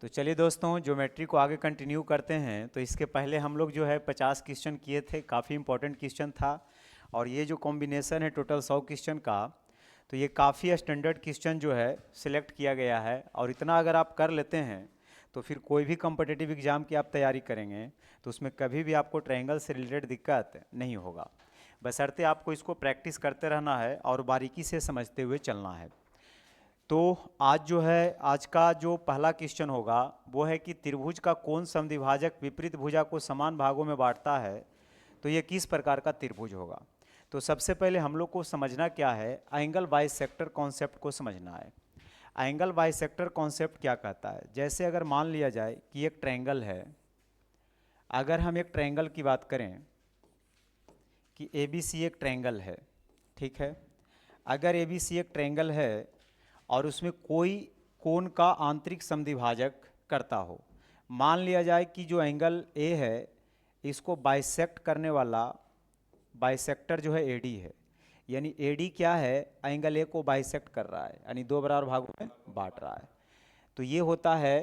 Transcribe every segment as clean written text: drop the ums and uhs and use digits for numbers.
तो चलिए दोस्तों, ज्योमेट्री को आगे कंटिन्यू करते हैं। तो इसके पहले हम लोग जो है 50 क्वेश्चन किए थे, काफ़ी इंपॉर्टेंट क्वेश्चन था। और ये जो कॉम्बिनेशन है टोटल 100 क्वेश्चन का, तो ये काफ़ी स्टैंडर्ड क्वेश्चन जो है सिलेक्ट किया गया है। और इतना अगर आप कर लेते हैं तो फिर कोई भी कॉम्पिटिटिव एग्ज़ाम की आप तैयारी करेंगे तो उसमें कभी भी आपको ट्रायंगल से रिलेटेड दिक्कत नहीं होगा। बशर्ते आपको इसको प्रैक्टिस करते रहना है और बारीकी से समझते हुए चलना है। तो आज जो है, आज का जो पहला क्वेश्चन होगा वो है कि त्रिभुज का कोण समद्विभाजक विपरीत भुजा को समान भागों में बांटता है, तो ये किस प्रकार का त्रिभुज होगा। तो सबसे पहले हम लोग को समझना क्या है, एंगल बाइसेक्टर कॉन्सेप्ट को समझना है। एंगल बाइसेक्टर कॉन्सेप्ट क्या कहता है, जैसे अगर मान लिया जाए कि एक ट्रायंगल है। अगर हम एक ट्रायंगल की बात करें कि ABC एक ट्रायंगल है, ठीक है। अगर ABC एक ट्रायंगल है और उसमें कोई कोण का आंतरिक समद्विभाजक करता हो, मान लिया जाए कि जो एंगल A है इसको बाइसेक्ट करने वाला बाइसेक्टर जो है AD है। यानी AD क्या है, एंगल A को बाइसेक्ट कर रहा है, यानी दो बराबर भागों में बांट रहा है। तो ये होता है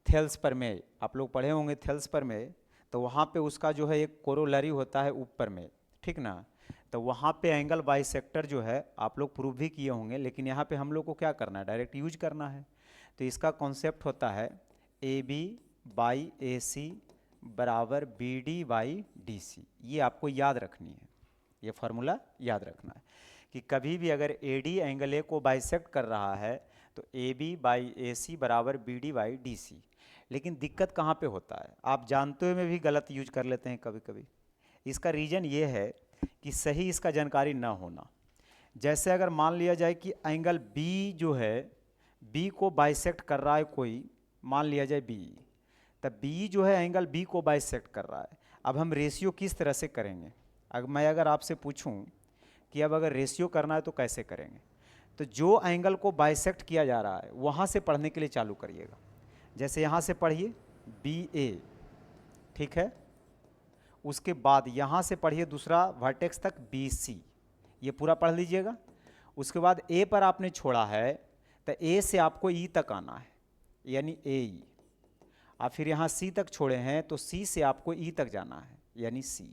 थेल्स प्रमेय, आप लोग पढ़े होंगे थेल्स प्रमेय। तो वहाँ पे उसका जो है एक कोरोलरी होता है ऊपर में, ठीक ना। तो वहाँ पे एंगल बाइसेक्टर जो है आप लोग प्रूव भी किए होंगे, लेकिन यहाँ पे हम लोग को क्या करना है, डायरेक्ट यूज करना है। तो इसका कॉन्सेप्ट होता है AB बाई AC बराबर BD बाई DC। ये आपको याद रखनी है, ये फार्मूला याद रखना है कि कभी भी अगर AD एंगल A को बाइसेक्ट कर रहा है तो AB बाई AC बराबर BD बाई DC। लेकिन दिक्कत कहाँ पे होता है, आप जानते हुए भी गलत यूज कर लेते हैं कभी कभी। इसका रीज़न ये है कि सही इसका जानकारी ना होना। जैसे अगर मान लिया जाए कि एंगल B जो है, B को बाइसेक्ट कर रहा है कोई, मान लिया जाए B, तब B जो है एंगल B को बाइसेक्ट कर रहा है। अब हम रेशियो किस तरह से करेंगे, अगर आपसे पूछूं कि अब अगर रेशियो करना है तो कैसे करेंगे, तो जो एंगल को बाइसेक्ट किया जा रहा है वहाँ से पढ़ने के लिए चालू करिएगा। जैसे यहाँ से पढ़िए BA, ठीक है। उसके बाद यहाँ से पढ़िए दूसरा वर्टेक्स तक BC, ये पूरा पढ़ लीजिएगा। उसके बाद A पर आपने छोड़ा है तो A से आपको E तक आना है, यानी AE। आप फिर यहाँ C तक छोड़े हैं तो C से आपको E तक जाना है, यानी CE।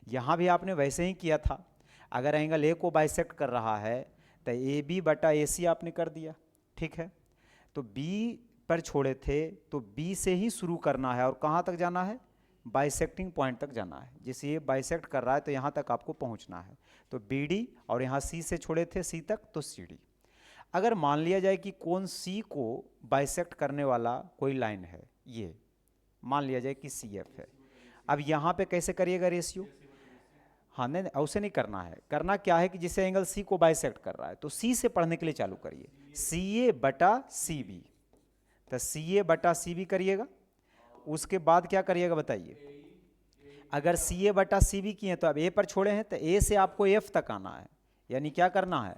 यहाँ भी आपने वैसे ही किया था, अगर एंगल A को बाइसेक्ट कर रहा है तो AB बटा AC आपने कर दिया, ठीक है। तो B पर छोड़े थे तो B से ही शुरू करना है और कहाँ तक जाना है, बाइसेक्टिंग पॉइंट तक जाना है। जैसे ये बाइसेक्ट कर रहा है तो यहाँ तक आपको पहुँचना है, तो BD, और यहाँ C से छोड़े थे C तक तो CD। अगर मान लिया जाए कि कोण C को बाइसेक्ट करने वाला कोई लाइन है, ये मान लिया जाए कि CF है। अब यहाँ पे कैसे करिएगा रेशियो, हाँ नहीं उसे नहीं करना है। करना क्या है कि जिसे एंगल C को बाइसेक्ट कर रहा है तो C से पढ़ने के लिए चालू करिए, CA बटा CB। तो CA बटा CB करिएगा। उसके बाद क्या करिएगा बताइए, अगर CA बटा CB किए तो अब A पर छोड़े हैं तो A से आपको F तक आना है, यानी क्या करना है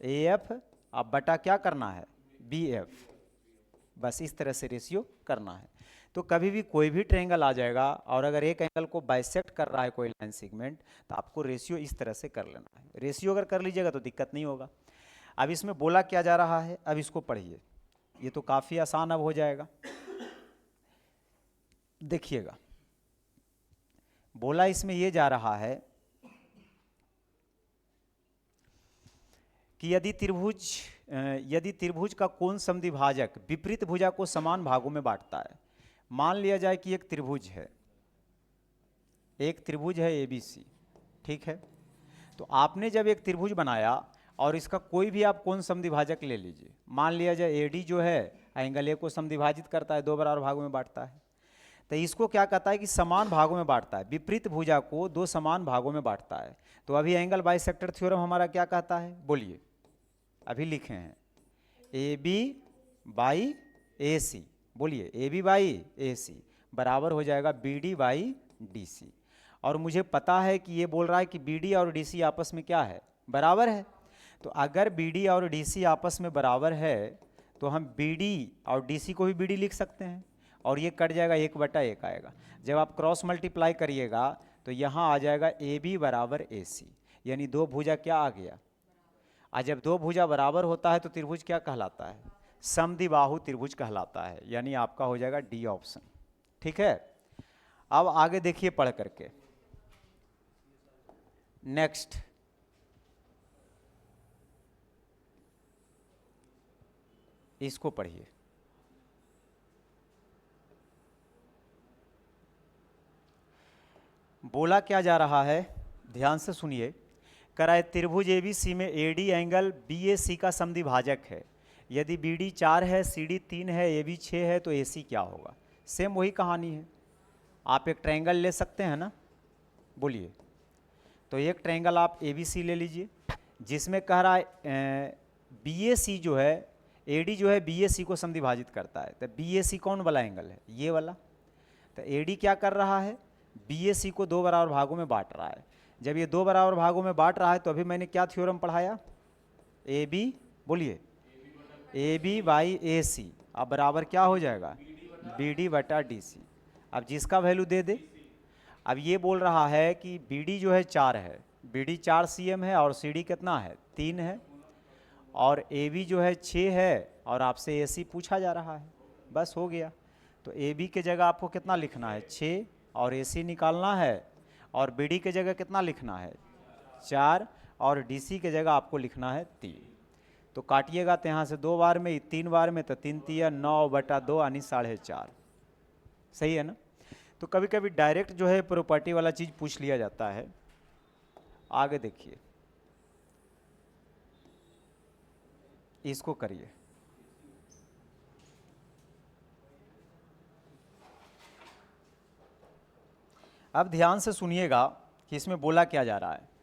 AF, अब बटा क्या करना है BF। बस इस तरह से रेशियो करना है। तो कभी भी कोई भी ट्रायंगल आ जाएगा और अगर एक एंगल को बाइसेक्ट कर रहा है कोई लाइन सेगमेंट, तो आपको रेशियो इस तरह से कर लेना है। रेशियो अगर कर लीजिएगा तो दिक्कत नहीं होगा। अब इसमें बोला क्या जा रहा है, अब इसको पढ़िए, ये तो काफ़ी आसान अब हो जाएगा। देखिएगा, बोला इसमें ये जा रहा है कि यदि त्रिभुज का कोण समद्विभाजक विपरीत भुजा को समान भागों में बांटता है। मान लिया जाए कि एक त्रिभुज है ABC, ठीक है। तो आपने जब एक त्रिभुज बनाया और इसका कोई भी आप कोण समद्विभाजक ले लीजिए, मान लिया जाए AD जो है एंगल A को समद्विभाजित करता है, दो बराबर भागों में बांटता है। तो इसको क्या कहता है कि समान भागों में बांटता है, विपरीत भुजा को दो समान भागों में बांटता है। तो अभी एंगल बाइसेक्टर थ्योरम हमारा क्या कहता है, बोलिए, अभी लिखे हैं AB बाई AC, बोलिए AB बाई AC बराबर हो जाएगा BD बाई DC। और मुझे पता है कि ये बोल रहा है कि BD और DC आपस में क्या है, बराबर है। तो अगर BD और DC आपस में बराबर है तो हम BD और DC को भी BD लिख सकते हैं, और ये कट जाएगा, 1/1 आएगा। जब आप क्रॉस मल्टीप्लाई करिएगा तो यहाँ आ जाएगा AB बराबर AC, यानी दो भुजा क्या आ गया। और जब दो भुजा बराबर होता है तो त्रिभुज क्या कहलाता है, समद्विबाहु त्रिभुज कहलाता है, यानी आपका हो जाएगा डी ऑप्शन। ठीक है, अब आगे देखिए पढ़ करके। नेक्स्ट, इसको पढ़िए। बोला क्या जा रहा है, ध्यान से सुनिए। कराए त्रिभुज एबीसी में एडी एंगल बीएसी का समद्विभाजक है। यदि बीडी 4 है, सीडी 3 है, एबी 6 है, तो एसी क्या होगा। सेम वही कहानी है। आप एक ट्रायंगल ले सकते हैं ना, बोलिए। तो एक ट्रायंगल आप एबीसी ले लीजिए, जिसमें कह रहा है बीएसी जो है, एडी जो है बीएसी को समद्विभाजित करता है। तो बीएसी कौन वाला एंगल है, ये वाला। तो एडी क्या कर रहा है, बीएसी को 2 बराबर भागों में बांट रहा है। जब ये 2 बराबर भागों में बांट रहा है, तो अभी मैंने क्या थ्योरम पढ़ाया, ए बी, बोलिए, ए बी बाई ए सी, अब बराबर क्या हो जाएगा, बी डी बटा डी सी। अब जिसका वैल्यू दे दे। अब ये बोल रहा है कि बी डी जो है 4 है, बी डी 4 cm है, और सी डी कितना है, 3 है, और ए बी जो है 6 है, और आपसे ए सी पूछा जा रहा है। बस हो गया। तो ए बी के जगह आपको कितना लिखना है, 6, और ए सी निकालना है, और बी डी के जगह कितना लिखना है, 4, और डी सी के जगह आपको लिखना है 3। तो काटिएगा तो यहाँ से 2 बार में, 3 बार में, तो 3 तिया 9 बटा 2 यानी 4.5। सही है ना। तो कभी कभी डायरेक्ट जो है प्रॉपर्टी वाला चीज़ पूछ लिया जाता है। आगे देखिए, इसको करिए। अब ध्यान से सुनिएगा कि इसमें बोला क्या जा रहा है।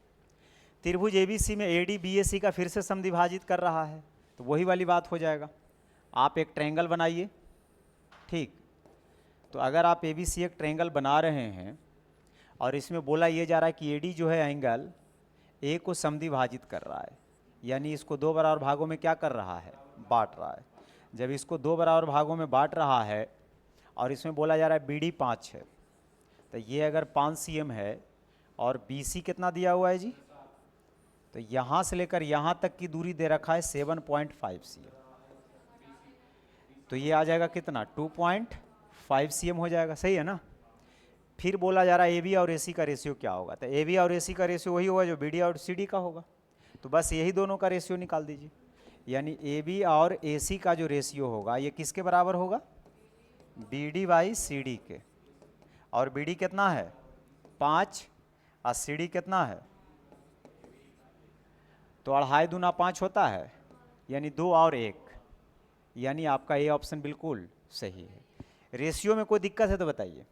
त्रिभुज एबीसी में एडी बीएसी का फिर से समद्विभाजित कर रहा है, तो वही वाली बात हो जाएगा। आप एक ट्रायंगल बनाइए, ठीक। तो अगर आप एबीसी एक ट्रायंगल बना रहे हैं, और इसमें बोला ये जा रहा है कि एडी जो है एंगल ए को समद्विभाजित कर रहा है, यानी इसको 2 बराबर भागों में क्या कर रहा है, बांट रहा है। जब इसको 2 बराबर भागों में बांट रहा है, और इसमें बोला जा रहा है बीडी 5 है, तो ये अगर 5 cm है, और बीसी कितना दिया हुआ है जी, तो यहाँ से लेकर यहाँ तक की दूरी दे रखा है 7.5 cm, तो ये आ जाएगा कितना, 2.5 cm हो जाएगा। सही है ना। फिर बोला जा रहा है ए बी और ए सी का रेशियो क्या होगा, तो ए बी और ए सी का रेशियो वही होगा जो बी डी और सी डी का होगा। तो बस यही दोनों का रेशियो निकाल दीजिए, यानी ए बी और ए सी का जो रेशियो होगा ये किसके बराबर होगा, B D by C D के। और बी डी कितना है, 5, और सी डी कितना है, तो 2.5 दूना 5 होता है, यानी 2 और 1, यानी आपका ए ऑप्शन बिल्कुल सही है। रेशियो में कोई दिक्कत है तो बताइए।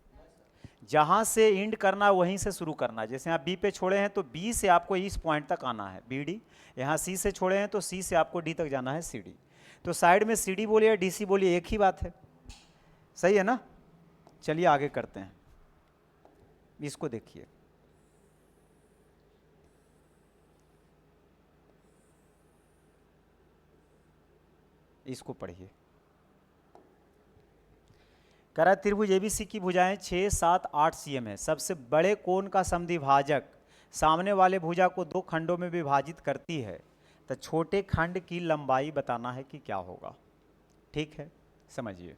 जहाँ से इंड करना वहीं से शुरू करना है। जैसे आप बी पे छोड़े हैं तो बी से आपको इस पॉइंट तक आना है, बी डी। यहाँ सी से छोड़े हैं तो सी से आपको डी तक जाना है, सी डी। तो साइड में सी डी बोलिए या डी सी बोलिए, एक ही बात है। सही है ना। चलिए आगे करते हैं, इसको देखिए। इसको पढ़िए। करा त्रिभुज एबीसी की भुजाएं 6, 7, 8 cm है। सबसे बड़े कोण का समद्विभाजक सामने वाले भुजा को 2 खंडों में विभाजित करती है, तो छोटे खंड की लंबाई बताना है कि क्या होगा। ठीक है, समझिए।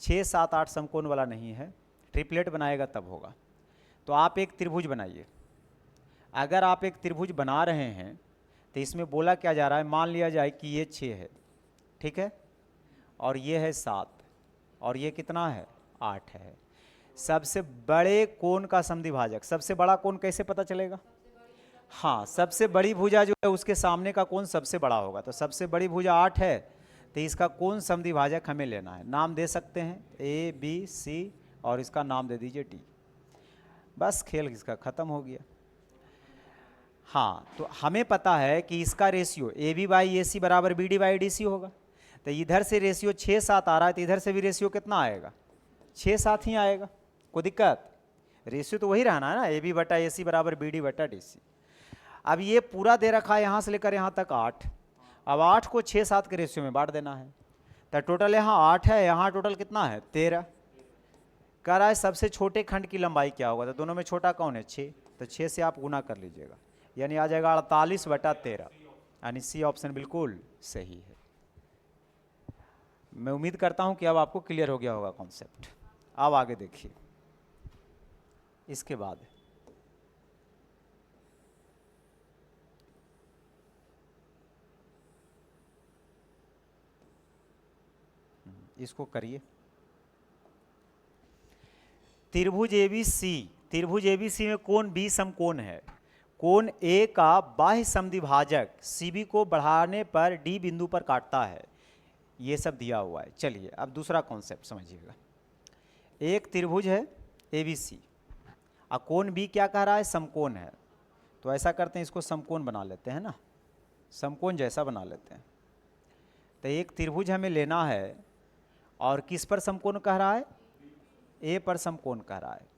6, 7, 8 समकोण वाला नहीं है, ट्रिपलेट बनाएगा तब होगा। तो आप एक त्रिभुज बनाइए। अगर आप एक त्रिभुज बना रहे हैं तो इसमें बोला क्या जा रहा है, मान लिया जाए कि ये 6 है, ठीक है, और ये है 7, और ये कितना है, 8 है। सबसे बड़े कोण का समद्विभाजक, सबसे बड़ा कोण कैसे पता चलेगा, हाँ, सबसे बड़ी भुजा जो है उसके सामने का कोण सबसे बड़ा होगा। तो सबसे बड़ी भुजा 8 है, तो इसका कोण समद्विभाजक हमें लेना है। नाम दे सकते हैं ए बी सी, और इसका नाम दे दीजिए टी। बस खेल इसका ख़त्म हो गया। हाँ, तो हमें पता है कि इसका ratio A B by A C बराबर B D by D C होगा। तो इधर से रेशियो 6, 7 आ रहा है, तो इधर से भी रेशियो कितना आएगा, 6, 7 ही आएगा। कोई दिक्कत, रेशियो तो वही रहना है ना, ए बी बटा ए सी बराबर बी डी बटा डी सी। अब ये पूरा दे रखा है यहाँ से लेकर यहाँ तक 8। अब 8 को 6, 7 के रेशियो में बांट देना है। तो टोटल यहाँ 8 है, यहाँ टोटल कितना है, 13। कह रहा है सबसे छोटे खंड की लंबाई क्या होगा, तो दोनों में छोटा कौन है, 6। तो 6 से आप गुना कर लीजिएगा, यानी आ जाएगा 48 बटा 13, यानी सी ऑप्शन बिल्कुल सही है। मैं उम्मीद करता हूं कि अब आपको क्लियर हो गया होगा कॉन्सेप्ट। अब आगे देखिए, इसके बाद इसको करिए। त्रिभुज एबीसी, त्रिभुज एबीसी में कोण बी समकोण है। कोण ए का बाह्य समद्विभाजक सीबी को बढ़ाने पर डी बिंदु पर काटता है। ये सब दिया हुआ है। चलिए अब दूसरा कॉन्सेप्ट समझिएगा। एक त्रिभुज है एबीसी और कोण बी क्या कह रहा है, समकोण है। तो ऐसा करते हैं, इसको समकोण बना लेते हैं ना, समकोण जैसा बना लेते हैं। तो एक त्रिभुज हमें लेना है और किस पर समकोण कह रहा है, ए पर समकोण कह रहा है।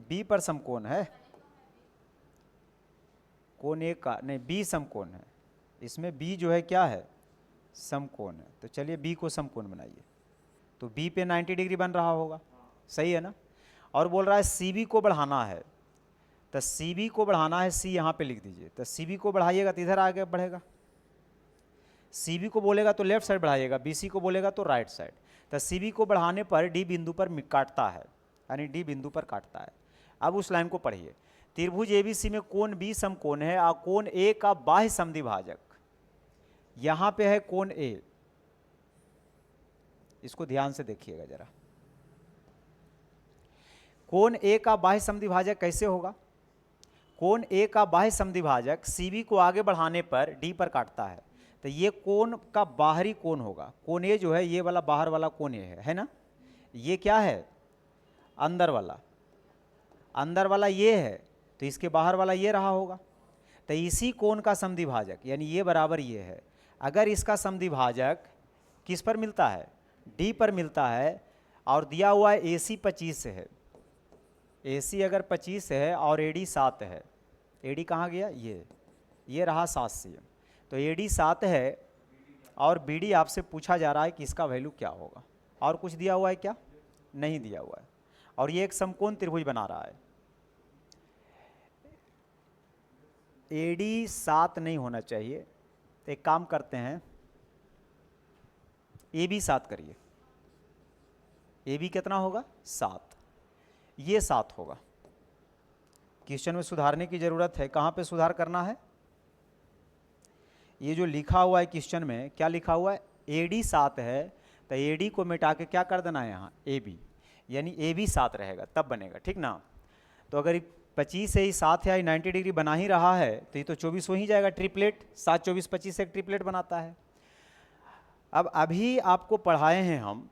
बी पर समकोण है, कोण ए का नहीं, बी समकोण है। इसमें बी जो है क्या है, समकोण है। तो चलिए बी को समकोण बनाइए। तो बी पे 90 डिग्री बन रहा होगा, सही है ना। और बोल रहा है सीबी को बढ़ाना है, तो सीबी को बढ़ाना है, सी यहाँ पे लिख दीजिए। तो सीबी को बढ़ाइएगा तो इधर आगे बढ़ेगा, सीबी को बोलेगा तो लेफ्ट साइड बढ़ाइएगा, बीसी को बोलेगा तो राइट साइड। तो सीबी को बढ़ाने पर डी बिंदु पर काटता है, यानी डी बिंदु पर काटता है। अब उस लाइन को पढ़िए। त्रिभुज एबीसी में कोण बी समकोण है और कोण ए का बाह्य समद्विभाजक, यहां पे है कोण ए। इसको ध्यान से देखिएगा जरा। कोण ए का बाह्य समद्विभाजक कैसे होगा, कोण ए का बाह्य समद्विभाजक सीबी को आगे बढ़ाने पर डी पर काटता है। तो ये कोण का बाहरी कोण होगा। कोण ए जो है, ये वाला बाहर वाला कोण ए है ना। ये क्या है, अंदर वाला, अंदर वाला ये है, तो इसके बाहर वाला ये रहा होगा। तो इसी कोण का समद्विभाजक यानी ये बराबर ये है। अगर इसका समद्विभाजक किस पर मिलता है, डी पर मिलता है, और दिया हुआ है AC 25 है। AC अगर 25 है और AD 7 है, AD कहाँ गया, ये रहा 7 cm। तो AD 7 है और BD आपसे पूछा जा रहा है कि इसका वैल्यू क्या होगा। और कुछ दिया हुआ है क्या, नहीं दिया हुआ है। और ये एक समकोण त्रिभुज बना रहा है। AD 7 नहीं होना चाहिए, तो एक काम करते हैं, AB 7 करिए। AB कितना होगा, 7, ये 7 होगा। क्वेश्चन में सुधारने की जरूरत है। कहाँ पे सुधार करना है, ये जो लिखा हुआ है क्वेश्चन में, क्या लिखा हुआ है, AD 7 है, तो AD को मिटा के क्या कर देना है यहाँ AB, यानी AB 7 रहेगा, तब बनेगा, ठीक ना। तो अगर 25 से ही 7 है, 90 डिग्री बना ही रहा है, तो ये तो 24 हो ही जाएगा, ट्रिपलेट। 7, 24, 25 एक ट्रिपलेट बनाता है। अब अभी आपको पढ़ाए हैं हम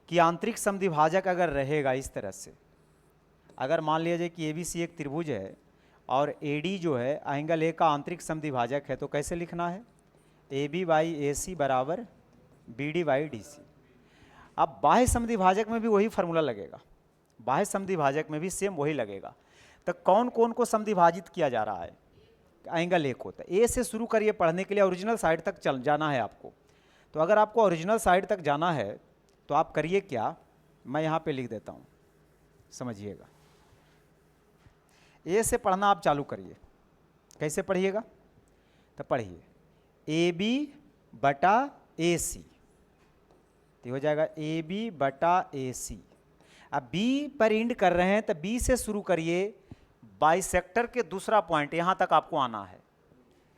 कि आंतरिक समद्विभाजक अगर रहेगा इस तरह से, अगर मान लीजिए कि ABC एक त्रिभुज है और AD जो है एंगल A का आंतरिक समद्विभाजक है, तो कैसे लिखना है, AB बाई AC बराबर BD बाई DC। अब बाह्य समद्विभाजक में भी वही फार्मूला लगेगा, बाह्य समद्विभाजक में भी सेम वही लगेगा। तो कौन कौन को समद्विभाजित किया जा रहा है, एंगल A को। तो A से शुरू करिए पढ़ने के लिए, ओरिजिनल साइड तक चल जाना है आपको। तो अगर आपको ओरिजिनल साइड तक जाना है तो आप करिए क्या, मैं यहाँ पे लिख देता हूँ, समझिएगा। A से पढ़ना आप चालू करिए। कैसे पढ़िएगा, तो पढ़िए AB बटा AC, तो हो जाएगा AB बटा AC। अब B पर इंड कर रहे हैं, तो B से शुरू करिए, बाइसेक्टर के दूसरा पॉइंट यहाँ तक आपको आना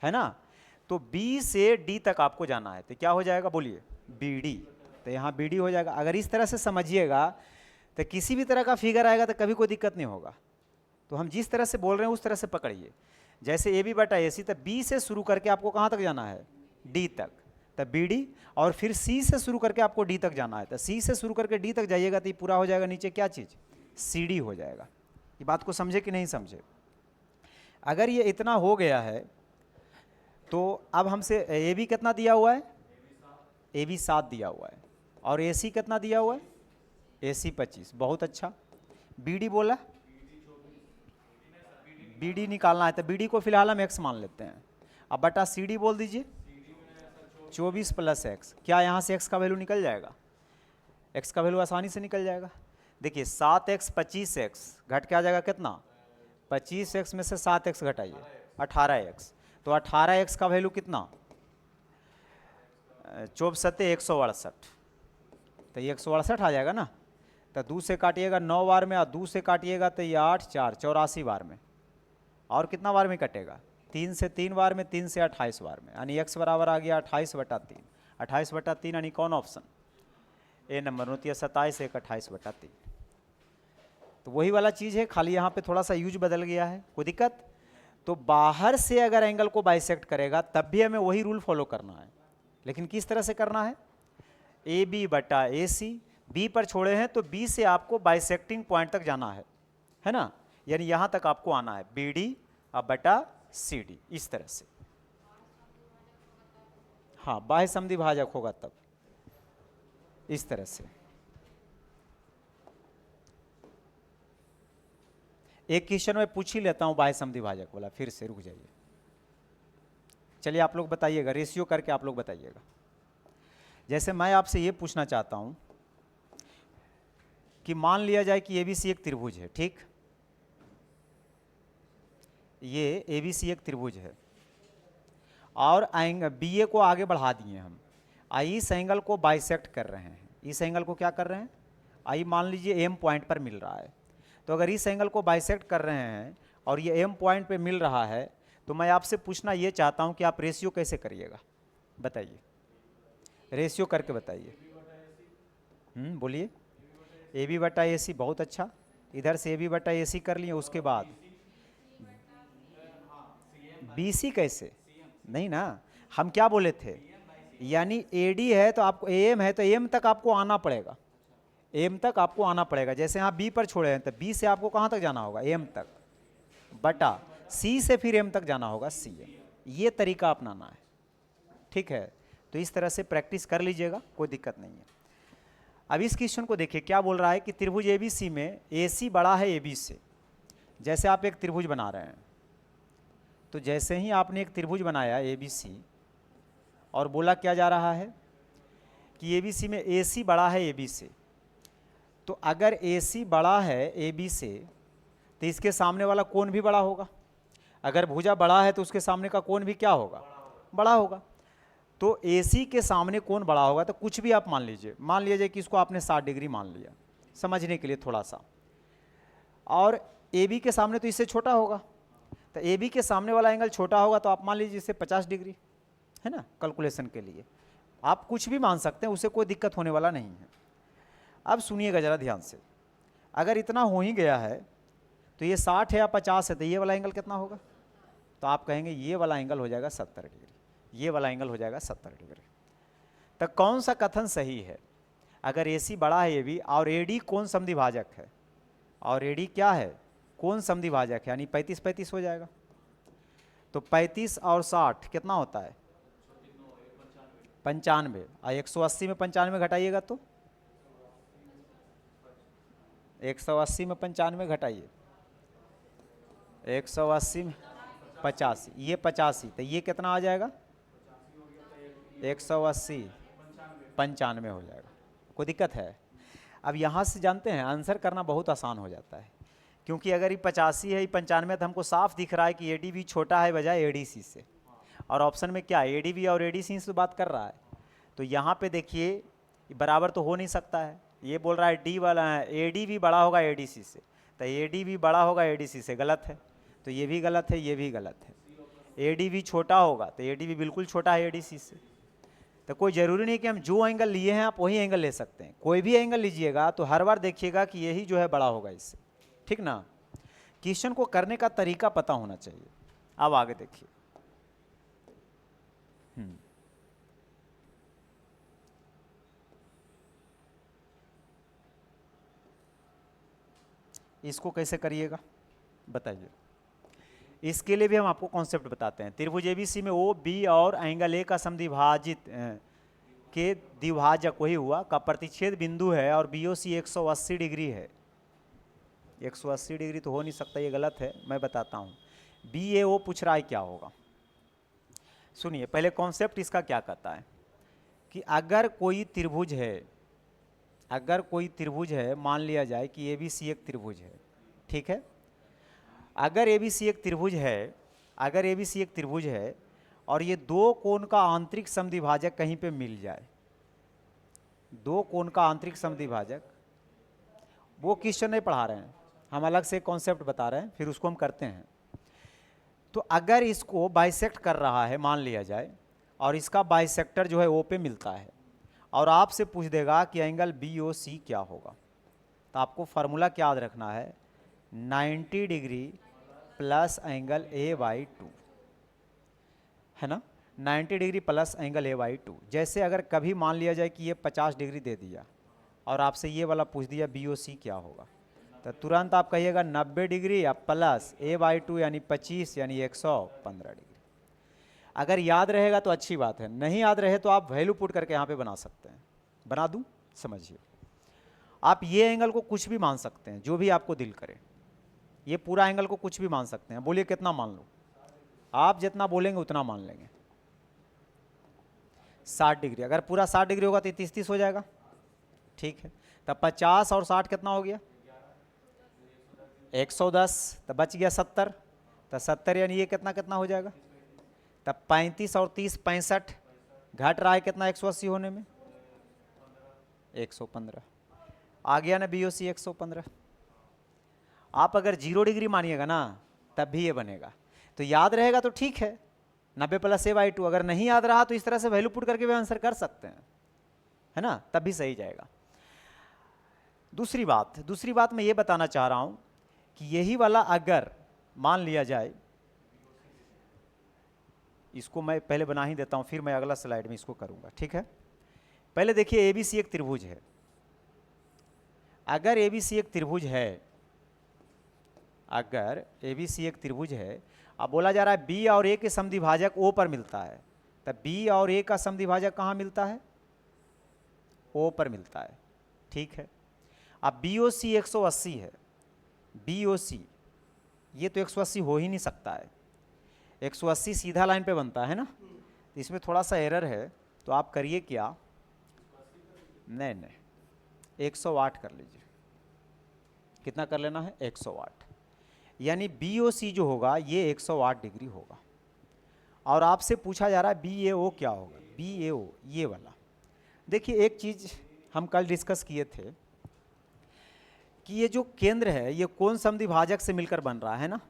है ना। तो B से D तक आपको जाना है, तो क्या हो जाएगा बोलिए, BD। तो यहाँ BD हो जाएगा। अगर इस तरह से समझिएगा तो किसी भी तरह का फिगर आएगा तो कभी कोई दिक्कत नहीं होगा। तो हम जिस तरह से बोल रहे हैं उस तरह से पकड़िए। जैसे AB बटा AC, तो B से शुरू करके आपको कहाँ तक जाना है, D तक, तो BD। और फिर C से शुरू करके आपको D तक जाना है, तो C से शुरू करके D तक जाइएगा तो ये पूरा हो जाएगा नीचे क्या चीज़, CD हो जाएगा। ये बात को समझे कि नहीं समझे। अगर ये इतना हो गया है तो अब हमसे AB कितना दिया हुआ है, AB 7 दिया हुआ है, और AC कितना दिया हुआ है, AC 25। बहुत अच्छा। BD बोला, BD निकालना है, तो BD को फिलहाल हम x मान लेते हैं। अब बटा CD बोल दीजिए, 24 प्लस x। क्या यहाँ से x का वैल्यू निकल जाएगा, x का वैल्यू आसानी से निकल जाएगा। देखिए 7x 25x घट के आ जाएगा कितना, 25x में से 7x घटाइए 18x। तो 18x का वैल्यू कितना, चौब सत्ते 168, तो ये 168 आ जाएगा ना। तो 2 से काटिएगा 9 बार में, और 2 से काटिएगा तो ये 8 4 84 बार में। और कितना बार में कटेगा? 3 से 3 बार में, 3 से 28 बार में, यानी x बराबर आ गया 28/3। 28/3 यानी कौन ऑप्शन? ए नंबर। 27 1 28/3। तो वही वाला चीज़ है, खाली यहाँ पे थोड़ा सा यूज बदल गया है। कोई दिक्कत? तो बाहर से अगर एंगल को बाइसेक्ट करेगा तब भी हमें वही रूल फॉलो करना है, लेकिन किस तरह से करना है? AB/AC, B पर छोड़े हैं तो B से आपको बाइसेक्टिंग पॉइंट तक जाना है ना, यानी यहाँ तक आपको आना है, BD बटा CD, इस तरह से। हाँ, बाह्य समद्विभाजक होगा तब, इस तरह से। एक क्वेश्चन में पूछ ही लेता हूँ बाह्य समद्विभाजक वाला, फिर से रुक जाइए। चलिए आप लोग बताइएगा, रेशियो करके आप लोग बताइएगा। जैसे मैं आपसे ये पूछना चाहता हूँ कि मान लिया जाए कि ABC एक त्रिभुज है, ठीक? ये ABC एक त्रिभुज है और BA को आगे बढ़ा दिए हम, इस एंगल को बाइसेक्ट कर रहे हैं। इस एंगल को क्या कर रहे हैं? आई मान लीजिए M पॉइंट पर मिल रहा है। तो अगर इस एंगल को बाइसेक्ट कर रहे हैं और ये M पॉइंट पे मिल रहा है, तो मैं आपसे पूछना ये चाहता हूँ कि आप रेशियो कैसे करिएगा? बताइए, रेशियो करके बताइए। बोलिए। AB/AC, बहुत अच्छा। इधर से AB/AC कर लिए, उसके बाद BC कैसे? नहीं ना, हम क्या बोले थे? यानी AD है तो आपको AM है तो AM तक आपको आना पड़ेगा, M तक आपको आना पड़ेगा। जैसे यहाँ B पर छोड़े हैं तो B से आपको कहाँ तक जाना होगा? M तक, बटा C से फिर M तक जाना होगा, CM। ये तरीका अपनाना है, ठीक है? तो इस तरह से प्रैक्टिस कर लीजिएगा, कोई दिक्कत नहीं है। अब इस क्वेश्चन को देखिए, क्या बोल रहा है कि त्रिभुज ABC में AC बड़ा है AB से। जैसे आप एक त्रिभुज बना रहे हैं, तो जैसे ही आपने एक त्रिभुज बनाया ABC और बोला क्या जा रहा है कि ABC में AC बड़ा है AB से, तो अगर AC बड़ा है AB से तो इसके सामने वाला कोण भी बड़ा होगा। अगर भुजा बड़ा है तो उसके सामने का कोण भी क्या होगा? बड़ा होगा। तो AC के सामने कोण बड़ा होगा तो कुछ भी आप मान लीजिए कि इसको आपने 60 डिग्री मान लिया समझने के लिए थोड़ा सा, और AB के सामने तो इससे छोटा होगा, तो AB के सामने वाला एंगल छोटा होगा तो आप मान लीजिए इससे 50 डिग्री, है ना? कैलकुलेशन के लिए आप कुछ भी मान सकते हैं, उससे कोई दिक्कत होने वाला नहीं है। अब सुनिएगा ज़रा ध्यान से, अगर इतना हो ही गया है तो ये 60 है या 50 है, तो ये वाला एंगल कितना होगा? तो आप कहेंगे ये वाला एंगल हो जाएगा 70 डिग्री, ये वाला एंगल हो जाएगा 70 डिग्री। तो कौन सा कथन सही है? अगर AC बड़ा है AB और AD कोण समद्विभाजक है, और AD क्या है? कोण समद्विभाजक है, यानी 35-35 हो जाएगा। तो 35 और 60 कितना होता है? 95। और 180 में 95 घटाइएगा तो 180 में 95 घटाइए, 180 में 85, ये 85, तो ये कितना आ जाएगा? 180 95 हो जाएगा। कोई दिक्कत है? अब यहाँ से जानते हैं आंसर करना बहुत आसान हो जाता है, क्योंकि अगर ये 85 है, ये 95 तो हमको साफ दिख रहा है कि ADB छोटा है बजाय ADC से, और ऑप्शन में क्या है? ADB और ADC से बात कर रहा है। तो यहाँ पे देखिए बराबर तो हो नहीं सकता है, ये बोल रहा है D वाला है ADB बड़ा होगा ADC से, तो ADB बड़ा होगा ADC से, गलत है। तो ये भी गलत है, ये भी गलत है। ADB छोटा होगा तो ADB बिल्कुल छोटा है ADC से। तो कोई ज़रूरी नहीं कि हम जो एंगल लिए हैं आप वही एंगल ले सकते हैं, कोई भी एंगल लीजिएगा तो हर बार देखिएगा कि यही जो है बड़ा होगा इससे, ठीक ना? क्वेश्चन को करने का तरीका पता होना चाहिए। अब आगे देखिए, इसको कैसे करिएगा बताइए। इसके लिए भी हम आपको कॉन्सेप्ट बताते हैं। त्रिभुज ABC में OB और एंगल A का समद्विभाजित के द्विभाजक वही हुआ का प्रतिच्छेद बिंदु है और BOC 180 डिग्री है। 180 डिग्री तो हो नहीं सकता, ये गलत है, मैं बताता हूँ। BAO पूछ रहा है क्या होगा। सुनिए पहले कॉन्सेप्ट इसका क्या कहता है कि अगर कोई त्रिभुज है, मान लिया जाए कि ABC एक त्रिभुज है, ठीक है? अगर ABC एक त्रिभुज है और ये दो कोण का आंतरिक समद्विभाजक कहीं पे मिल जाए, दो कोण का आंतरिक समद्विभाजक, वो क्वेश्चन नहीं पढ़ा रहे हैं, हम अलग से कॉन्सेप्ट बता रहे हैं, फिर उसको हम करते हैं। तो अगर इसको बाइसेक्ट कर रहा है मान लिया जाए, और इसका बाइसेक्टर जो है ओ पे मिलता है, और आपसे पूछ देगा कि एंगल बी ओ सी क्या होगा, तो आपको फार्मूला क्या याद रखना है, 90 degree plus angle A by two, है ना, 90 degree plus angle A by two. जैसे अगर कभी मान लिया जाए कि ये 50 डिग्री दे दिया और आपसे ये वाला पूछ दिया बी ओ सी क्या होगा, तो तुरंत आप कहिएगा 90 डिग्री या प्लस ए बाई टू यानी 25 यानी 115 डिग्री। अगर याद रहेगा तो अच्छी बात है, नहीं याद रहे तो आप वैल्यू पुट करके यहाँ पे बना सकते हैं। बना दूँ? समझिए, आप ये एंगल को कुछ भी मान सकते हैं, जो भी आपको दिल करे, ये पूरा एंगल को कुछ भी मान सकते हैं। बोलिए कितना मान लो, आप जितना बोलेंगे उतना मान लेंगे। 60 डिग्री, अगर पूरा 60 डिग्री होगा तो 30-30 हो जाएगा, ठीक है। तब 50 और 60 कितना हो गया, 110, तब बच गया 70, तो 70 यानी ये कितना कितना हो जाएगा, तब 35 और 30 65, घट रहा है कितना 180 होने में, 115 आ गया ना बी ओ सी 115। आप अगर 0 डिग्री मानिएगा ना तब भी ये बनेगा, तो याद रहेगा तो ठीक है, 90 प्लस ए बाई टू। अगर नहीं याद रहा तो इस तरह से वैल्यू पुट करके भी आंसर कर सकते हैं, है ना, तब भी सही जाएगा। दूसरी बात मैं ये बताना चाह रहा हूं कि यही वाला अगर मान लिया जाए, इसको मैं पहले बना ही देता हूं, फिर मैं अगला स्लाइड में इसको करूंगा, ठीक है। पहले देखिए एबीसी एक त्रिभुज है, अगर एबीसी एक त्रिभुज है, अगर एबीसी एक त्रिभुज है, अब बोला जा रहा है बी और ए के समद्विभाजक ओ पर मिलता है, तब बी और ए का समद्विभाजक कहाँ मिलता है, ओ पर मिलता है, ठीक है। अब बी ओ सी 180 है, बी ओ सी ये तो 180 हो ही नहीं सकता है, 180 सीधा लाइन पे बनता है ना, तो इसमें थोड़ा सा एरर है, तो आप करिए क्या, नहीं 108 कर लीजिए, कितना कर लेना है 108, यानी बी ओ सी जो होगा ये 108 डिग्री होगा। और आपसे पूछा जा रहा है बी ए ओ क्या होगा, बी ए ओ ये वाला। देखिए एक चीज़ हम कल डिस्कस किए थे कि ये जो केंद्र है ये कोण समद्विभाजक से मिलकर बन रहा है ना,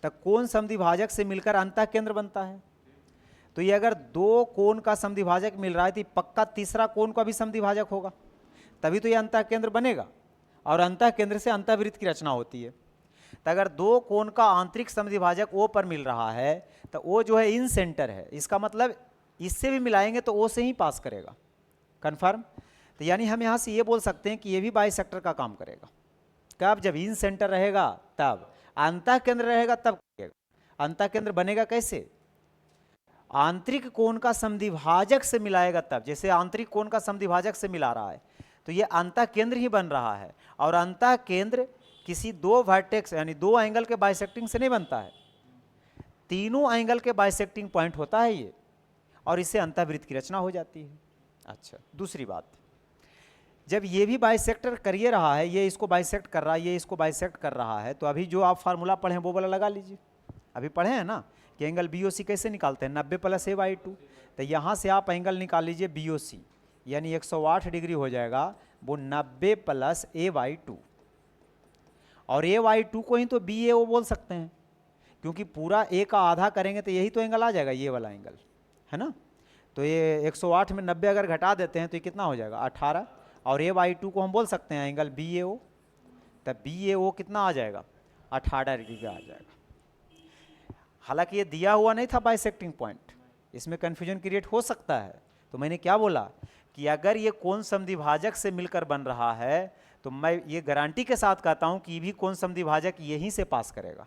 तो कोण समद्विभाजक से मिलकर अंतः केंद्र बनता है, तो ये अगर दो कोण का समद्विभाजक मिल रहा है तो पक्का तीसरा कोण का भी समद्विभाजक होगा, तभी तो ये अंतः केंद्र बनेगा, और अंतः केंद्र से अंतःवृत्त की रचना होती है। तो अगर दो कोण का आंतरिक समद्विभाजक ओ पर मिल रहा है तो ओ जो है इन सेंटर है, इसका मतलब इससे भी मिलाएंगे तो ओ से ही पास करेगा, कन्फर्म। तो यानी हम यहाँ से ये बोल सकते हैं कि ये भी बाइसेक्टर का काम करेगा। कब, जब इन सेंटर रहेगा तब, अंतः केंद्र रहेगा तब करेगा। अंतः केंद्र बनेगा कैसे, आंतरिक कोण का समद्विभाजक से मिलाएगा तब, जैसे आंतरिक कोण का समद्विभाजक से मिला रहा है तो ये अंतः केंद्र ही बन रहा है, और अंतः केंद्र किसी दो वर्टेक्स यानी दो एंगल के बाइसेक्टिंग से नहीं बनता है, तीनों एंगल के बाइसेक्टिंग पॉइंट होता है ये, और इससे अंतःवृत्त की रचना हो जाती है। अच्छा, दूसरी बात, जब ये भी बाइसेक्टर करिए रहा है, ये इसको बाइसेक्ट कर रहा है, ये इसको बाइसेक्ट कर रहा है, तो अभी जो आप फार्मूला पढ़े हैं वो वाला लगा लीजिए। अभी पढ़े हैं ना कि एंगल बी ओ सी कैसे निकालते हैं, 90 प्लस ए बाई टू, तो यहाँ से आप एंगल निकाल लीजिए बी ओ सी, यानी 108 डिग्री हो जाएगा, वो 90 प्लस ए बाई टू, और ए वाई टू को ही तो बी ए ओ बोल सकते हैं, क्योंकि पूरा ए का आधा करेंगे तो यही तो एंगल आ जाएगा, ये वाला एंगल, है ना। तो ये 108 में 90 अगर घटा देते हैं तो ये कितना हो जाएगा 18, और ए वाई टू को हम बोल सकते हैं एंगल बी ए ओ, तब बी ए ओ कितना आ जाएगा 18 डिग्री का आ जाएगा। हालांकि ये दिया हुआ नहीं था बाइसेक्टिंग पॉइंट, इसमें कन्फ्यूजन क्रिएट हो सकता है, तो मैंने क्या बोला कि अगर ये कोण समद्विभाजक से मिलकर बन रहा है तो मैं ये गारंटी के साथ कहता हूं कि ये भी कोण समद्विभाजक यहीं से पास करेगा,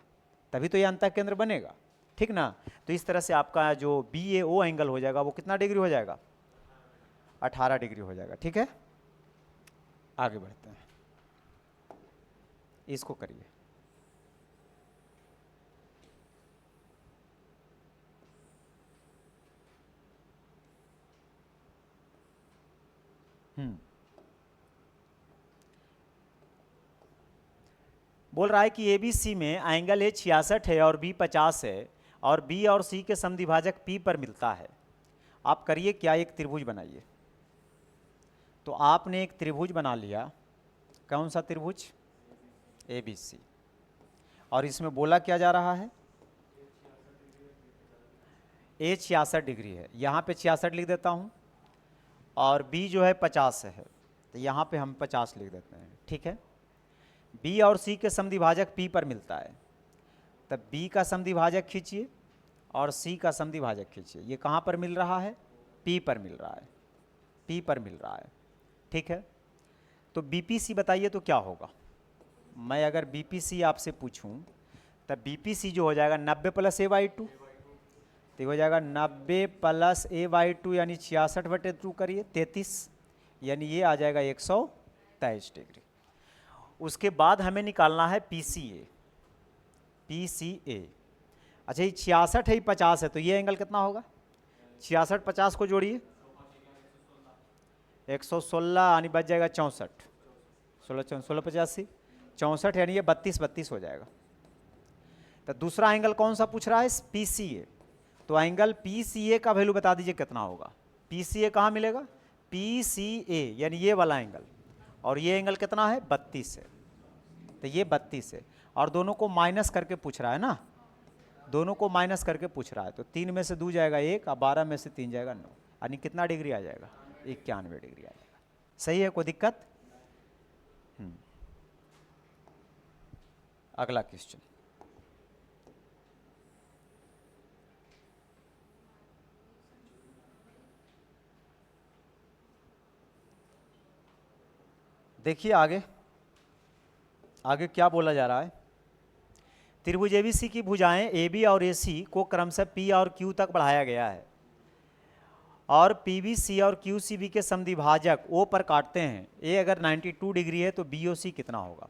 तभी तो ये अंतः केंद्र बनेगा, ठीक ना। तो इस तरह से आपका जो बी ए ओ एंगल हो जाएगा वो कितना डिग्री हो जाएगा 18 डिग्री हो जाएगा, ठीक है। आगे बढ़ते हैं, इसको करिए। बोल रहा है कि एबीसी में एंगल ए 66 है और बी 50 है, और बी और सी के समद्विभाजक पी पर मिलता है। आप करिए क्या, एक त्रिभुज बनाइए। तो आपने एक त्रिभुज बना लिया, कौन सा त्रिभुज? A B C. और इसमें बोला क्या जा रहा है? ए 66 डिग्री है, यहाँ पे 66 लिख देता हूँ, और बी जो है 50 है, तो यहाँ पे हम 50 लिख देते हैं, ठीक है। बी और सी के समद्विभाजक पी पर मिलता है, तब बी का समद्विभाजक खींचिए और सी का समद्विभाजक खींचिए। ये कहाँ पर मिल रहा है? पी पर मिल रहा है, पी पर मिल रहा है, ठीक है। तो बीपीसी बताइए तो क्या होगा? मैं अगर बीपीसी आपसे पूछूं तब बीपीसी जो हो जाएगा 90 प्लस ए बाई 2, तो हो जाएगा 90 प्लस ए बाई 2 यानी 66/2 करिए 33, यानी ये आ जाएगा 123 डिग्री। उसके बाद हमें निकालना है पीसीए। पीसीए, अच्छा ये 66 है, 50 है, तो ये एंगल कितना होगा? 66 50 को जोड़िए, 116 यानी बच जाएगा 64, 16 16 85 64, यानी ये 32 32 हो जाएगा। तो दूसरा एंगल कौन सा पूछ रहा है? पीसीए। तो एंगल पीसीए का वैल्यू बता दीजिए कितना होगा? पीसीए कहाँ मिलेगा? पीसीए यानी ये वाला एंगल, और ये एंगल कितना है? 32 है, तो ये 32 है, और दोनों को माइनस करके पूछ रहा है ना, दोनों को माइनस करके पूछ रहा है। तो 3 में से 2 जाएगा 1 और 12 में से 3 जाएगा 9, यानी कितना डिग्री आ जाएगा? 91 डिग्री आ जाएगा। सही है, कोई दिक्कत? अगला क्वेश्चन, देखिए आगे आगे क्या बोला जा रहा है। त्रिभुज एबीसी की भुजाएं AB और AC को क्रमशः P और Q तक बढ़ाया गया है, और PBC और QCB के समद्विभाजक O पर काटते हैं। A अगर 92 डिग्री है तो BOC कितना होगा?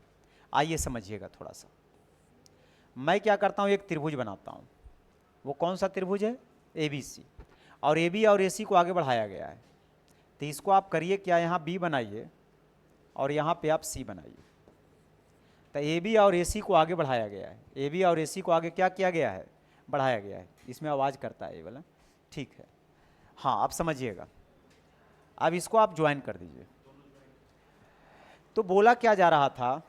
आइए समझिएगा थोड़ा सा। मैं क्या करता हूँ, एक त्रिभुज बनाता हूँ। वो कौन सा त्रिभुज है? ABC, और AB और AC को आगे बढ़ाया गया है। तो इसको आप करिए क्या, यहाँ B बनाइए और यहाँ पे आप C बनाइए। तो AB और AC को आगे बढ़ाया गया है, AB और AC को आगे क्या किया गया है? बढ़ाया गया है। इसमें आवाज़ करता है ये वाला, ठीक है। हाँ, आप समझिएगा। अब इसको आप ज्वाइन कर दीजिए। तो बोला क्या जा रहा था?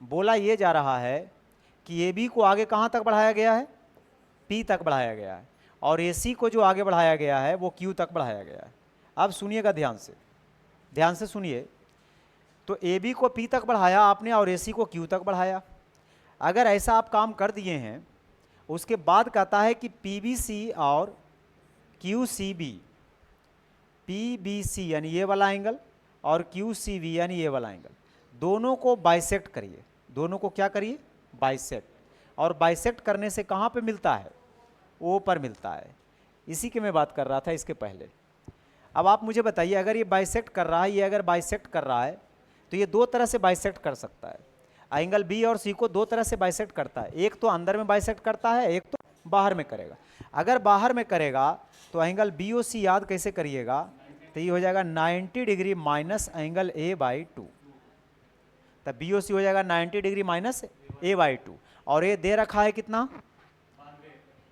बोला ये जा रहा है कि AB को आगे कहाँ तक बढ़ाया गया है? P तक बढ़ाया गया है, और AC को जो आगे बढ़ाया गया है वो Q तक बढ़ाया गया है। अब सुनिएगा ध्यान से सुनिए। तो AB को P तक बढ़ाया आपने और AC को Q तक बढ़ाया। अगर ऐसा आप काम कर दिए हैं, उसके बाद कहता है कि PBC और QCB, PBC यानी ये वाला एंगल और QCB यानी ये वाला एंगल, दोनों को बाइसेक्ट करिए। दोनों को क्या करिए? बाइसेक्ट। और बाइसेक्ट करने से कहाँ पे मिलता है? O पर मिलता है। इसी की मैं बात कर रहा था इसके पहले। अब आप मुझे बताइए, अगर ये बाइसेक्ट कर रहा है, ये अगर बाइसेक्ट कर रहा है तो ये दो तरह से बाइसेक्ट कर सकता है। एंगल B और C को दो तरह से बाइसेक्ट करता है, एक तो अंदर में बाइसेक्ट करता है, एक तो बाहर में करेगा। अगर बाहर में करेगा तो एंगल BOC याद कैसे करिएगा? तो ये हो जाएगा 90 degree minus angle A by 2, तब BOC हो जाएगा 90 डिग्री माइनस A बाई 2, और ये दे रखा है कितना?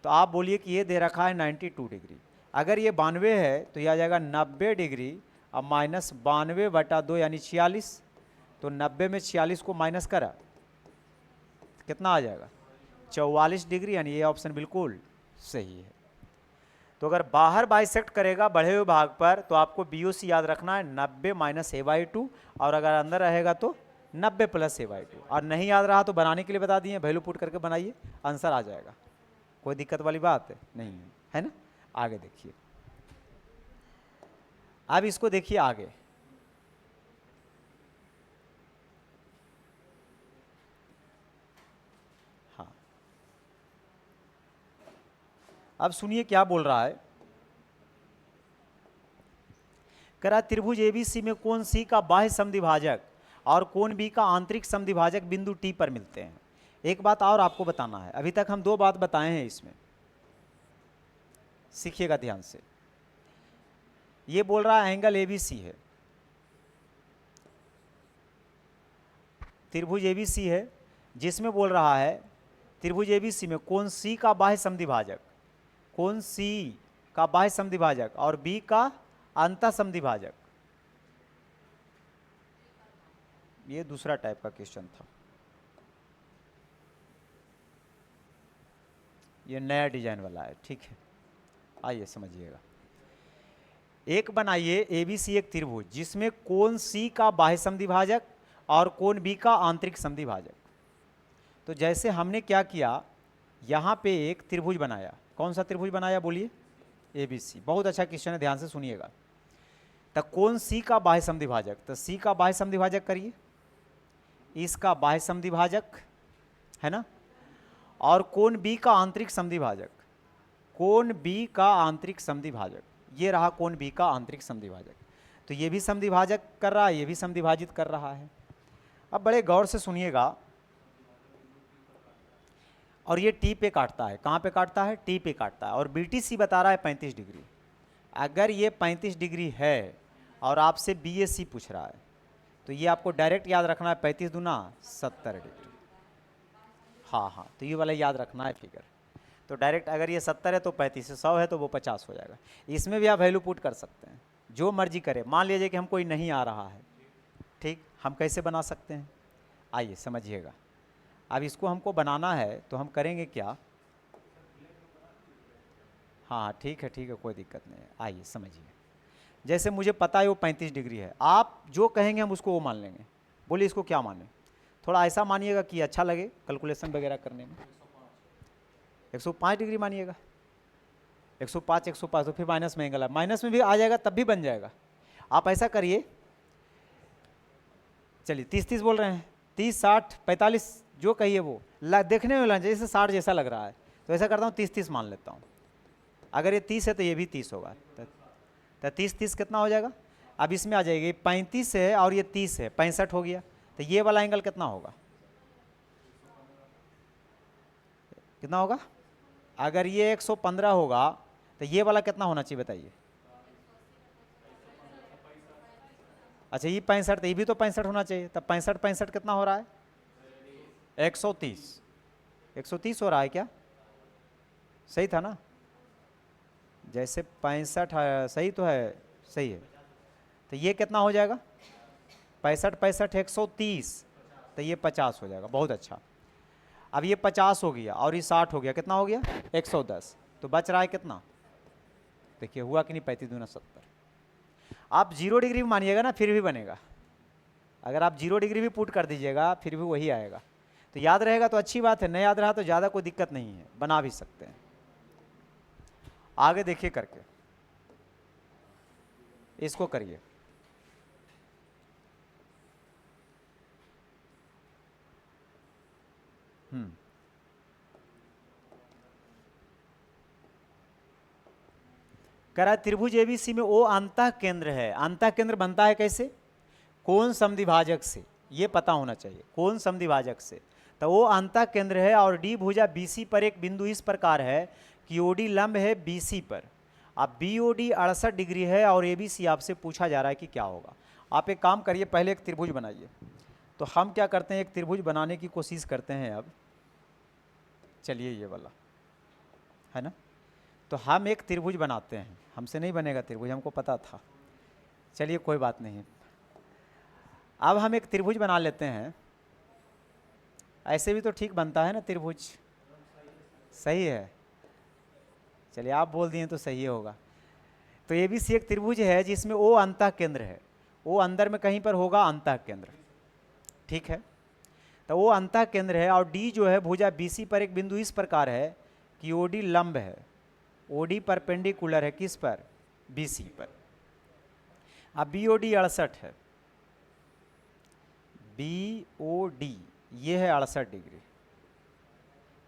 तो आप बोलिए कि ये दे रखा है 92 डिग्री। अगर ये 92 है तो ये आ जाएगा 90 डिग्री अब माइनस 92/2 यानी 46। तो 90 में 46 को माइनस करा, कितना आ जाएगा? 44 डिग्री, यानी ये ऑप्शन बिल्कुल सही है। तो अगर बाहर बाइसेक्ट करेगा बढ़े हुए भाग पर तो आपको BOC याद रखना है 90 माइनस A बाई 2, और अगर अंदर रहेगा तो 90 प्लस A बाई 2। और नहीं याद रहा तो बनाने के लिए बता दिए, वैल्यू पुट करके बनाइए, आंसर आ जाएगा। कोई दिक्कत वाली बात नहीं है ना? आगे देखिए, अब इसको देखिए आगे। हाँ, अब सुनिए क्या बोल रहा है। कह रहा त्रिभुज ABC में कोण C का बाह्य समद्विभाजक और कोण B का आंतरिक समद्विभाजक बिंदु T पर मिलते हैं। एक बात और आपको बताना है, अभी तक हम दो बात बताए हैं इसमें, सीखिएगा ध्यान से। ये बोल रहा है एंगल ABC है, त्रिभुज ABC है, जिसमें बोल रहा है त्रिभुज ABC में कोण C का बाह्य समद्विभाजक कौन सी का बाह्य समद्विभाजक और बी का अंतः समद्विभाजक? ये दूसरा टाइप का क्वेश्चन था, ये नया डिजाइन वाला है, ठीक है। आइए समझिएगा। एक बनाइए एबीसी एक त्रिभुज जिसमें कोण सी का बाह्य समद्विभाजक और कोण बी का आंतरिक समद्विभाजक। तो जैसे हमने क्या किया, यहाँ पे एक त्रिभुज बनाया। कौन सा त्रिभुज बनाया बोलिए? एबीसी। बहुत अच्छा क्वेश्चन है, ध्यान से सुनिएगा। तो कोण सी का बाह्य समद्विभाजक, तो सी का बाह्य समद्विभाजक करिए, इसका बाह्य समद्विभाजक है ना, और कोण बी का आंतरिक समद्विभाजक, कोण बी का आंतरिक समद्विभाजक, ये रहा कोण बी का आंतरिक समद्विभाजक। तो ये भी समद्विभाजक कर रहा है, ये भी समद्विभाजित कर रहा है। अब बड़े गौर से सुनिएगा, और ये टी पे काटता है। कहाँ पे काटता है? टी पे काटता है। और बीटीसी बता रहा है 35 डिग्री। अगर ये 35 डिग्री है और आपसे बीएसी पूछ रहा है, तो ये आपको डायरेक्ट याद रखना है, 35 दूना 70 डिग्री। हाँ, तो ये वाला याद रखना है फिगर। तो डायरेक्ट अगर ये 70 है तो 35 से 100 है तो वो 50 हो जाएगा। इसमें भी आप वैल्यू पुट कर सकते हैं, जो मर्जी करें। मान लीजिए कि हम कोई नहीं आ रहा है, ठीक, हम कैसे बना सकते हैं? आइए समझिएगा। अब इसको हमको बनाना है तो हम करेंगे क्या? हाँ, ठीक है, कोई दिक्कत नहीं है। आइए समझिए। जैसे मुझे पता है वो 35 डिग्री है, आप जो कहेंगे हम उसको वो मान लेंगे। बोलिए इसको क्या माने? थोड़ा ऐसा मानिएगा कि अच्छा लगे कैलकुलेशन वगैरह करने में। 105 डिग्री मानिएगा। 105 तो फिर माइनस में एंगल है, माइनस में भी आ जाएगा तब भी बन जाएगा। आप ऐसा करिए, चलिए 30 बोल रहे हैं, 30, 60, 45 जो कहिए वो देखने में लग जैसे 60 जैसा लग रहा है, तो ऐसा करता हूँ 30 मान लेता हूँ। अगर ये 30 है तो ये भी 30 होगा, तो 30 कितना हो जाएगा? अब इसमें आ जाएगी 35 है और ये 30 है, 65 हो गया। तो ये वाला एंगल कितना होगा? कितना होगा? अगर ये 115 होगा तो ये वाला कितना होना चाहिए बताइए? अच्छा, ये 65, तो ये भी तो 65 होना चाहिए। तब 65 कितना हो रहा है? 130 हो रहा है क्या? सही था ना? जैसे 65 सही तो है, सही है। तो ये कितना हो जाएगा? 65 130, तो ये 50 हो जाएगा। बहुत अच्छा। अब ये 50 हो गया और ये 60 हो गया, कितना हो गया? 110। तो बच रहा है कितना? देखिए हुआ कि नहीं? 35 दूना 70। आप 0 डिग्री भी मानिएगा ना फिर भी बनेगा। अगर आप 0 डिग्री भी पुट कर दीजिएगा फिर भी वही आएगा। तो याद रहेगा तो अच्छी बात है, नहीं याद रहा तो ज़्यादा कोई दिक्कत नहीं है, बना भी सकते हैं। आगे देखिए करके, इसको करिए। कह रहा है त्रिभुज एबीसी में ओ अंतः केंद्र है। अंतः केंद्र बनता है कैसे? कोण समद्विभाजक से, ये पता होना चाहिए, कोण समद्विभाजक से। तो वो अंतः केंद्र है और डी भुजा बीसी पर एक बिंदु इस प्रकार है कि ओडी लंब है बीसी पर। अब बीओडी 68 डिग्री है और एबीसी आपसे पूछा जा रहा है कि क्या होगा। आप एक काम करिए, पहले एक त्रिभुज बनाइए। तो हम क्या करते हैं, एक त्रिभुज बनाने की कोशिश करते हैं। अब चलिए ये वाला है ना, तो हम एक त्रिभुज बनाते हैं। हमसे नहीं बनेगा त्रिभुज, हमको पता था। चलिए कोई बात नहीं, अब हम एक त्रिभुज बना लेते हैं। ऐसे भी तो ठीक बनता है ना त्रिभुज? सही है, चलिए आप बोल दिए तो सही होगा। तो ये भी सी एक त्रिभुज है जिसमें ओ अंतः केंद्र है। ओ अंदर में कहीं पर होगा अंतः केंद्र, ठीक है। तो वो अंतः केंद्र है और डी जो है भुजा बीसी पर एक बिंदु इस प्रकार है कि ओडी लंब है। ओडी परपेंडिकुलर है किस पर? बीसी पर। अब बीओडी 68 है, बीओडी ये है 68 डिग्री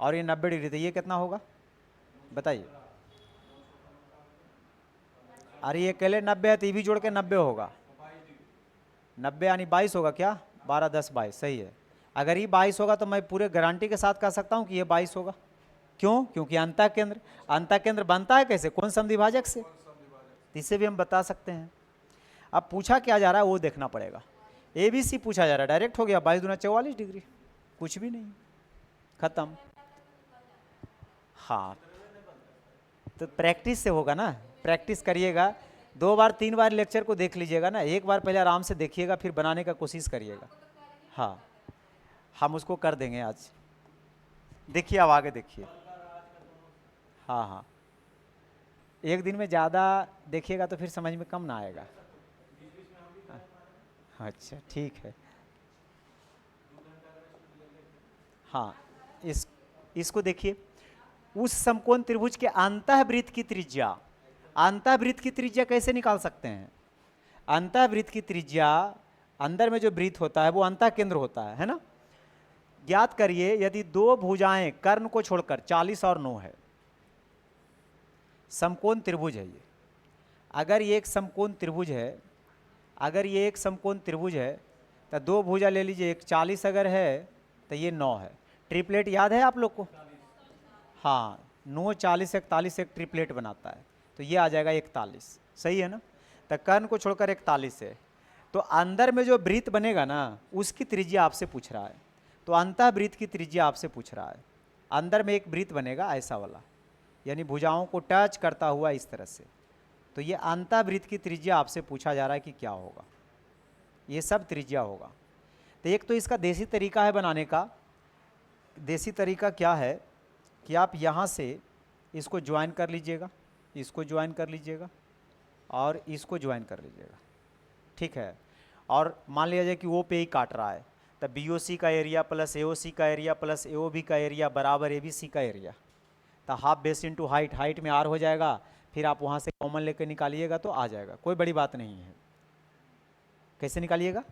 और ये 90 डिग्री, तो ये कितना होगा बताइए? अरे ये अकेले 90 है तो ये भी जोड़ के 90 होगा। 90 यानी 22 होगा क्या? 12, 10, 22, सही है। अगर ये 22 होगा तो मैं पूरे गारंटी के साथ कह सकता हूँ कि ये 22 होगा। क्यों? क्योंकि अंतः केंद्र बनता है कैसे? कोण समद्विभाजक से। इससे भी हम बता सकते हैं। अब पूछा क्या जा रहा है वो देखना पड़ेगा। एबीसी पूछा जा रहा है, डायरेक्ट हो गया 22 दूना 44 डिग्री, कुछ भी नहीं, खत्म। हाँ, तो प्रैक्टिस से होगा ना, प्रैक्टिस करिएगा, 2 बार 3 बार लेक्चर को देख लीजिएगा ना, एक बार पहले आराम से देखिएगा फिर बनाने का कोशिश करिएगा। हाँ, हम उसको कर देंगे आज। देखिए अब आगे देखिए। हाँ हाँ, एक दिन में ज़्यादा देखिएगा तो फिर समझ में कम ना आएगा। अच्छा ठीक है। हाँ, इसको देखिए, उस समकोण त्रिभुज के अंतःवृत्त की त्रिज्या, अंतःवृत्त की त्रिज्या कैसे निकाल सकते हैं? अंतःवृत्त की त्रिज्या, अंदर में जो वृत्त होता है वो अंतः केंद्र होता है ना। ज्ञात करिए यदि दो भुजाएं कर्ण को छोड़कर 40 और 9 है, समकोण त्रिभुज है ये, अगर ये एक समकोण त्रिभुज है, अगर ये एक समकोण त्रिभुज है तो दो भुजा ले लीजिए, एक 40 अगर है तो ये 9 है। ट्रिपलेट याद है आप लोग को? हाँ, 9 40 41 एक ट्रिपलेट बनाता है, तो ये आ जाएगा 41, सही है ना। तो कर्ण को छोड़कर 41 है, तो अंदर में जो वृत्त बनेगा ना उसकी त्रिज्या आपसे पूछ रहा है, तो अंतःवृत्त की त्रिज्या आपसे पूछ रहा है। अंदर में एक वृत्त बनेगा ऐसा वाला, यानी भुजाओं को टच करता हुआ इस तरह से, तो ये अंतःवृत्त की त्रिज्या आपसे पूछा जा रहा है कि क्या होगा, ये सब त्रिज्या होगा। तो एक तो इसका देसी तरीका है बनाने का। देसी तरीका क्या है कि आप यहाँ से इसको ज्वाइन कर लीजिएगा, इसको ज्वाइन कर लीजिएगा और इसको ज्वाइन कर लीजिएगा, ठीक है। और मान लिया जाए कि वो पे ही काट रहा है, तब बी ओ सी का एरिया प्लस ए ओ सी का एरिया प्लस ए ओ बी का एरिया बराबर ए बी सी का एरिया, तो half base into height, height में आर हो जाएगा, फिर आप वहाँ से कॉमन लेकर निकालिएगा तो आ जाएगा, कोई बड़ी बात नहीं है। कैसे निकालिएगा?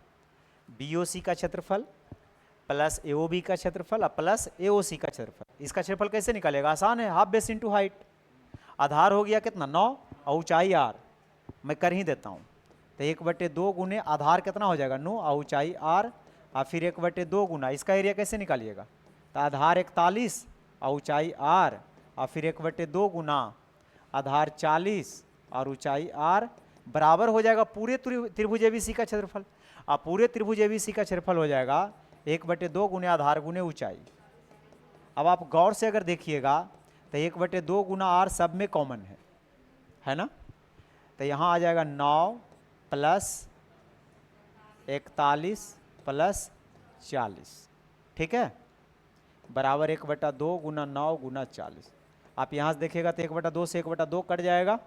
बी ओ सी का क्षेत्रफल प्लस ए ओ बी का क्षेत्रफल प्लस ए ओ सी का क्षेत्रफल। इसका क्षेत्रफल कैसे निकालेगा? आसान है, हाफ बेस इंटू हाइट। आधार हो गया कितना? 9 और ऊंचाई आर, मैं कर ही देता हूँ, तो 1/2 गुने आधार कितना हो जाएगा? 9 और ऊंचाई आर, और फिर 1/2 गुना इसका एरिया कैसे निकालिएगा? तो आधार 41 और ऊंचाई आर, और फिर 1/2 गुना आधार 40 और ऊंचाई आर बराबर हो जाएगा पूरे त्रिभुज एबीसी का क्षेत्रफल। अब पूरे त्रिभुज एबीसी का क्षेत्रफल हो जाएगा 1/2 गुने आधार गुने ऊंचाई। अब आप गौर से अगर देखिएगा तो 1/2 गुना आर सब में कॉमन है ना, तो यहाँ आ जाएगा 9 प्लस 41 प्लस 40, ठीक है, बराबर 1/2 गुना 9 गुना 40। आप यहाँ से देखिएगा तो 1/2 से 1/2 कट जाएगा,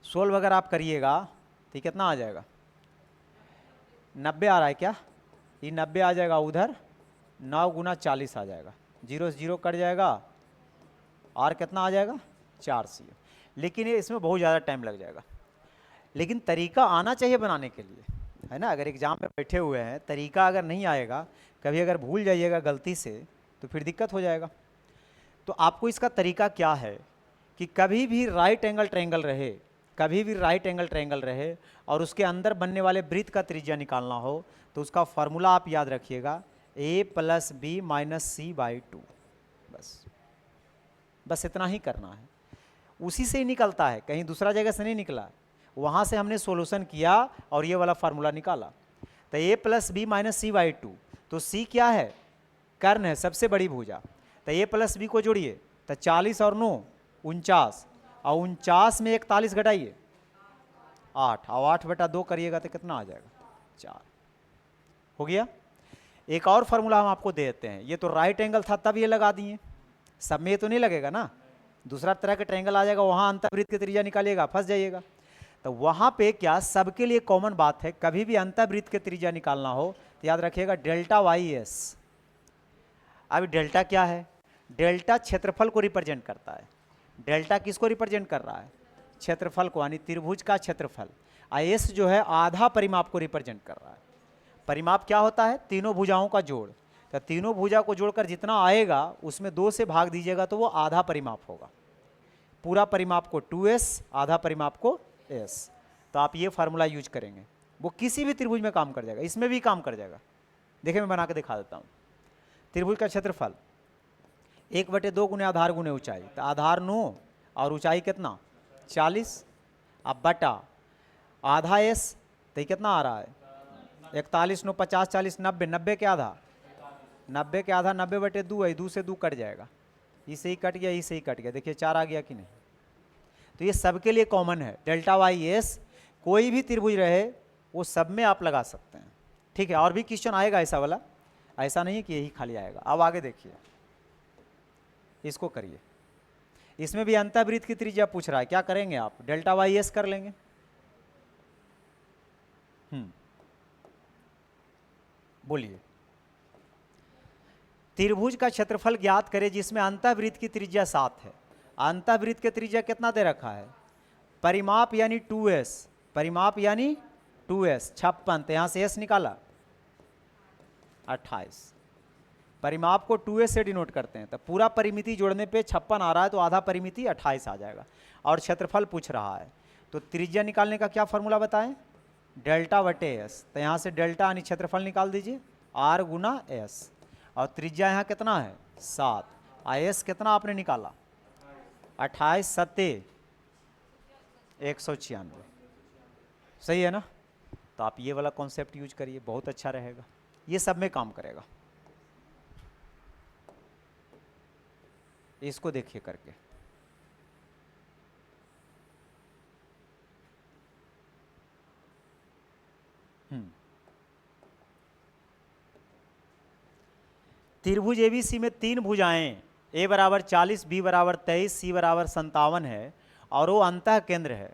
सोल्व अगर आप करिएगा तो कितना आ जाएगा? 90 आ रहा है क्या? ये 90 आ जाएगा, उधर 9 गुना 40 आ जाएगा, 0 से 0 कट जाएगा, और कितना आ जाएगा? 4 सी। लेकिन ये इसमें बहुत ज़्यादा टाइम लग जाएगा, लेकिन तरीका आना चाहिए बनाने के लिए, है ना। अगर एग्जाम में बैठे हुए हैं, तरीका अगर नहीं आएगा, कभी अगर भूल जाइएगा गलती से, तो फिर दिक्कत हो जाएगा। तो आपको इसका तरीका क्या है कि कभी भी राइट एंगल ट्रायंगल रहे, कभी भी राइट एंगल ट्रायंगल रहे और उसके अंदर बनने वाले वृत्त का त्रिज्या निकालना हो, तो उसका फॉर्मूला आप याद रखिएगा, a + b - c/2। बस इतना ही करना है, उसी से ही निकलता है, कहीं दूसरा जगह से नहीं निकला। वहाँ से हमने सॉल्यूशन किया और ये वाला फार्मूला निकाला। तो a + b - c/2, तो c क्या है? कर्ण है, सबसे बड़ी भुजा। तो a + b को जोड़िए तो 40 और 9 49, और 49 में 41 घटाइए 8, और 8/2 करिएगा तो कितना आ जाएगा? 4 हो गया। एक और फार्मूला हम आपको दे देते हैं, ये तो राइट एंगल था तब ये लगा दिए, सब में ये तो नहीं लगेगा ना, दूसरा तरह का ट्रायंगल आ जाएगा, वहाँ अंतःवृत्त की त्रिज्या निकालिएगा, फंस जाइएगा। तो वहाँ पे क्या सबके लिए कॉमन बात है, कभी भी अंतःवृत्त की त्रिज्या निकालना हो तो याद रखिएगा ΔYS। अब डेल्टा क्या है? डेल्टा क्षेत्रफल को रिप्रेजेंट करता है। डेल्टा किसको रिप्रेजेंट कर रहा है? क्षेत्रफल को, यानी त्रिभुज का क्षेत्रफल। एस जो है आधा परिमाप को रिप्रेजेंट कर रहा है। परिमाप क्या होता है? तीनों भुजाओं का जोड़। तो तीनों भुजा को जोड़कर जितना आएगा उसमें 2 से भाग दीजिएगा तो वो आधा परिमाप होगा। पूरा परिमाप को 2s, आधा परिमाप को s। तो आप ये फार्मूला यूज करेंगे, वो किसी भी त्रिभुज में काम कर जाएगा, इसमें भी काम कर जाएगा। देखिए मैं बना के दिखा देता हूँ। त्रिभुज का क्षेत्रफल 1/2 गुने आधार गुने ऊंचाई, तो आधार 9 और ऊंचाई कितना? 40, अब बटा आधा s, तो कितना आ रहा है? 41 9 50 40 90, 90 के आधा 90/2 है, 2 से 2 कट जाएगा, इसे ही कट गया, इसे ही कट गया, देखिए 4 आ गया कि नहीं? तो ये सबके लिए कॉमन है, डेल्टा वाई एस कोई भी त्रिभुज रहे वो सब में आप लगा सकते हैं, ठीक है। और भी क्वेश्चन आएगा ऐसा वाला, ऐसा नहीं है कि यही खाली आएगा। अब आगे देखिए, इसको करिए, इसमें भी अंतःवृत्त की त्रिज्या पूछ रहा है, क्या करेंगे आप, डेल्टा वाई एस कर लेंगे। बोलिए, त्रिभुज का क्षेत्रफल ज्ञात करें जिसमें अंतःवृत्त की त्रिज्या 7 है। अंतःवृत्त की त्रिज्या कितना दे रखा है, परिमाप यानी 2s, परिमाप यानी 2s 56, तो यहां से s निकाला 28, परिमाप को 2s से डिनोट करते हैं, तो पूरा परिमिति जोड़ने पे 56 आ रहा है, तो आधा परिमिति 28 आ जाएगा। और क्षेत्रफल पूछ रहा है, तो त्रिज्या निकालने का क्या फॉर्मूला बताएं, डेल्टा बटे एस, तो यहाँ से डेल्टा यानी क्षेत्रफल निकाल दीजिए r गुना एस, और त्रिज्या यहाँ कितना है 7, एस कितना आपने निकाला 28 सत्ते 196, सही है ना। तो आप ये वाला कॉन्सेप्ट यूज करिए, बहुत अच्छा रहेगा, ये सब में काम करेगा। इसको देखिए करके, त्रिभुज एबीसी में 3 भुजाएं ए बराबर 40, बी बराबर 23, सी बराबर 57 है, और वो अंतः केंद्र है,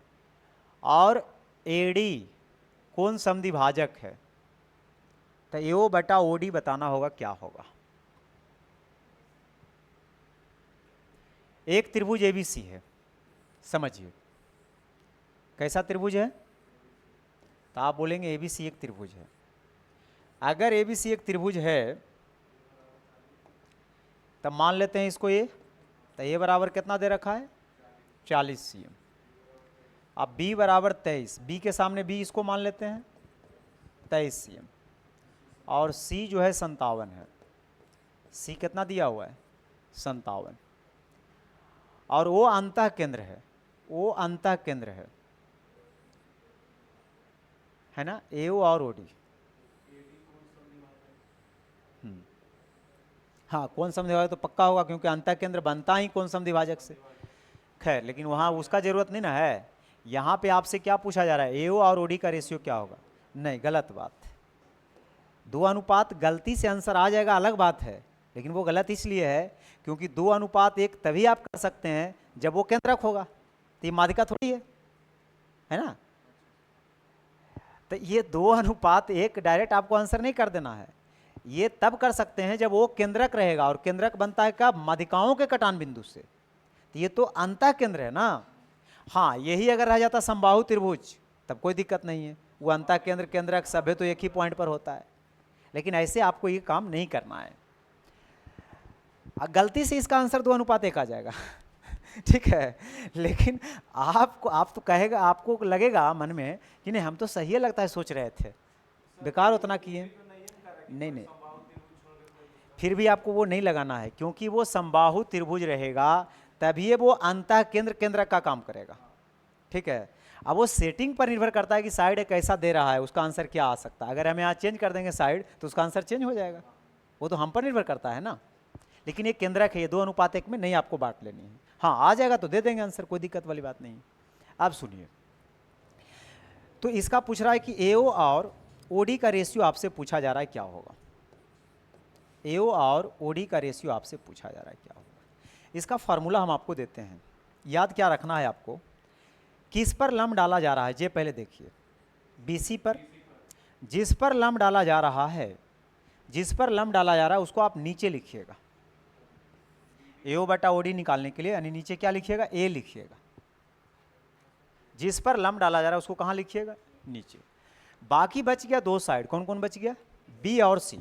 और एडी कोण समद्विभाजक है, तो एओ बटा ओडी बताना होगा क्या होगा। एक त्रिभुज एबीसी है, समझिए कैसा त्रिभुज है, तो आप बोलेंगे एबीसी एक त्रिभुज है। अगर एबीसी एक त्रिभुज है तब मान लेते हैं इसको ए, तो ए बराबर कितना दे रखा है 40 cm। अब बी बराबर 23, बी के सामने बी इसको मान लेते हैं 23 cm, और सी जो है 57 है, सी कितना दिया हुआ है 57, और वो अंतः केंद्र है, वो अंतः केंद्र है ना, एओ और ओडी। हाँ, कोण समद्विभाजक तो पक्का होगा, क्योंकि अंतः केंद्र बनता ही कोण समद्विभाजक से। खैर, लेकिन वहाँ उसका जरूरत नहीं ना है, यहाँ पे आपसे क्या पूछा जा रहा है, एओ और ओडी का रेशियो क्या होगा। नहीं, गलत बात, 2 अनुपात गलती से आंसर आ जाएगा अलग बात है, लेकिन वो गलत इसलिए है क्योंकि 2 अनुपात 1 तभी आप कर सकते हैं जब वो केंद्रक होगा, तो ये माध्यिका थोड़ी है ना। तो ये 2 अनुपात 1 डायरेक्ट आपको आंसर नहीं कर देना है, ये तब कर सकते हैं जब वो केंद्रक रहेगा, और केंद्रक बनता है कब, माध्यिकाओं के कटान बिंदु से, तो ये तो अंतः केंद्र है ना। हाँ, यही अगर रह जाता समबाहु त्रिभुज तब कोई दिक्कत नहीं है, वो अंतः केंद्र केंद्रक सभ्य तो एक ही पॉइंट पर होता है, लेकिन ऐसे आपको ये काम नहीं करना है। गलती से इसका आंसर 2 अनुपात 1 आ जाएगा ठीक है, लेकिन आप तो कहेगा, आपको लगेगा मन में कि नहीं हम तो सही लगता है सोच रहे थे, बेकार उतना किए। नहीं, फिर भी आपको वो नहीं लगाना है, क्योंकि वो समबाहु त्रिभुज रहेगा तभी वो अंतः केंद्र केंद्रक का काम करेगा, ठीक है। अब वो सेटिंग पर निर्भर करता है कि साइड एक कैसा दे रहा है, उसका आंसर क्या आ सकता है। अगर हम यहाँ चेंज कर देंगे साइड तो उसका आंसर चेंज हो जाएगा, वो तो हम पर निर्भर करता है ना। लेकिन ये केंद्रक है, ये 2 अनुपात 1 में नहीं आपको बांट लेनी है। हाँ, आ जाएगा तो दे देंगे आंसर, कोई दिक्कत वाली बात नहीं। अब सुनिए, तो इसका पूछ रहा है कि एओ और ओडी का रेशियो आपसे पूछा जा रहा है क्या होगा, एओ और ओडी का रेशियो आपसे पूछा जा रहा है क्या होगा। इसका फार्मूला हम आपको देते हैं, याद क्या रखना है आपको, किस पर लंब डाला जा रहा है, ये पहले देखिए, बीसी पर, जिस पर लंब डाला जा रहा है, जिस पर लंब डाला जा रहा है उसको आप नीचे लिखिएगा, एओ बटा ओडी निकालने के लिए, यानी नीचे क्या लिखिएगा, ए लिखिएगा। जिस पर लंब डाला जा रहा है उसको कहाँ लिखिएगा, नीचे। बाकी बच गया 2 साइड, कौन कौन बच गया, बी और सी,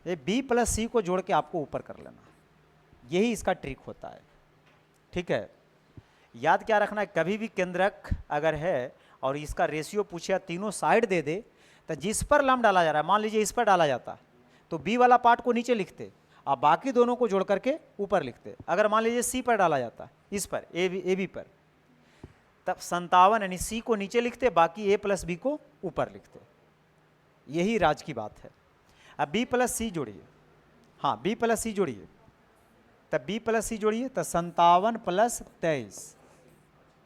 ये बी प्लस सी को जोड़ के आपको ऊपर कर लेना, यही इसका ट्रिक होता है, ठीक है। याद क्या रखना है, कभी भी केंद्रक अगर है और इसका रेशियो पूछे, तीनों साइड दे दे, तो जिस पर लंब डाला जा रहा है, मान लीजिए इस पर डाला जाता तो बी वाला पार्ट को नीचे लिखते, अब बाकी दोनों को जोड़ करके ऊपर लिखते। अगर मान लीजिए सी पर डाला जाता, इस पर ए बी पर, तब 57 यानी सी को नीचे लिखते, बाकी ए प्लस बी को ऊपर लिखते, यही राज की बात है। अब बी प्लस सी जोड़िए, हाँ बी प्लस सी जोड़िए, तब बी प्लस सी जोड़िए तो 57 प्लस 23,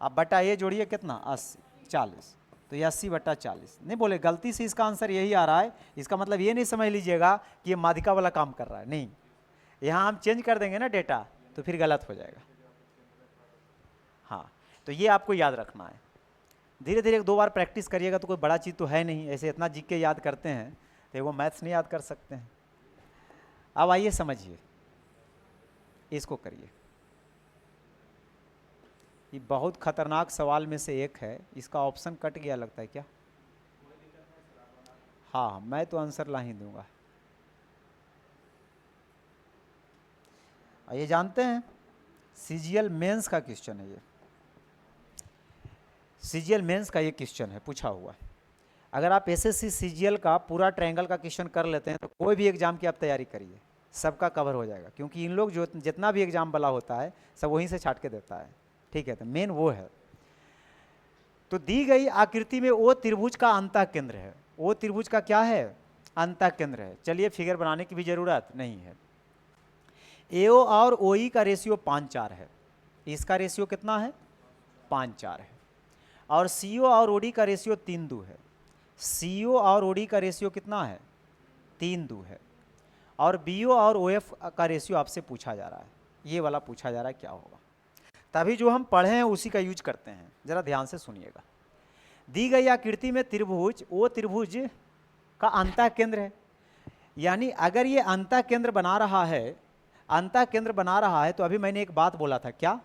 अब बटा ये जोड़िए कितना 80 40, तो ये 80/40 नहीं बोले, गलती से इसका आंसर यही आ रहा है। इसका मतलब ये नहीं समझ लीजिएगा कि ये माध्यिका वाला काम कर रहा है, नहीं, यहाँ हम चेंज कर देंगे ना डेटा तो फिर गलत हो जाएगा। हाँ, तो ये आपको याद रखना है। धीरे धीरे 2 बार प्रैक्टिस करिएगा तो कोई बड़ा चीज़ तो है नहीं, ऐसे इतना जीके याद करते हैं तो वो मैथ्स नहीं याद कर सकते हैं। अब आइए समझिए, इसको करिए। ये बहुत खतरनाक सवाल में से एक है, इसका ऑप्शन कट गया लगता है क्या? हाँ, मैं तो आंसर ला ही दूंगा। ये जानते हैं सीजीएल मेंस का क्वेश्चन है, ये सीजीएल मेंस का ये क्वेश्चन है पूछा हुआ। अगर आप एसएससी सीजीएल का पूरा ट्रायंगल का क्वेश्चन कर लेते हैं तो कोई भी एग्जाम की आप तैयारी करिए, सबका कवर हो जाएगा, क्योंकि इन लोग जो जितना भी एग्जाम वाला होता है सब वहीं से छाट के देता है। ठीक है, तो मेन वो है। तो दी गई आकृति में ओ त्रिभुज का अंतः केंद्र है। ओ त्रिभुज का क्या है? अंतः केंद्र है। चलिए, फिगर बनाने की भी जरूरत नहीं है। एओ और ओई का रेशियो 5:4 है, इसका रेशियो कितना है? 5:4 है। और सीओ और ओडी का रेशियो 3:2 है। सीओ और ओडी का रेशियो कितना है? 3:2 है। और बीओ और ओएफ का रेशियो आपसे पूछा जा रहा है, ये वाला पूछा जा रहा है क्या होगा। तभी जो हम पढ़े हैं उसी का यूज करते हैं, जरा ध्यान से सुनिएगा। दी गई आकृति में त्रिभुज ओ त्रिभुज का अंतः केंद्र है, यानी अगर ये अंतः केंद्र बना रहा है, अंतः केंद्र बना रहा है, तो अभी मैंने एक बात बोला था क्या,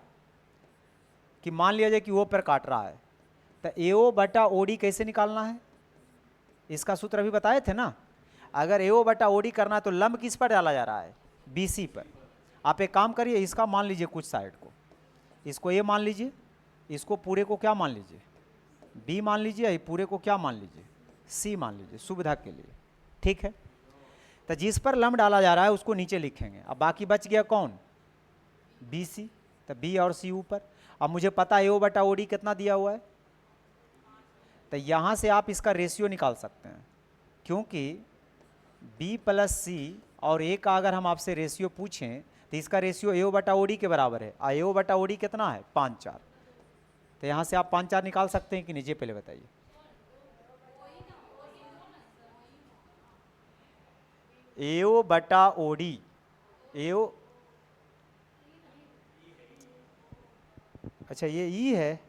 कि मान लिया जाए कि ओ पर काट रहा है, तो एओ बटा ओडी कैसे निकालना है? इसका सूत्र अभी बताए थे ना। अगर एओ बटा ओडी करना है तो लंब किस पर डाला जा रहा है? बीसी पर। आप एक काम करिए, इसका मान लीजिए कुछ साइड को, इसको ए मान लीजिए, इसको पूरे को क्या मान लीजिए? बी मान लीजिए, पूरे को क्या मान लीजिए? सी मान लीजिए, सुविधा के लिए। ठीक है, तो जिस पर लंब डाला जा रहा है उसको नीचे लिखेंगे। अब बाकी बच गया कौन? बी सी, तो बी और सी ऊपर। अब मुझे पता है एओ बटा ओडी कितना दिया हुआ है, तो यहाँ से आप इसका रेशियो निकाल सकते हैं, क्योंकि बी प्लस सी और ए का अगर हम आपसे रेशियो पूछें तो इसका रेशियो एओ बटा ओडी के बराबर है। एओ बटा ओडी कितना है? 5:4। तो यहाँ से आप 5:4 निकाल सकते हैं कि नहीं, पहले बताइए। एओ बटा ओडी, एओ, अच्छा ये ई है,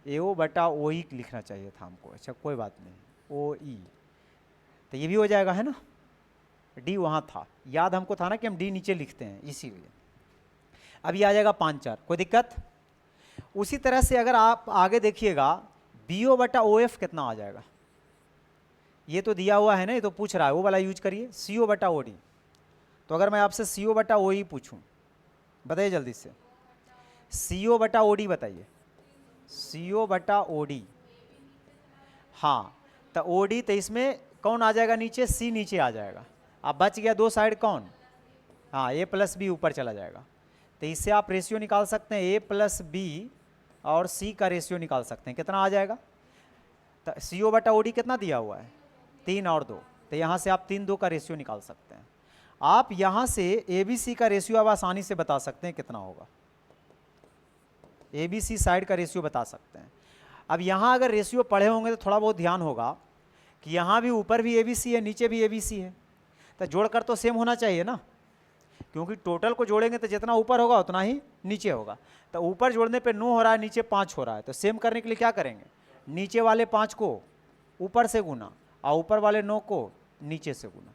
एओ बटा ओई लिखना चाहिए था हमको। अच्छा कोई बात नहीं, ओ ई, तो ये भी हो जाएगा है ना। डी वहाँ था, याद हमको था ना कि हम डी नीचे लिखते हैं, इसीलिए। अब ये आ जाएगा 5:4, कोई दिक्कत? उसी तरह से अगर आप आगे देखिएगा, बीओ बटा ओ एफ कितना आ जाएगा? ये तो दिया हुआ है ना, ये तो पूछ रहा है, वो वाला यूज करिए। सीओ बटा ओ डी, तो अगर मैं आपसे सीओ बटा ओ ई पूछूँ, बताइए जल्दी से। सीओ बटा ओ डी बताइए। सीओ बटा ओ डी, हाँ, तो ओ डी, तो इसमें कौन आ जाएगा नीचे? सी नीचे आ जाएगा। अब बच गया दो साइड कौन? हाँ, ए प्लस बी ऊपर चला जाएगा। तो इससे आप रेशियो निकाल सकते हैं, ए प्लस बी और सी का रेशियो निकाल सकते हैं, कितना आ जाएगा? तो सी ओ बटा ओ डी कितना दिया हुआ है? 3 और 2, तो यहाँ से आप 3-2 का रेशियो निकाल सकते हैं। आप यहाँ से ए बी सी का रेशियो आप आसानी से बता सकते हैं कितना होगा, ए बी सी साइड का रेशियो बता सकते हैं। अब यहाँ अगर रेशियो पढ़े होंगे तो थोड़ा बहुत ध्यान होगा कि यहाँ भी ऊपर भी ए बी सी है, नीचे भी ए बी सी है, तो जोड़कर तो सेम होना चाहिए ना, क्योंकि टोटल को जोड़ेंगे तो जितना ऊपर होगा उतना ही नीचे होगा। तो ऊपर जोड़ने पे 9 हो रहा है, नीचे 5 हो रहा है, तो सेम करने के लिए क्या करेंगे? नीचे वाले 5 को ऊपर से गुना और ऊपर वाले 9 को नीचे से गुना,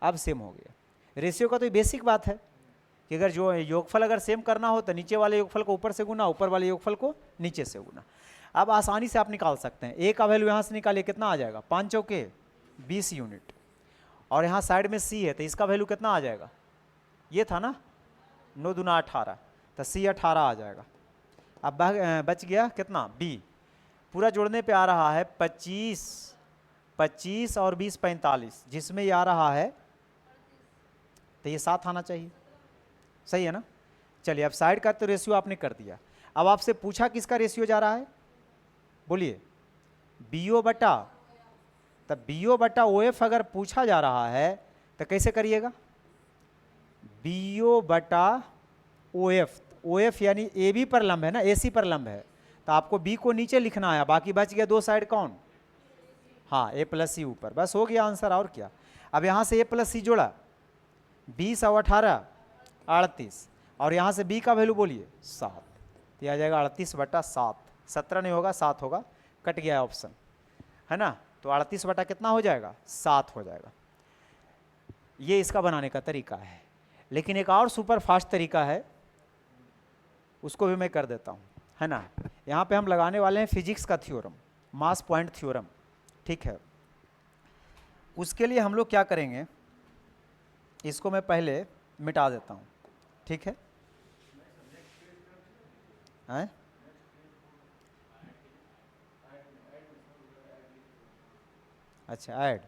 अब सेम हो गया। रेशियो का तो बेसिक बात है कि अगर जो योगफल अगर सेम करना हो तो नीचे वाले योगफल को ऊपर से गुना, ऊपर वाले योगफल को नीचे से गुना। अब आसानी से आप निकाल सकते हैं। ए का वैल्यू यहाँ से निकालिए, कितना आ जाएगा? 5 चौके 20 यूनिट, और यहाँ साइड में सी है तो इसका वैल्यू कितना आ जाएगा? ये था ना 9 दूना 18, तो सी 18 आ जाएगा। अब बच गया कितना? बी। पूरा जोड़ने पे आ रहा है 25 और 20 45, जिसमें ये आ रहा है तो ये 7 आना चाहिए, सही है ना। चलिए, अब साइड का तो रेशियो आपने कर दिया। अब आपसे पूछा किसका रेशियो जा रहा है? बोलिए। बीओ बटा, तब बीओ बटा ओ एफ अगर पूछा जा रहा है तो कैसे करिएगा? बीओ बटा ओ एफ, ओ एफ यानी ए बी पर लंब है ना, ए सी पर लंब है, तो आपको बी को नीचे लिखना है, बाकी बच गया दो साइड कौन, हाँ ए प्लस सी ऊपर, बस हो गया आंसर और क्या। अब यहाँ से ए प्लस सी जोड़ा 20 और 18 38, और यहाँ से बी का वैल्यू बोलिए 7, तो यह आ जाएगा 38/7, 17 नहीं होगा 7 होगा, कट गया ऑप्शन है ना। तो 38 कितना हो जाएगा 7 हो जाएगा। ये इसका बनाने का तरीका है, लेकिन एक और सुपर फास्ट तरीका है, उसको भी मैं कर देता हूँ है ना। यहाँ पे हम लगाने वाले हैं फिजिक्स का थ्योरम, मास पॉइंट थ्योरम, ठीक है। उसके लिए हम लोग क्या करेंगे, इसको मैं पहले मिटा देता हूँ, ठीक है। हैं? अच्छा ऐड,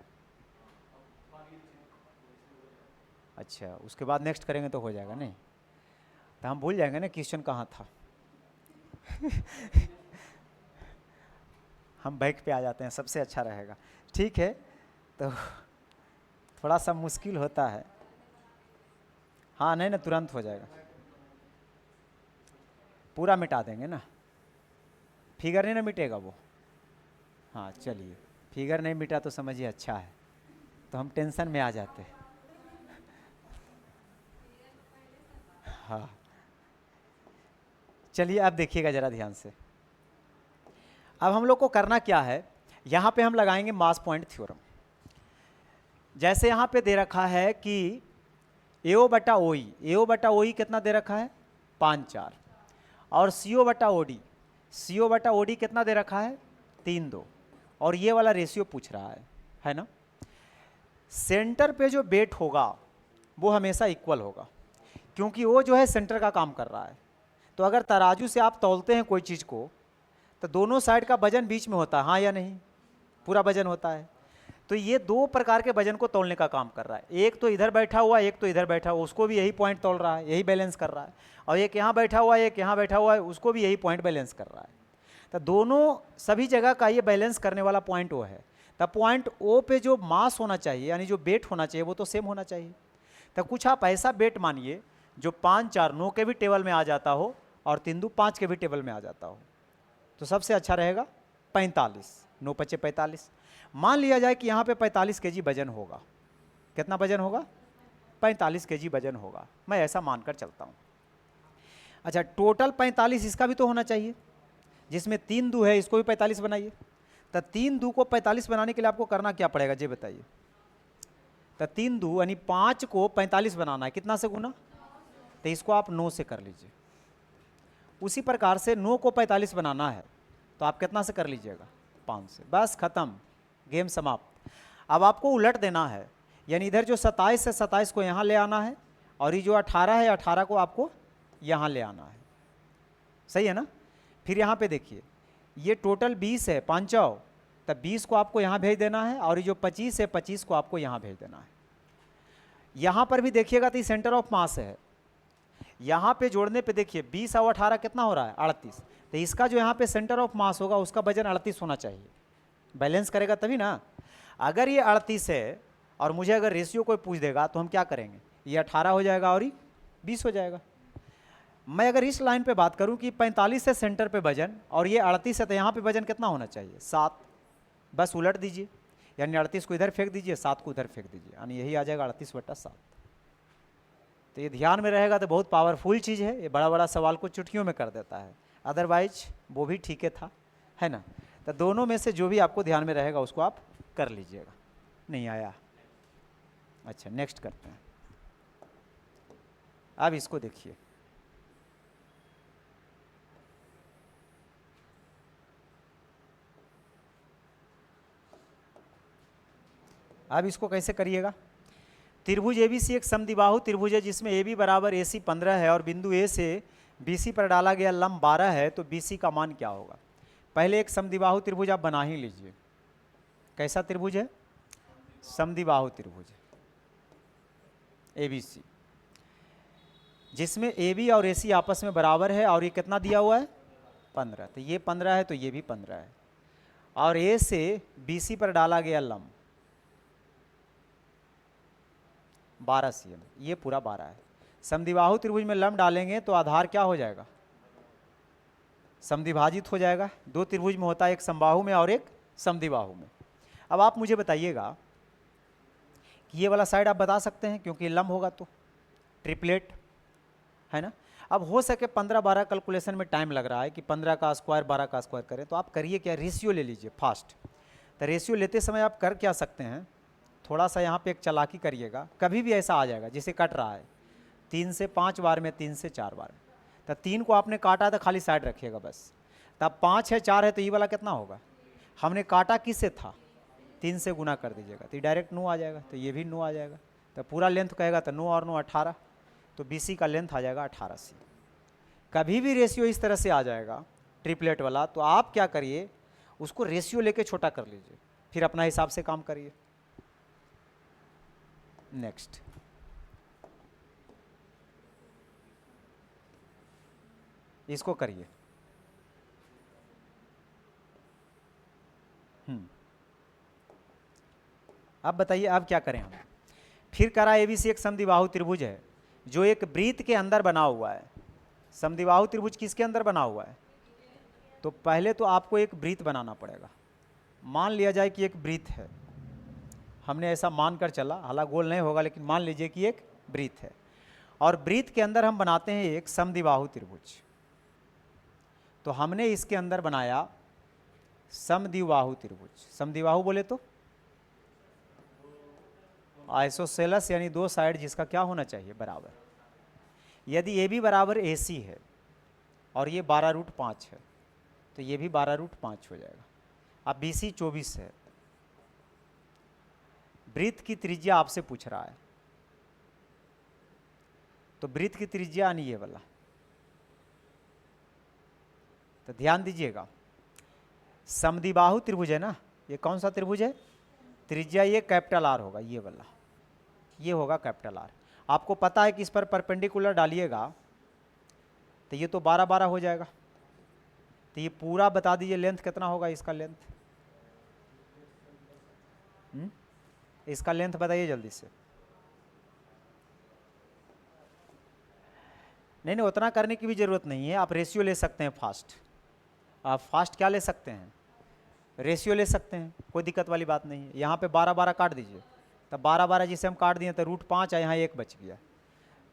अच्छा उसके बाद नेक्स्ट करेंगे तो हो जाएगा, नहीं तो हम भूल जाएंगे ना क्वेश्चन कहाँ था। हम बैक पे आ जाते हैं, सबसे अच्छा रहेगा, ठीक है। तो थोड़ा सा मुश्किल होता है, हाँ नहीं ना तुरंत हो जाएगा, पूरा मिटा देंगे ना, फिगर नहीं ना मिटेगा वो, हाँ चलिए फिगर नहीं मिटा तो समझिए अच्छा है, तो हम टेंशन में आ जाते हैं। हाँ चलिए अब देखिएगा ज़रा ध्यान से, अब हम लोग को करना क्या है, यहाँ पे हम लगाएंगे मास पॉइंट थ्योरम। जैसे यहाँ पे दे रखा है कि एओ बटा ओई, एओ बटा ओई कितना दे रखा है 5/4, और सीओ बटा ओडी, सीओ बटा ओडी कितना दे रखा है 3/2, और ये वाला रेशियो पूछ रहा है ना। सेंटर पे जो वेट होगा वो हमेशा इक्वल होगा, क्योंकि वो जो है सेंटर का काम कर रहा है। तो अगर तराजू से आप तौलते हैं कोई चीज़ को, तो दोनों साइड का वजन बीच में होता है, हाँ या नहीं, पूरा वजन होता है। तो ये दो प्रकार के वजन को तौलने का काम कर रहा है, एक तो इधर बैठा हुआ, एक तो इधर बैठा हुआ, उसको भी यही पॉइंट तौल रहा है, यही बैलेंस कर रहा है, और एक यहाँ बैठा हुआ है, एक यहाँ बैठा हुआ है, उसको भी यही पॉइंट बैलेंस कर रहा है। तो दोनों सभी जगह का ये बैलेंस करने वाला पॉइंट वो है। तब पॉइंट ओ पे जो मास होना चाहिए, यानी जो वेट होना चाहिए, वो तो सेम होना चाहिए। तो कुछ आप ऐसा वेट मानिए जो 5/4 9 के भी टेबल में आ जाता हो, और 3×2 5 के भी टेबल में आ जाता हो, तो सबसे अच्छा रहेगा 45, 9×5 45। मान लिया जाए कि यहाँ पे 45 kg वजन होगा, कितना वजन होगा 45 kg वजन होगा, मैं ऐसा मानकर चलता हूँ। अच्छा टोटल 45 इसका भी तो होना चाहिए, जिसमें 3×2 है, इसको भी 45 बनाइए। तो 3×2 को 45 बनाने के लिए आपको करना क्या पड़ेगा जी बताइए। तो 3×2 यानी 5 को 45 बनाना है, कितना से गुना, तो इसको आप 9 से कर लीजिए। उसी प्रकार से 9 को 45 बनाना है, तो आप कितना से कर लीजिएगा 5 से, बस खत्म, गेम समाप्त। अब आपको उलट देना है, यानी इधर जो 27 है 27 को यहाँ ले आना है, और ये जो 18 है 18 को आपको यहाँ ले आना है, सही है ना। फिर यहाँ पे देखिए ये टोटल 20 है 5×4, तब 20 को आपको यहाँ भेज देना है, और ये जो 25 है 25 को आपको यहाँ भेज देना है। यहाँ पर भी देखिएगा तो ये सेंटर ऑफ मास है, यहाँ पे जोड़ने पे देखिए 20 और 18 कितना हो रहा है 38, तो इसका जो यहाँ पे सेंटर ऑफ मास होगा उसका वजन 38 होना चाहिए, बैलेंस करेगा तभी ना। अगर ये 38 है और मुझे अगर रेशियो कोई पूछ देगा तो हम क्या करेंगे, ये 18 हो जाएगा और ये 20 हो जाएगा। मैं अगर इस लाइन पे बात करूं कि 45 है सेंटर पे वजन और ये 38 है, तो यहाँ पे वजन कितना होना चाहिए 7, बस उलट दीजिए, यानी 38 को इधर फेंक दीजिए 7 को उधर फेंक दीजिए, यानी यही आ जाएगा 38/7। तो ये ध्यान में रहेगा तो बहुत पावरफुल चीज़ है, ये बड़ा बड़ा सवाल को चुटकियों में कर देता है, अदरवाइज वो भी ठीक था, है ना। तो दोनों में से जो भी आपको ध्यान में रहेगा उसको आप कर लीजिएगा। नहीं आया, अच्छा नेक्स्ट करते हैं। अब इसको देखिए, अब इसको कैसे करिएगा। त्रिभुज एबीसी एक समद्विबाहु त्रिभुज है जिसमें AB बराबर AC 15 है और बिंदु A से BC पर डाला गया लंब 12 है, तो BC का मान क्या होगा। पहले एक समद्विबाहु त्रिभुज आप बना ही लीजिए। कैसा त्रिभुज है, समद्विबाहु त्रिभुज ABC, जिसमें AB और AC आपस में बराबर है, और ये कितना दिया हुआ है 15, तो ये 15 है तो ये भी 15 है, और A से BC पर डाला गया लंब 12 cm, ये पूरा 12 है। समद्विबाहु त्रिभुज में लंब डालेंगे तो आधार क्या हो जाएगा, समद्विभाजित हो जाएगा। दो त्रिभुज में होता है, एक समबाहु में और एक समद्विबाहु में। अब आप मुझे बताइएगा कि ये वाला साइड आप बता सकते हैं क्योंकि लंब होगा तो ट्रिपलेट है ना। अब हो सके 15-12 कैलकुलेशन में टाइम लग रहा है कि 15 का स्क्वायर 12 का स्क्वायर करें, तो आप करिए क्या, रेशियो ले लीजिए फास्ट। तो रेशियो लेते समय आप कर क्या सकते हैं, थोड़ा सा यहाँ पे एक चालाकी करिएगा, कभी भी ऐसा आ जाएगा जैसे कट रहा है 3 से 5 बार में, 3 से 4 बार में, तो 3 को आपने काटा तो खाली साइड रखिएगा बस। तब 5 है 4 है तो ये वाला कितना होगा, हमने काटा किससे था, 3 से गुना कर दीजिएगा तो ये डायरेक्ट 9 आ जाएगा, तो ये भी 9 आ जाएगा। तो पूरा लेंथ कहेगा तो 9 और 9 18, तो BC का लेंथ आ जाएगा 18C। कभी भी रेशियो इस तरह से आ जाएगा ट्रिपलेट वाला, तो आप क्या करिए, उसको रेशियो लेके छोटा कर लीजिए, फिर अपना हिसाब से काम करिए। नेक्स्ट, इसको करिए। अब बताइए अब क्या करें हम। फिर करा ABC एक समद्विबाहु त्रिभुज है जो एक वृत्त के अंदर बना हुआ है। समद्विबाहु त्रिभुज किसके अंदर बना हुआ है, तो पहले तो आपको एक वृत्त बनाना पड़ेगा। मान लिया जाए कि एक वृत्त है, हमने ऐसा मान कर चला, हालांकि गोल नहीं होगा लेकिन मान लीजिए कि एक वृत्त है, और वृत्त के अंदर हम बनाते हैं एक समद्विबाहु त्रिभुज। तो हमने इसके अंदर बनाया समद्विबाहु त्रिभुज। समद्विबाहु बोले तो आइसोसेलस, यानी दो साइड जिसका क्या होना चाहिए, बराबर। यदि AB बराबर AC है और ये 12√5 है तो ये भी 12√5 हो जाएगा। अब BC 24 है, वृत्त की त्रिज्या आपसे पूछ रहा है, तो वृत्त की त्रिज्या यानी ये वाला, तो ध्यान दीजिएगा समद्विबाहु त्रिभुज है ना, ये कौन सा त्रिभुज है, त्रिज्या ये कैपिटल R होगा, ये वाला, ये होगा कैपिटल R। आपको पता है कि इस पर परपेंडिकुलर डालिएगा तो ये तो 12-12 हो जाएगा। तो ये पूरा बता दीजिए लेंथ कितना होगा, इसका लेंथ, इसका लेंथ बताइए जल्दी से। नहीं नहीं, उतना करने की भी जरूरत नहीं है, आप रेशियो ले सकते हैं फास्ट। आप फास्ट क्या ले सकते हैं, रेशियो ले सकते हैं, कोई दिक्कत वाली बात नहीं है। यहाँ पे 12-12 काट दीजिए, तब 12-12 जिसे हम काट दिए तो √5 है, यहाँ 1 बच गया,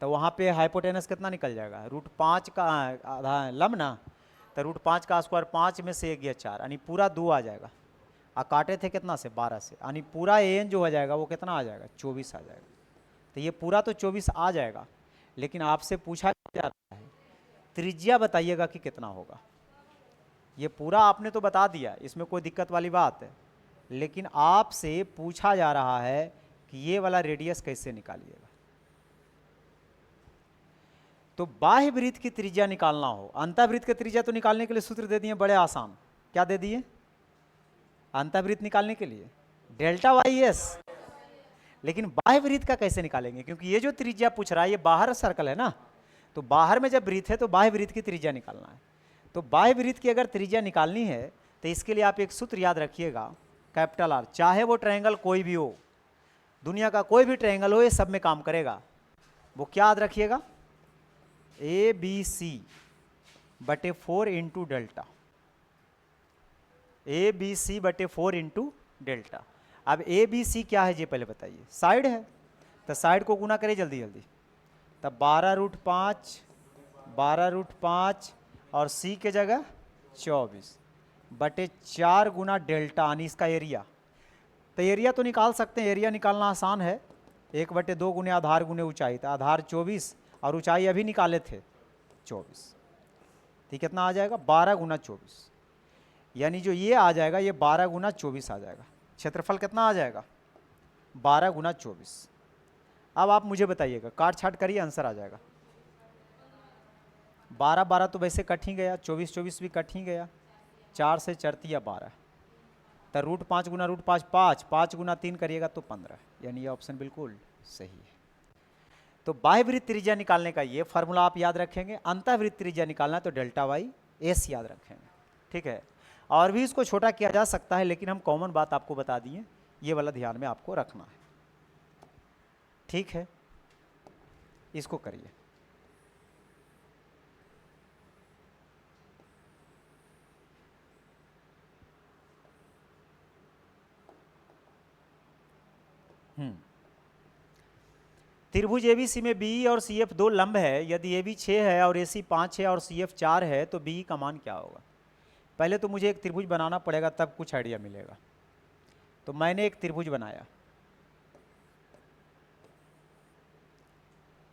तो वहाँ पे हाइपोटेनस कितना निकल जाएगा, √5 का आधा लंब ना, तो √5 का स्क्वायर 5 में से 1 गया 4, यानी पूरा 2 आ जाएगा। और काटे थे कितना से, 12 से, यानी पूरा AN जो हो जाएगा वो कितना आ जाएगा, 24 आ जाएगा। तो ये पूरा तो 24 आ जाएगा, लेकिन आपसे पूछा जा रहा है त्रिज्या बताइएगा कि कितना होगा। ये पूरा आपने तो बता दिया, इसमें कोई दिक्कत वाली बात है, लेकिन आपसे पूछा जा रहा है कि ये वाला रेडियस कैसे निकालिएगा। तो बाह्य वृत्त की त्रिज्या निकालना हो, अंतःवृत्त की त्रिज्या तो निकालने के लिए सूत्र दे दिए बड़े आसान, क्या दे दिए, अंतःवृत्त निकालने के लिए ΔYS। लेकिन बाह्य वृत्त का कैसे निकालेंगे, क्योंकि ये जो त्रिज्या पूछ रहा है ये बाहर सर्कल है ना, तो बाहर में जब वृत्त है तो बाह्य वृत्त की त्रिज्या निकालना है। तो बाह्य वृत्त की अगर त्रिज्या निकालनी है तो इसके लिए आप एक सूत्र याद रखिएगा, कैपिटल R, चाहे वो ट्रायंगल कोई भी हो, दुनिया का कोई भी ट्रायंगल हो, ये सब में काम करेगा। वो क्या याद रखिएगा, ABC/4 into delta, ABC/4 into delta. अब ABC क्या है ये पहले बताइए, साइड है, तो साइड को गुना करिए जल्दी जल्दी, तब 12√5 और C के जगह 24/4 गुना डेल्टा, यानी इसका एरिया। तो एरिया तो निकाल सकते हैं, एरिया निकालना आसान है, 1/2 गुने आधार गुने ऊंचाई, तो आधार 24 और ऊंचाई अभी निकाले थे 24, ठीक, कितना आ जाएगा 12 गुना 24, यानी जो ये आ जाएगा ये 12 गुना 24 आ जाएगा। क्षेत्रफल कितना आ जाएगा, 12 गुना 24। अब आप मुझे बताइएगा, काट छाट करिए, आंसर आ जाएगा। 12-12 तो वैसे कट ही गया, 24-24 भी कट ही गया, 4 से चढ़ती है 12, तो √5 गुना √5 5, 5 गुना 3 करिएगा तो 15, यानी ये ऑप्शन बिल्कुल सही है। तो बाह्य वृत्त त्रिज्या निकालने का ये फार्मूला आप याद रखेंगे, अंतःवृत्त त्रिज्या निकालना है तो ΔYS याद रखेंगे, ठीक है। और भी इसको छोटा किया जा सकता है, लेकिन हम कॉमन बात आपको बता दिए, ये वाला ध्यान में आपको रखना है, ठीक है। इसको करिए। त्रिभुज एबीसी में बीई और सीएफ दो लंब है, यदि एबी 6 है और एसी 5 है और सीएफ 4 है तो बीई का मान क्या होगा? पहले तो मुझे एक त्रिभुज बनाना पड़ेगा तब कुछ आइडिया मिलेगा। तो मैंने एक त्रिभुज बनाया,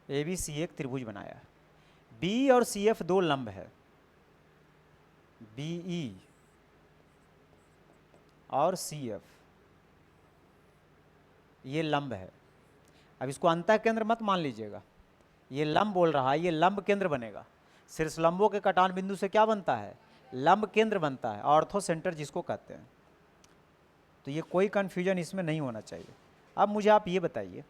एबीसी एक त्रिभुज बनाया, बीई और सीएफ दो लंब है, बीई और सीएफ ये लंब है। अब इसको अंतः केंद्र मत मान लीजिएगा, ये लंब बोल रहा है, ये लंब केंद्र बनेगा। शीर्ष लंबों के कटान बिंदु से क्या बनता है? लंब केंद्र बनता है, ऑर्थो सेंटर जिसको कहते हैं। तो ये कोई कंफ्यूजन इसमें नहीं होना चाहिए। अब मुझे आप ये बताइए,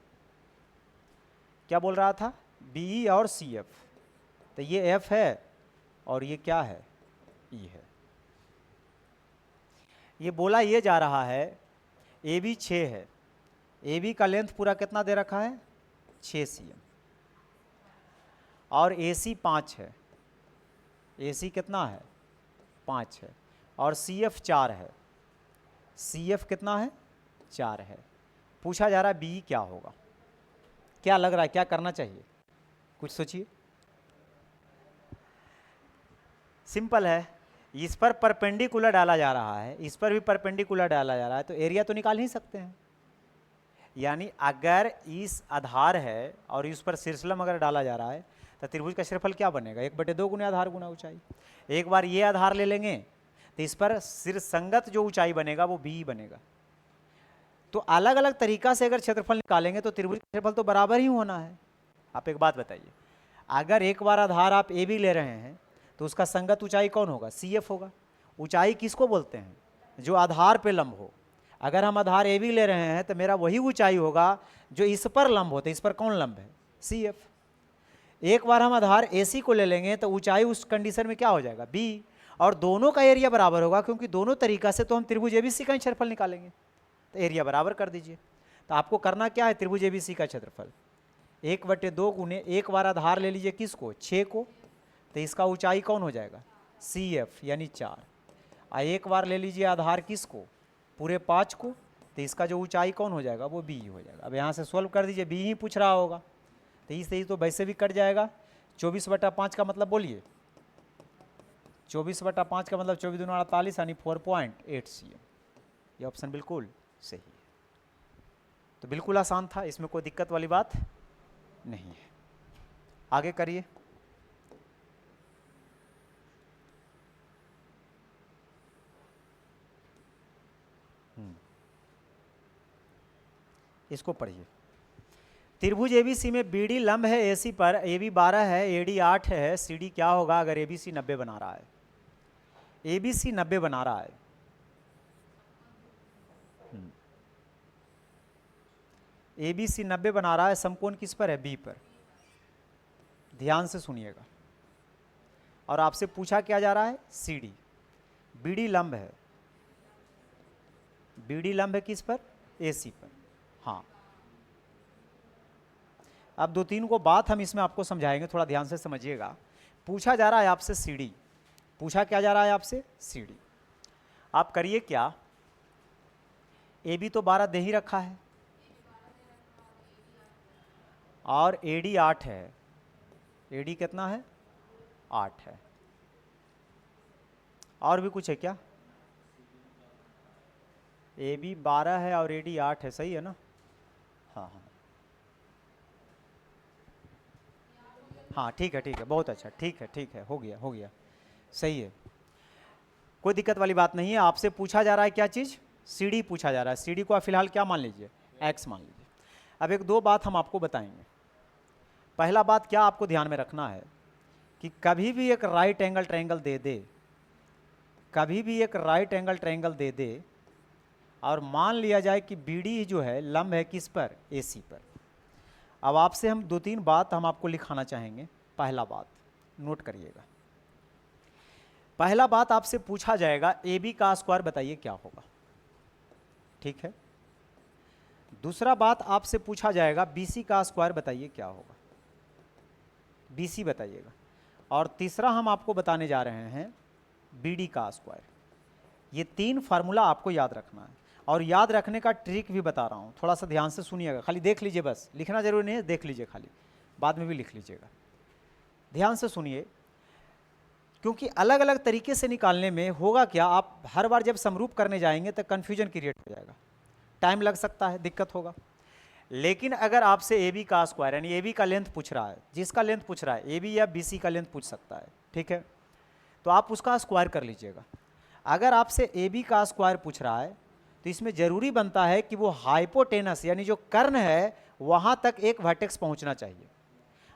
क्या बोल रहा था? बीई और सीएफ, तो ये एफ है और ये क्या है? ई है। ये बोला ये जा रहा है ए बी 6 है, ए बी का लेंथ पूरा कितना दे रखा है? 6 cm, और ए सी 5 है, ए सी कितना है? 5 है, और सी एफ 4 है, सी एफ कितना है? 4 है। पूछा जा रहा है बी क्या होगा? क्या लग रहा है, क्या करना चाहिए? कुछ सोचिए। सिंपल है, इस पर परपेंडिकुलर डाला जा रहा है, इस पर भी परपेंडिकुलर डाला जा रहा है, तो एरिया तो निकाल ही सकते हैं। यानी अगर इस आधार है और इस पर शीर्षलंब अगर डाला जा रहा है तो त्रिभुज का क्षेत्रफल क्या बनेगा? 1/2 गुना आधार गुना ऊंचाई। एक बार ये आधार ले लेंगे तो इस पर शीर्ष संगत जो ऊंचाई बनेगा वो बी बनेगा। तो अलग अलग तरीका से अगर क्षेत्रफल निकालेंगे तो त्रिभुज का क्षेत्रफल तो बराबर ही होना है। आप एक बात बताइए, अगर एक बार आधार आप ए बी ले रहे हैं तो उसका संगत ऊंचाई कौन होगा? सी एफ होगा। ऊंचाई किसको बोलते हैं? जो आधार पे लंब हो। अगर हम आधार ए बी ले रहे हैं तो मेरा वही ऊंचाई होगा जो इस पर लंब होता है। इस पर कौन लंब है? C F. एक बार हम आधार ए सी को ले लेंगे तो ऊंचाई उस कंडीशन में क्या हो जाएगा? बी, और दोनों का एरिया बराबर होगा, क्योंकि दोनों तरीका से तो हम त्रिभुज एबीसी का क्षेत्रफल निकालेंगे। तो एरिया बराबर कर दीजिए। तो आपको करना क्या है? त्रिभुज एबीसी का क्षेत्रफल 1/2 गुने, एक बार आधार ले लीजिए किसको? 6 को, तो इसका ऊंचाई कौन हो जाएगा? सी एफ यानी 4। और एक बार ले लीजिए आधार किसको? पूरे 5 को, तो इसका जो ऊंचाई कौन हो जाएगा? वो बी हो जाएगा। अब यहाँ से सोल्व कर दीजिए, बी ही पूछ रहा होगा, तो इससे ही तो वैसे भी कट जाएगा। 24/5 का मतलब बोलिए, 24/5 का मतलब 24 दूना 48 यानी 4.8 cm। ये ऑप्शन बिल्कुल सही है। तो बिल्कुल आसान था, इसमें कोई दिक्कत वाली बात नहीं है। आगे करिए। इसको पढ़िए। त्रिभुज एबीसी में बीडी लंब है एसी पर, एबी 12 है, एडी 8 है, सीडी क्या होगा अगर एबीसी 90 बना रहा है? एबीसी 90 बना रहा है, एबीसी 90 बना रहा है, समकोण किस पर है? बी पर। ध्यान से सुनिएगा। और आपसे पूछा क्या जा रहा है? सीडी। बीडी लंब है, बीडी लंब है किस पर? एसी पर। हाँ, अब 2-3 को बात हम इसमें आपको समझाएंगे, थोड़ा ध्यान से समझिएगा। पूछा जा रहा है आपसे सीडी। पूछा क्या जा रहा है आपसे? सीडी। आप करिए क्या, ए बी तो 12 दे ही रखा है और एडी 8 है। एडी कितना है? 8 है। और भी कुछ है क्या? ए बी 12 है और एडी 8 है, सही है ना? हाँ हाँ हाँ, ठीक है ठीक है, बहुत अच्छा, ठीक है ठीक है, हो गया हो गया, सही है, कोई दिक्कत वाली बात नहीं है। आपसे पूछा जा रहा है क्या चीज़? सीडी पूछा जा रहा है। सीडी को आप फिलहाल क्या मान लीजिए? एक्स मान लीजिए। अब एक दो बात हम आपको बताएंगे। पहला बात क्या आपको ध्यान में रखना है कि कभी भी एक राइट एंगल ट्रायंगल दे दे, कभी भी एक राइट एंगल ट्रायंगल दे दे और मान लिया जाए कि बीडी जो है लंब है किस पर? एसी पर। अब आपसे हम 2-3 बात हम आपको लिखाना चाहेंगे। पहला बात नोट करिएगा। पहला बात आपसे पूछा जाएगा ए बी का स्क्वायर बताइए क्या होगा, ठीक है। दूसरा बात आपसे पूछा जाएगा बी सी का स्क्वायर बताइए क्या होगा, बी सी बताइएगा। और तीसरा हम आपको बताने जा रहे हैं बी डी का स्क्वायर। ये 3 फार्मूला आपको याद रखना है। और याद रखने का ट्रिक भी बता रहा हूँ, थोड़ा सा ध्यान से सुनिएगा, खाली देख लीजिए, बस लिखना जरूरी नहीं है, देख लीजिए, खाली बाद में भी लिख लीजिएगा, ध्यान से सुनिए। क्योंकि अलग अलग तरीके से निकालने में होगा क्या, आप हर बार जब समरूप करने जाएंगे तो कन्फ्यूजन क्रिएट हो जाएगा, टाइम लग सकता है, दिक्कत होगा। लेकिन अगर आपसे ए बी का स्क्वायर यानी ए बी का लेंथ पूछ रहा है, जिसका लेंथ पूछ रहा है ए बी या बी सी का लेंथ पूछ सकता है, ठीक है, तो आप उसका स्क्वायर कर लीजिएगा। अगर आपसे ए बी का स्क्वायर पूछ रहा है तो इसमें जरूरी बनता है कि वो हाइपोटेनस यानी जो कर्ण है वहाँ तक एक वर्टेक्स पहुँचना चाहिए।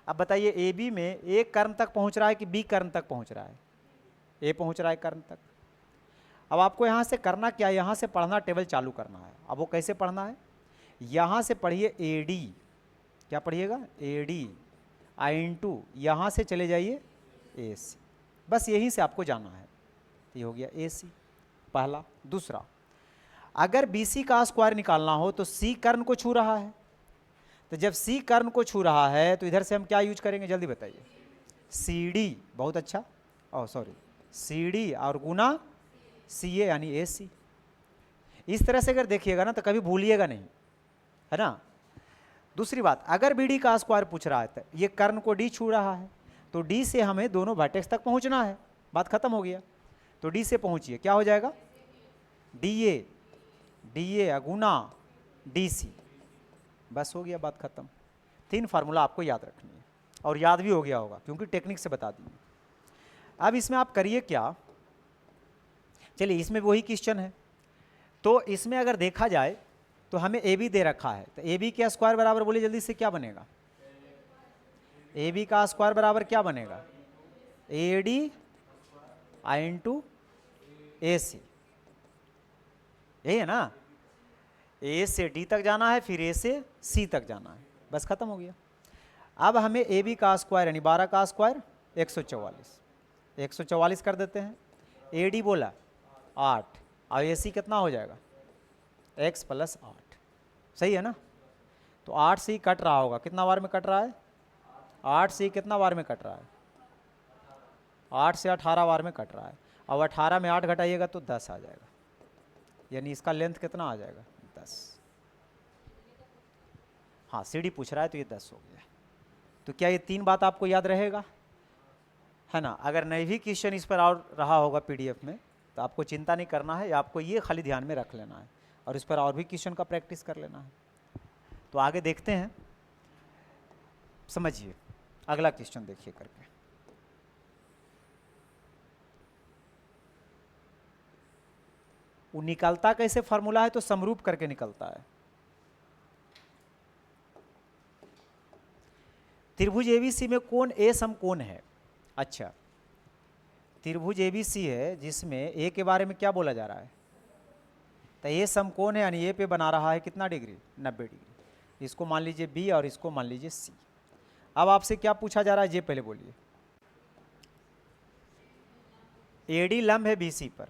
अब बताइए ए बी में एक कर्ण तक पहुँच रहा है कि बी कर्ण तक पहुँच रहा है? ए पहुँच रहा है कर्ण तक। अब आपको यहाँ से करना क्या है, यहाँ से पढ़ना, टेबल चालू करना है। अब वो कैसे पढ़ना है, यहाँ से पढ़िए ए डी, क्या पढ़िएगा, ए डी आई इंटू यहाँ से चले जाइए ए सी, बस यहीं से आपको जाना है। ये हो गया ए सी पहला। दूसरा, अगर बी सी का स्क्वायर निकालना हो तो सी कर्ण को छू रहा है, तो जब सी कर्ण को छू रहा है तो इधर से हम क्या यूज करेंगे, जल्दी बताइए, सी डी, बहुत अच्छा, ओह सॉरी, सी डी और गुना सी ए यानी ए सी। इस तरह से अगर देखिएगा ना तो कभी भूलिएगा नहीं, है ना। दूसरी बात, अगर बी डी का स्क्वायर पूछ रहा है तो ये कर्ण को डी छू रहा है, तो डी से हमें दोनों वर्टेक्स तक पहुंचना है, बात खत्म हो गया। तो डी से पहुंचिए, क्या हो जाएगा, D A Guna D C, बस हो गया, बात खत्म। 3 फार्मूला आपको याद रखनी है और याद भी हो गया होगा क्योंकि टेक्निक से बता दिए। अब इसमें आप करिए क्या, चलिए इसमें वही क्वेश्चन है, तो इसमें अगर देखा जाए तो हमें ए बी दे रखा है, तो ए बी का स्क्वायर बराबर, बोलिए जल्दी से, क्या बनेगा, ए बी का स्क्वायर बराबर क्या बनेगा, ए डी आई इंटू ए सी, यही है ना। ए से डी तक जाना है, फिर ए से सी तक जाना है, बस खत्म हो गया। अब हमें ए बी का स्क्वायर यानी 12 का स्क्वायर 144 कर देते हैं। ए डी बोला 8 और ए सी कितना हो जाएगा, x + 8, सही है ना। तो 8 से ही कट रहा होगा, कितना बार में कट रहा है, 8 से ही कितना बार में कट रहा है, 8 से 18 बार में कट रहा है। अब 18 में 8 घटाइएगा तो 10 आ जाएगा, यानी इसका लेंथ कितना आ जाएगा, 10। हाँ, सी डी पूछ रहा है तो ये 10 हो गया। तो क्या ये 3 बात आपको याद रहेगा, है ना। अगर नहीं भी क्वेश्चन इस पर और रहा होगा पीडीएफ में तो आपको चिंता नहीं करना है, आपको ये खाली ध्यान में रख लेना है और इस पर और भी क्वेश्चन का प्रैक्टिस कर लेना है। तो आगे देखते हैं, समझिए, अगला क्वेश्चन देखिए करके। वो निकलता कैसे फार्मूला है, तो समरूप करके निकलता है। त्रिभुज एबीसी में कोण ए समकोण है। अच्छा, त्रिभुज एबीसी है जिसमें ए के बारे में क्या बोला जा रहा है, तो ए समकोण है यानी ए पे बना रहा है कितना डिग्री, 90 डिग्री। इसको मान लीजिए बी और इसको मान लीजिए सी। अब आपसे क्या पूछा जा रहा है, ये पहले बोलिए। एडी लंब है बीसी पर,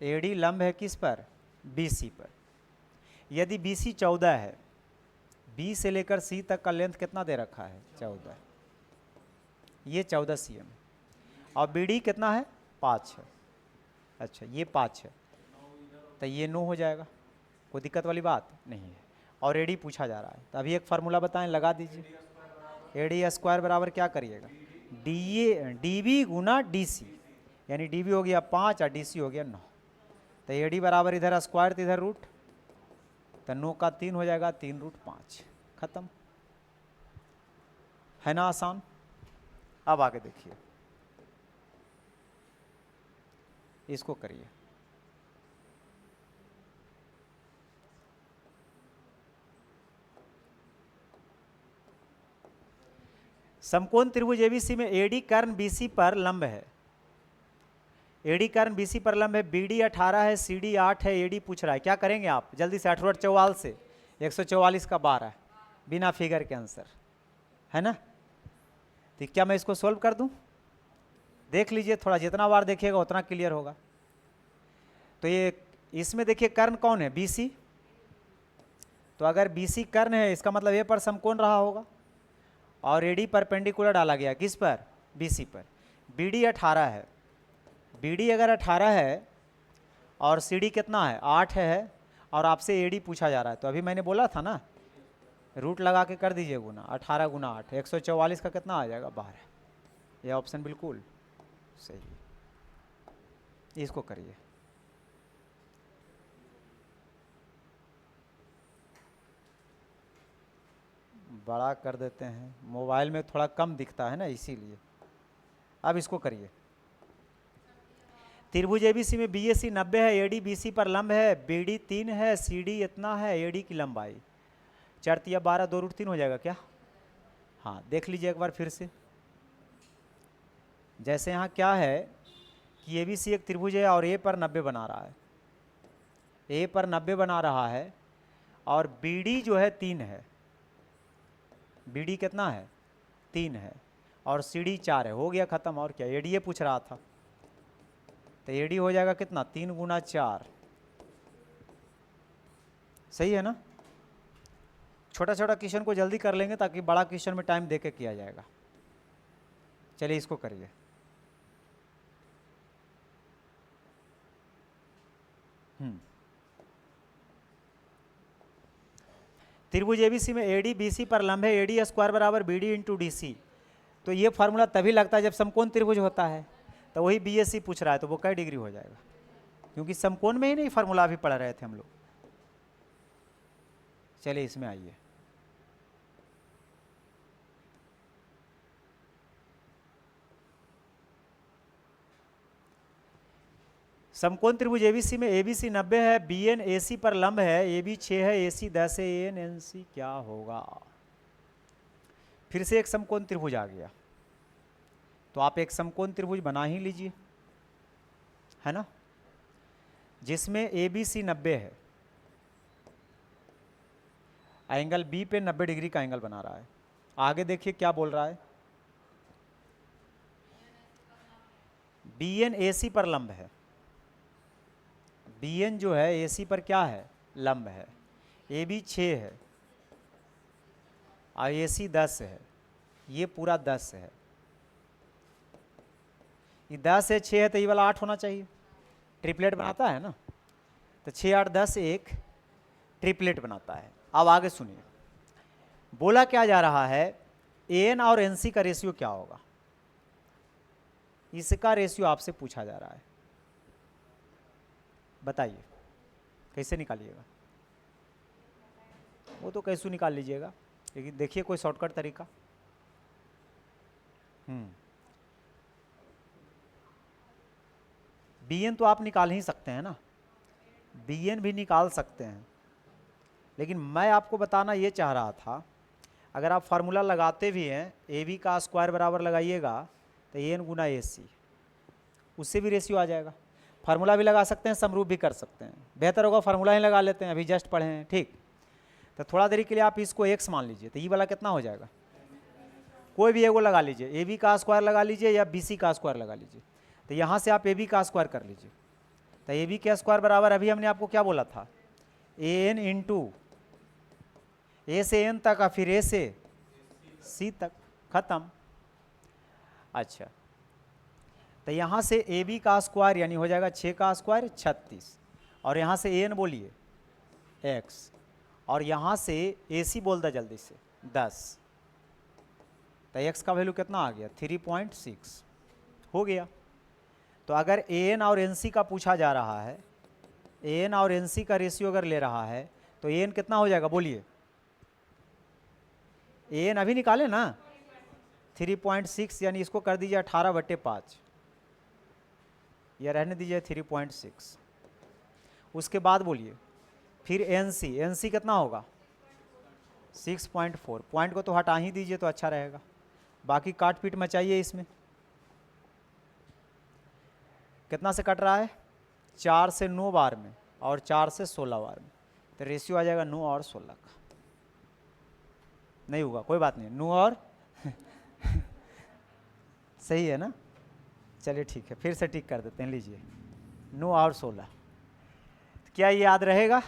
एडी लंब है किस पर, बीसी पर। यदि बीसी 14 है, बी से लेकर सी तक का लेंथ कितना दे रखा है, 14, ये 14 cm, और बीडी कितना है, 5 है। अच्छा, ये 5 है तो ये 9 हो जाएगा, कोई दिक्कत वाली बात नहीं है। और एडी पूछा जा रहा है, तो अभी एक फार्मूला बताएं, लगा दीजिए। एडी स्क्वायर बराबर क्या करिएगा, डी बी गुना डी सी, यानी डी बी हो गया 5 और डी सी हो गया 9। तो एडी बराबर इधर स्क्वायर तो इधर रूट, तो 9 का 3 हो जाएगा, 3√5, खत्म, है ना आसान। अब आगे देखिए, इसको करिए। समकोण त्रिभुज एबीसी में एडी कर्ण बीसी पर लंब है, एडी कर्ण बीसी पर लंब है, बीडी 18 है, सीडी 8 है, एडी पूछ रहा है। क्या करेंगे आप जल्दी से, 18 से 144 का 12, बिना फिगर के आंसर, है ना। तो क्या मैं इसको सोल्व कर दूं, देख लीजिए, थोड़ा जितना बार देखिएगा उतना क्लियर होगा। तो ये इसमें देखिए कर्ण कौन है, बीसी, तो अगर बीसी कर्ण है इसका मतलब ए पर समकोण रहा होगा, और एडी परपेंडिकुलर डाला गया किस पर, बीसी पर। बीडी 18 है, बीडी अगर 18 है और सी डी कितना है 8 है, और आपसे ए डी पूछा जा रहा है। तो अभी मैंने बोला था ना, रूट लगा के कर दीजिए गुना, 18 गुना 8 144 का कितना आ जाएगा 12। ये ऑप्शन बिल्कुल सही है, इसको करिए। बड़ा कर देते हैं, मोबाइल में थोड़ा कम दिखता है ना इसीलिए। अब इसको करिए। त्रिभुज एबीसी में बीएसी 90 है, एडी बीसी पर लंब है, बीडी 3 है, सीडी इतना है, एडी की लंबाई 4 या 12 2√3 हो जाएगा क्या? हाँ, देख लीजिए एक बार फिर से। जैसे यहाँ क्या है कि एबीसी एक त्रिभुज है और ए पर 90 बना रहा है, ए पर 90 बना रहा है, और बीडी जो है 3 है, बीडी कितना है 3 है, और सीडी 4 है। हो गया ख़त्म, और क्या। एडी पूछ रहा था, तो एडी हो जाएगा कितना 3 गुना 4, सही है ना। छोटा छोटा क्वेश्चन को जल्दी कर लेंगे ताकि बड़ा क्वेश्चन में टाइम देके किया जाएगा। चलिए इसको करिए। त्रिभुज एबीसी में एडी बीसी पर लंब है, एडी स्क्वायर बराबर बीडी इंटू डीसी। तो ये फार्मूला तभी लगता है जब समकोण त्रिभुज होता है, तो वही बीएससी पूछ रहा है, तो वो कई डिग्री हो जाएगा, क्योंकि समकोण में ही नहीं फार्मूला अभी पढ़ रहे थे हम लोग। चलिए इसमें आइए। समकोण त्रिभुज एबीसी में एबीसी 90 है, बीएन एसी पर लंब है, एबी 6 है, एसी 10 है, एएन एनसी क्या होगा? फिर से एक समकोण त्रिभुज आ गया, तो आप एक समकोण त्रिभुज बना ही लीजिए, है ना, जिसमें एबीसी 90 है, एंगल बी पे 90 डिग्री का एंगल बना रहा है। आगे देखिए क्या बोल रहा है, बीएन एसी पर लंब है, बीएन जो है एसी पर क्या है लंब है, एबी 6 है और एसी 10 है, ये पूरा 10 है, ये 10 है 6 है, तो ये वाला 8 होना चाहिए, ट्रिपलेट बनाता है ना, तो 6 8 10 एक ट्रिपलेट बनाता है। अब आगे सुनिए, बोला क्या जा रहा है, एन और एनसी का रेशियो क्या होगा, इसका रेशियो आपसे पूछा जा रहा है, बताइए कैसे निकालिएगा। वो तो कैसे निकाल लीजिएगा, लेकिन देखिए कोई शॉर्टकट तरीका। बीएन तो आप निकाल ही सकते हैं ना, बीएन भी निकाल सकते हैं, लेकिन मैं आपको बताना ये चाह रहा था, अगर आप फार्मूला लगाते भी हैं, ए बी का स्क्वायर बराबर लगाइएगा तो एन गुना ए सी, उससे भी रेशियो आ जाएगा। फार्मूला भी लगा सकते हैं, समरूप भी कर सकते हैं, बेहतर होगा फार्मूला ही लगा लेते हैं, अभी जस्ट पढ़े हैं, ठीक। तो थोड़ा देरी के लिए आप इसको एक्स मान लीजिए, तो ये वाला कितना हो जाएगा, कोई भी एगो लगा लीजिए, ए बी का स्क्वायर लगा लीजिए या बी सी का स्क्वायर लगा लीजिए। तो यहाँ से आप ए बी का स्क्वायर कर लीजिए, तो ए बी का स्क्वायर बराबर अभी हमने आपको क्या बोला था, ए एन इंटू ए से एन तक और फिर ए से सी तक, खत्म। अच्छा, तो यहाँ से ए बी का स्क्वायर यानी हो जाएगा 6 का स्क्वायर 36, और यहाँ से एन बोलिए x, और यहाँ से ए सी बोल दे जल्दी से 10, तो x का वैल्यू कितना आ गया 3.6 हो गया। तो अगर ए एन और एन सी का पूछा जा रहा है, ए एन और एन सी का रेशियो अगर ले रहा है, तो ए एन कितना हो जाएगा बोलिए, ए एन अभी निकाले ना 3.6, यानी इसको कर दीजिए 18/5, या रहने दीजिए 3.6। उसके बाद बोलिए फिर एन सी कितना होगा 6.4, पॉइंट को तो हटा ही दीजिए तो अच्छा रहेगा, बाकी काट पीट मचाइए इसमें। कितना से कट रहा है 4 से 9 बार में और 4 से 16 बार में, तो रेशियो आ जाएगा 9 और 16 का, नहीं होगा कोई बात नहीं, 9 और सही है ना, चलिए ठीक है, फिर से टिक कर देते हैं, लीजिए 9 और 16। क्या ये याद रहेगा,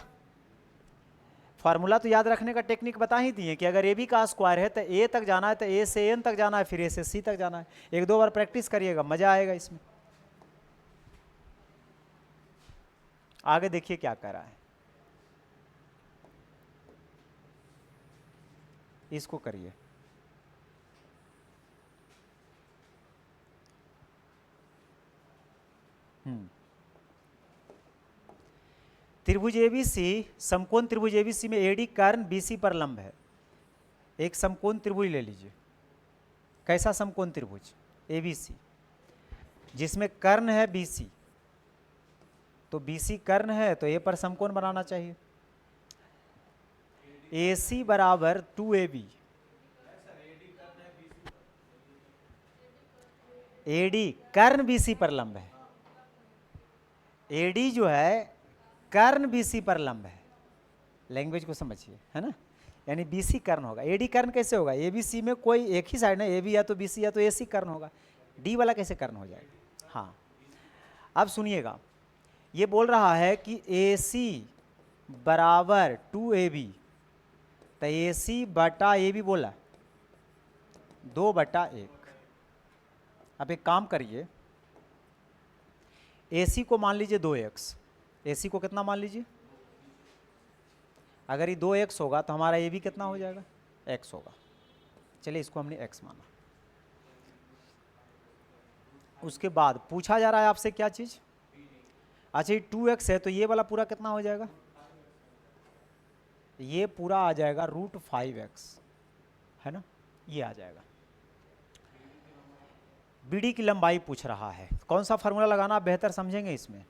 फार्मूला तो याद रखने का टेक्निक बता ही दिए कि अगर ए बी का स्क्वायर है तो ए तक जाना है, तो ए से एन तक जाना है, फिर ए से सी तक जाना है। 1-2 बार प्रैक्टिस करिएगा, मजा आएगा इसमें। आगे देखिए क्या कह रहा है, इसको करिए। त्रिभुज एबीसी, समकोण त्रिभुज एबीसी में एडी कर्ण बीसी पर लंब है। एक समकोण त्रिभुज ले लीजिए। कैसा समकोण त्रिभुज? एबीसी, जिसमें कर्ण है बीसी, तो बीसी कर्ण है तो ए पर समकोण बनाना चाहिए। AC बराबर 2AB, AD कर्ण BC पर लंब है। AD जो है कर्ण BC पर लंब है। लैंग्वेज को समझिए, है ना, यानी BC कर्ण होगा। AD कर्ण कैसे होगा? ABC में कोई एक ही साइड ना, AB या तो BC या तो AC कर्ण होगा, D वाला कैसे कर्ण हो जाएगा? हाँ, अब सुनिएगा, ये बोल रहा है कि AC बराबर 2AB, तो AC बटा AB बोला 2/1। अब एक काम करिए, AC को मान लीजिए 2x, AC को कितना मान लीजिए? अगर ये 2x होगा तो हमारा AB कितना हो जाएगा? x होगा। चलिए इसको हमने x माना। उसके बाद पूछा जा रहा है आपसे क्या चीज़? अच्छा, ये 2x है तो ये वाला पूरा कितना हो जाएगा? ये पूरा आ जाएगा √5x, है ना, ये आ जाएगा। बीडी की लंबाई पूछ रहा है, कौन सा फार्मूला लगाना आप बेहतर समझेंगे इसमें?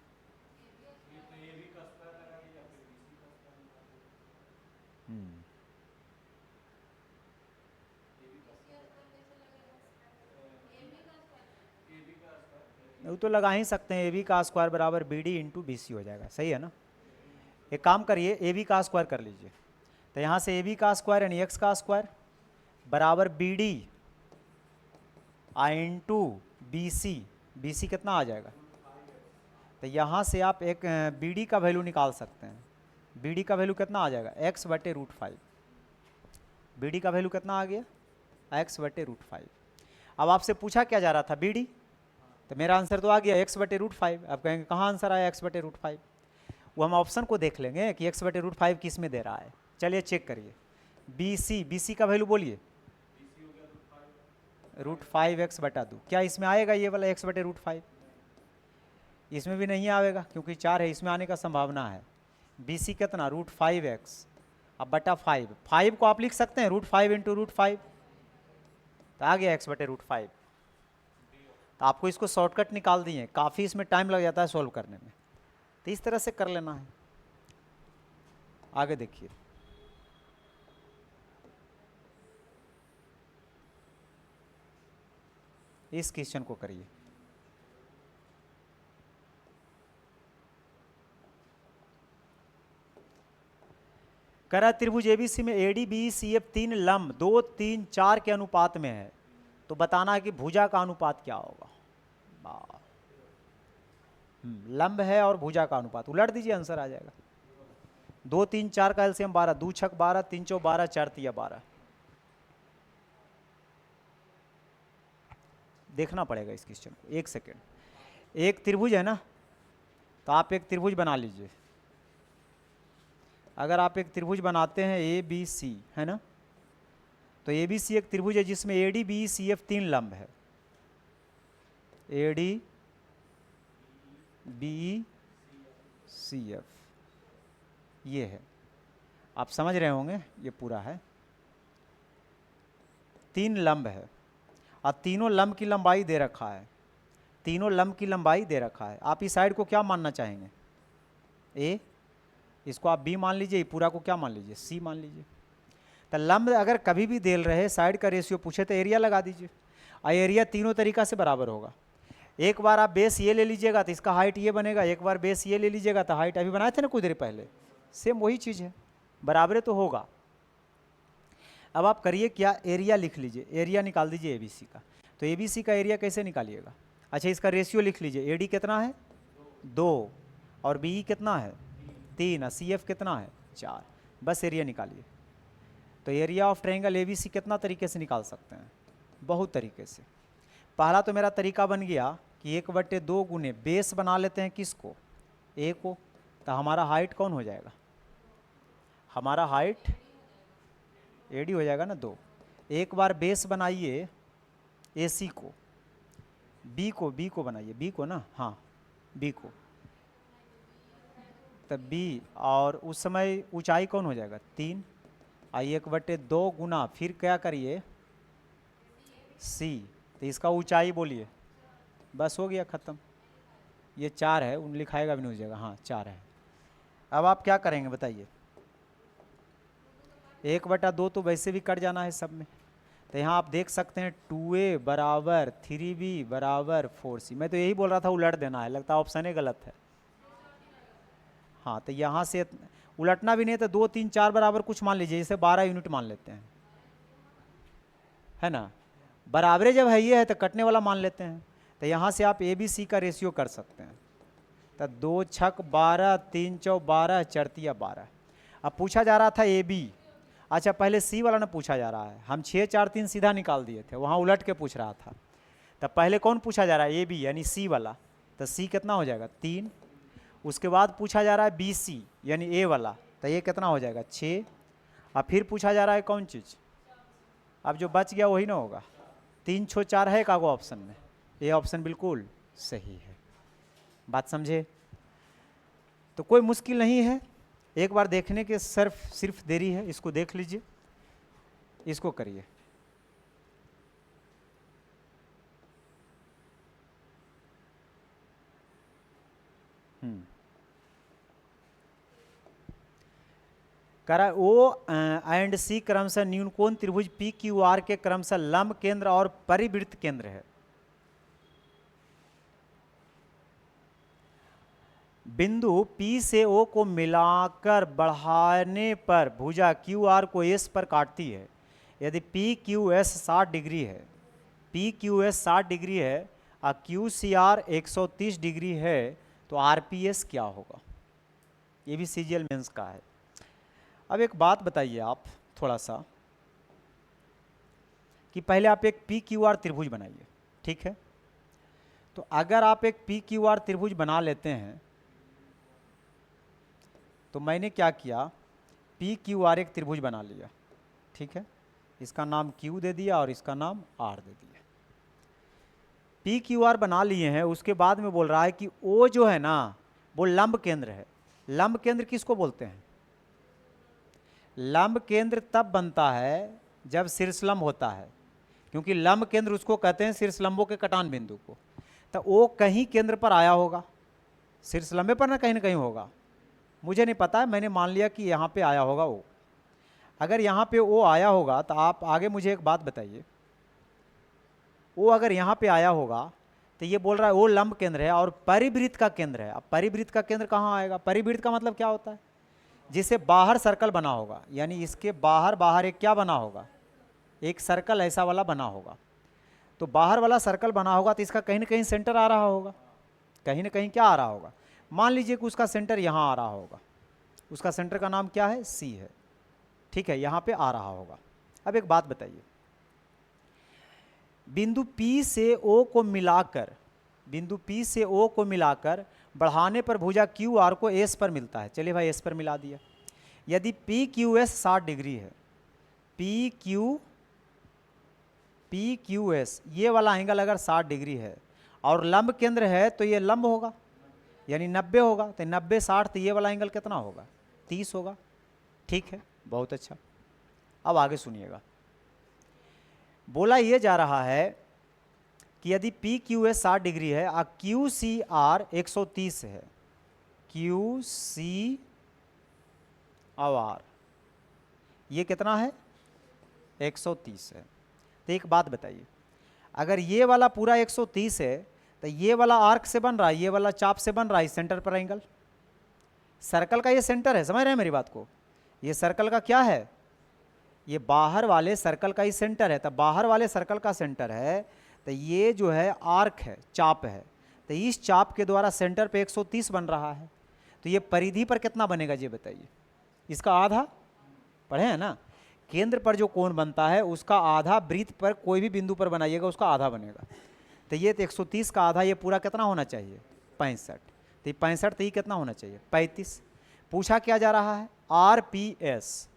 वो तो लगा ही सकते हैं, AB का स्क्वायर बराबर BD इंटू BC हो जाएगा, सही है ना। एक काम करिए, AB का स्क्वायर कर लीजिए, तो यहाँ से AB का स्क्वायर यानी x का स्क्वायर बराबर BD इंटू BC, BC कितना आ जाएगा? तो यहाँ से आप एक BD का वैल्यू निकाल सकते हैं। BD का वैल्यू कितना आ जाएगा? x/√5। BD का वैल्यू कितना आ गया? x/√5। अब आपसे पूछा क्या जा रहा था? BD, तो मेरा आंसर तो आ गया x/√5। अब कहेंगे कहाँ आंसर आया x/√5? वो हम ऑप्शन को देख लेंगे कि x/√5 किस में दे रहा है। चलिए चेक करिए। BC का वैल्यू बोलिए, √5x/2। क्या इसमें आएगा ये वाला x/√5? इसमें भी नहीं आएगा क्योंकि 4 है, इसमें आने का संभावना है। BC कितना? √5x, अब बटा 5 को आप लिख सकते हैं √5 इंटू √5, तो आ गया x/√5। तो आपको इसको शॉर्टकट निकाल दिए, काफ़ी इसमें टाइम लग जाता है सॉल्व करने में, तो इस तरह से कर लेना है। आगे देखिए, इस क्वेश्चन को करिए। करा त्रिभुज एबीसी में AD BECF 3 लंब 2, 3, 4 के अनुपात में है, तो बताना है कि भुजा का अनुपात क्या होगा। लंब है और भुजा का अनुपात उलट दीजिए, आंसर आ जाएगा। 2, 3, 4 का एलसीएम 12, 2 छक 12, 3 चौ 12, 4 तिया 12। देखना पड़ेगा इस क्वेश्चन को, एक सेकेंड। एक त्रिभुज है ना, तो आप एक त्रिभुज बना लीजिए। अगर आप एक त्रिभुज बनाते हैं ABC, है ना, तो ABC एक त्रिभुज है जिसमें AD BECF 3 लंब है। AD BECF ये है, आप समझ रहे होंगे, ये पूरा है। 3 लंब है और तीनों लंब की लंबाई दे रखा है, तीनों लंब की लंबाई दे रखा है। आप इस साइड को क्या मानना चाहेंगे? A, इसको आप B मान लीजिए, पूरा को क्या मान लीजिए? C मान लीजिए। तो लंब अगर कभी भी देल रहे, साइड का रेशियो पूछे तो एरिया लगा दीजिए, और एरिया तीनों तरीका से बराबर होगा। एक बार आप बेस ये ले लीजिएगा तो इसका हाइट ये बनेगा, एक बार बेस ये ले लीजिएगा तो हाइट अभी बनाए थे ना कुछ देर पहले, सेम वही चीज़ है, बराबर तो होगा। अब आप करिए क्या, एरिया लिख लीजिए, एरिया निकाल दीजिए ABC का। तो ABC का एरिया कैसे निकालिएगा? अच्छा, इसका रेशियो लिख लीजिए, AD कितना है? 2, और BE कितना है? 3, और CF कितना है? 4। बस एरिया निकालिए। तो एरिया ऑफ ट्रायंगल ABC कितना तरीके से निकाल सकते हैं? बहुत तरीके से। पहला तो मेरा तरीका बन गया कि 1/2 गुने बेस बना लेते हैं किसको? A को, तो हमारा हाइट कौन हो जाएगा? हमारा हाइट AD हो जाएगा ना 2। एक बार बेस बनाइए AC को, B को बनाइए, B को ना, हाँ B को, तब B, और उस समय ऊंचाई कौन हो जाएगा? 3, 1/2 गुना फिर क्या करिए C, तो इसका ऊंचाई बोलिए, बस हो गया ख़त्म। ये 4 है, उन लिखाएगा भी नहीं हो जाएगा, हाँ 4 है। अब आप क्या करेंगे बताइए? 1/2 तो वैसे भी कट जाना है सब में, तो यहाँ आप देख सकते हैं 2A बराबर 3B बराबर 4C। मैं तो यही बोल रहा था उलट देना है, लगता है ऑप्शन ही गलत है। हाँ, तो यहाँ से उलटना भी नहीं है तो 2, 3, 4 बराबर कुछ मान लीजिए, जैसे 12 यूनिट मान लेते हैं, है ना। बराबरे जब है ये है तो कटने वाला मान लेते हैं, तो यहाँ से आप ABC का रेशियो कर सकते हैं। तो 2 छक 12, 3 चौ 12, 4 तिया 12। अब पूछा जा रहा था AB, अच्छा पहले C वाला ना पूछा जा रहा है, हम 6, 4, 3 सीधा निकाल दिए थे, वहाँ उलट के पूछ रहा था। तब पहले कौन पूछा जा रहा है? AB यानी C वाला, तो C कितना हो जाएगा? 3। उसके बाद पूछा जा रहा है BC यानी A वाला, तो ये कितना हो जाएगा? 6। अब फिर पूछा जा रहा है कौन चीज़? अब जो बच गया वही ना होगा। 3 छो 4 है कागो ऑप्शन में, ये ऑप्शन बिल्कुल सही है। बात समझे? तो कोई मुश्किल नहीं है, एक बार देखने के सिर्फ देरी है। इसको देख लीजिए, इसको करिए। करा O एंड C क्रमशः न्यूनकोण त्रिभुज PQR के क्रमशः लंब केंद्र और परिवृत्त केंद्र है। बिंदु P से O को मिलाकर बढ़ाने पर भुजा QR को S पर काटती है। यदि PQS 60 डिग्री है, PQS 60 डिग्री है और QCR 130 डिग्री है, तो RPS क्या होगा? ये भी CGL मेंस का है। अब एक बात बताइए आप थोड़ा सा, कि पहले आप एक PQR त्रिभुज बनाइए, ठीक है। तो अगर आप एक PQR त्रिभुज बना लेते हैं, तो मैंने क्या किया, PQR एक त्रिभुज बना लिया, ठीक है। इसका नाम Q दे दिया और इसका नाम R दे दिया। PQR बना लिए हैं, उसके बाद में बोल रहा है कि O जो है ना वो लंब केंद्र है। लंब केंद्र किसको बोलते हैं? लंब केंद्र तब बनता है जब शीर्षलंब होता है, क्योंकि लंब केंद्र उसको कहते हैं शीर्षलंबों के कटान बिंदु को। तो वो कहीं केंद्र पर आया होगा, शीर्षलंबे पर ना कहीं होगा, मुझे नहीं पता है, मैंने मान लिया कि यहाँ पे आया होगा वो। अगर यहाँ पे वो आया होगा तो आप आगे मुझे एक बात बताइए, वो अगर यहाँ पे आया होगा तो ये बोल रहा है वो लंब केंद्र है और परिवृत्त का केंद्र है। अब परिवृत्त का केंद्र कहाँ आएगा? परिवृत्त का मतलब क्या होता है? जिसे बाहर सर्कल बना होगा, यानी इसके बाहर एक क्या बना होगा? एक सर्कल ऐसा वाला बना होगा। तो बाहर वाला सर्कल बना होगा तो इसका कहीं ना कहीं सेंटर आ रहा होगा, कहीं ना कहीं क्या आ रहा होगा? मान लीजिए कि उसका सेंटर यहाँ आ रहा होगा, उसका सेंटर का नाम क्या है? C है, ठीक है, यहाँ पे आ रहा होगा। अब एक बात बताइए, बिंदु P से O को मिलाकर, बिंदु P से O को मिलाकर बढ़ाने पर भुजा QR को S पर मिलता है। चलिए भाई S पर मिला दिया। यदि PQS 60 डिग्री है, PQS ये वाला एंगल अगर 60 डिग्री है और लंब केंद्र है तो ये लंब होगा, यानी 90 होगा। तो 90 60, तो ये वाला एंगल कितना होगा? 30 होगा, ठीक है, बहुत अच्छा। अब आगे सुनिएगा, बोला ये जा रहा है कि यदि PQS 60 डिग्री है और QCR 130 है, QCR ये कितना है? 130 है। तो एक बात बताइए, अगर ये वाला पूरा 130 है तो ये वाला आर्क से बन रहा है, ये वाला चाप से बन रहा है, सेंटर पर एंगल, सर्कल का ये सेंटर है। समझ रहे हैं मेरी बात को? ये सर्कल का क्या है? ये बाहर वाले सर्कल का ही सेंटर है। तो बाहर वाले सर्कल का सेंटर है, तो ये जो है आर्क है, चाप है, तो इस चाप के द्वारा सेंटर पे 130 बन रहा है। तो ये परिधि पर कितना बनेगा ये बताइए? इसका आधा, पढ़े हैं ना? केंद्र पर जो कोण बनता है उसका आधा वृत्त पर कोई भी बिंदु पर बनाइएगा उसका आधा बनेगा। तो ये 130 का आधा, ये पूरा कितना होना चाहिए? 65। तो ये 65, तो ये कितना होना चाहिए 35। पूछा क्या जा रहा है आरपीएस,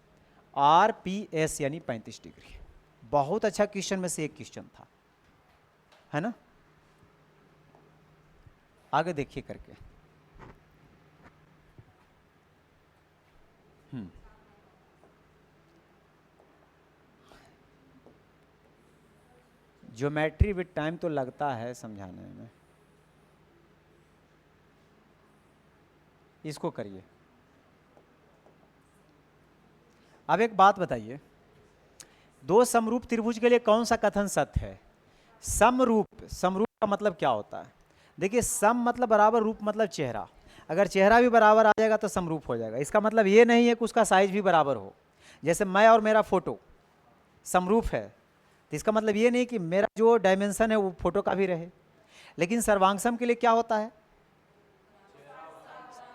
आरपीएस यानी 35 डिग्री। बहुत अच्छा क्वेश्चन में से एक क्वेश्चन था, है ना। आगे देखिए करके। ज्योमेट्री विद टाइम तो लगता है समझाने में। इसको करिए। अब एक बात बताइए, दो समरूप त्रिभुज के लिए कौन सा कथन सत्य है। समरूप, समरूप का मतलब क्या होता है। देखिए सम मतलब बराबर, रूप मतलब चेहरा। अगर चेहरा भी बराबर आ जाएगा तो समरूप हो जाएगा। इसका मतलब ये नहीं है कि उसका साइज भी बराबर हो। जैसे मैं और मेरा फोटो समरूप है, तो इसका मतलब ये नहीं कि मेरा जो डायमेंशन है वो फोटो का भी रहे। लेकिन सर्वांगसम के लिए क्या होता है,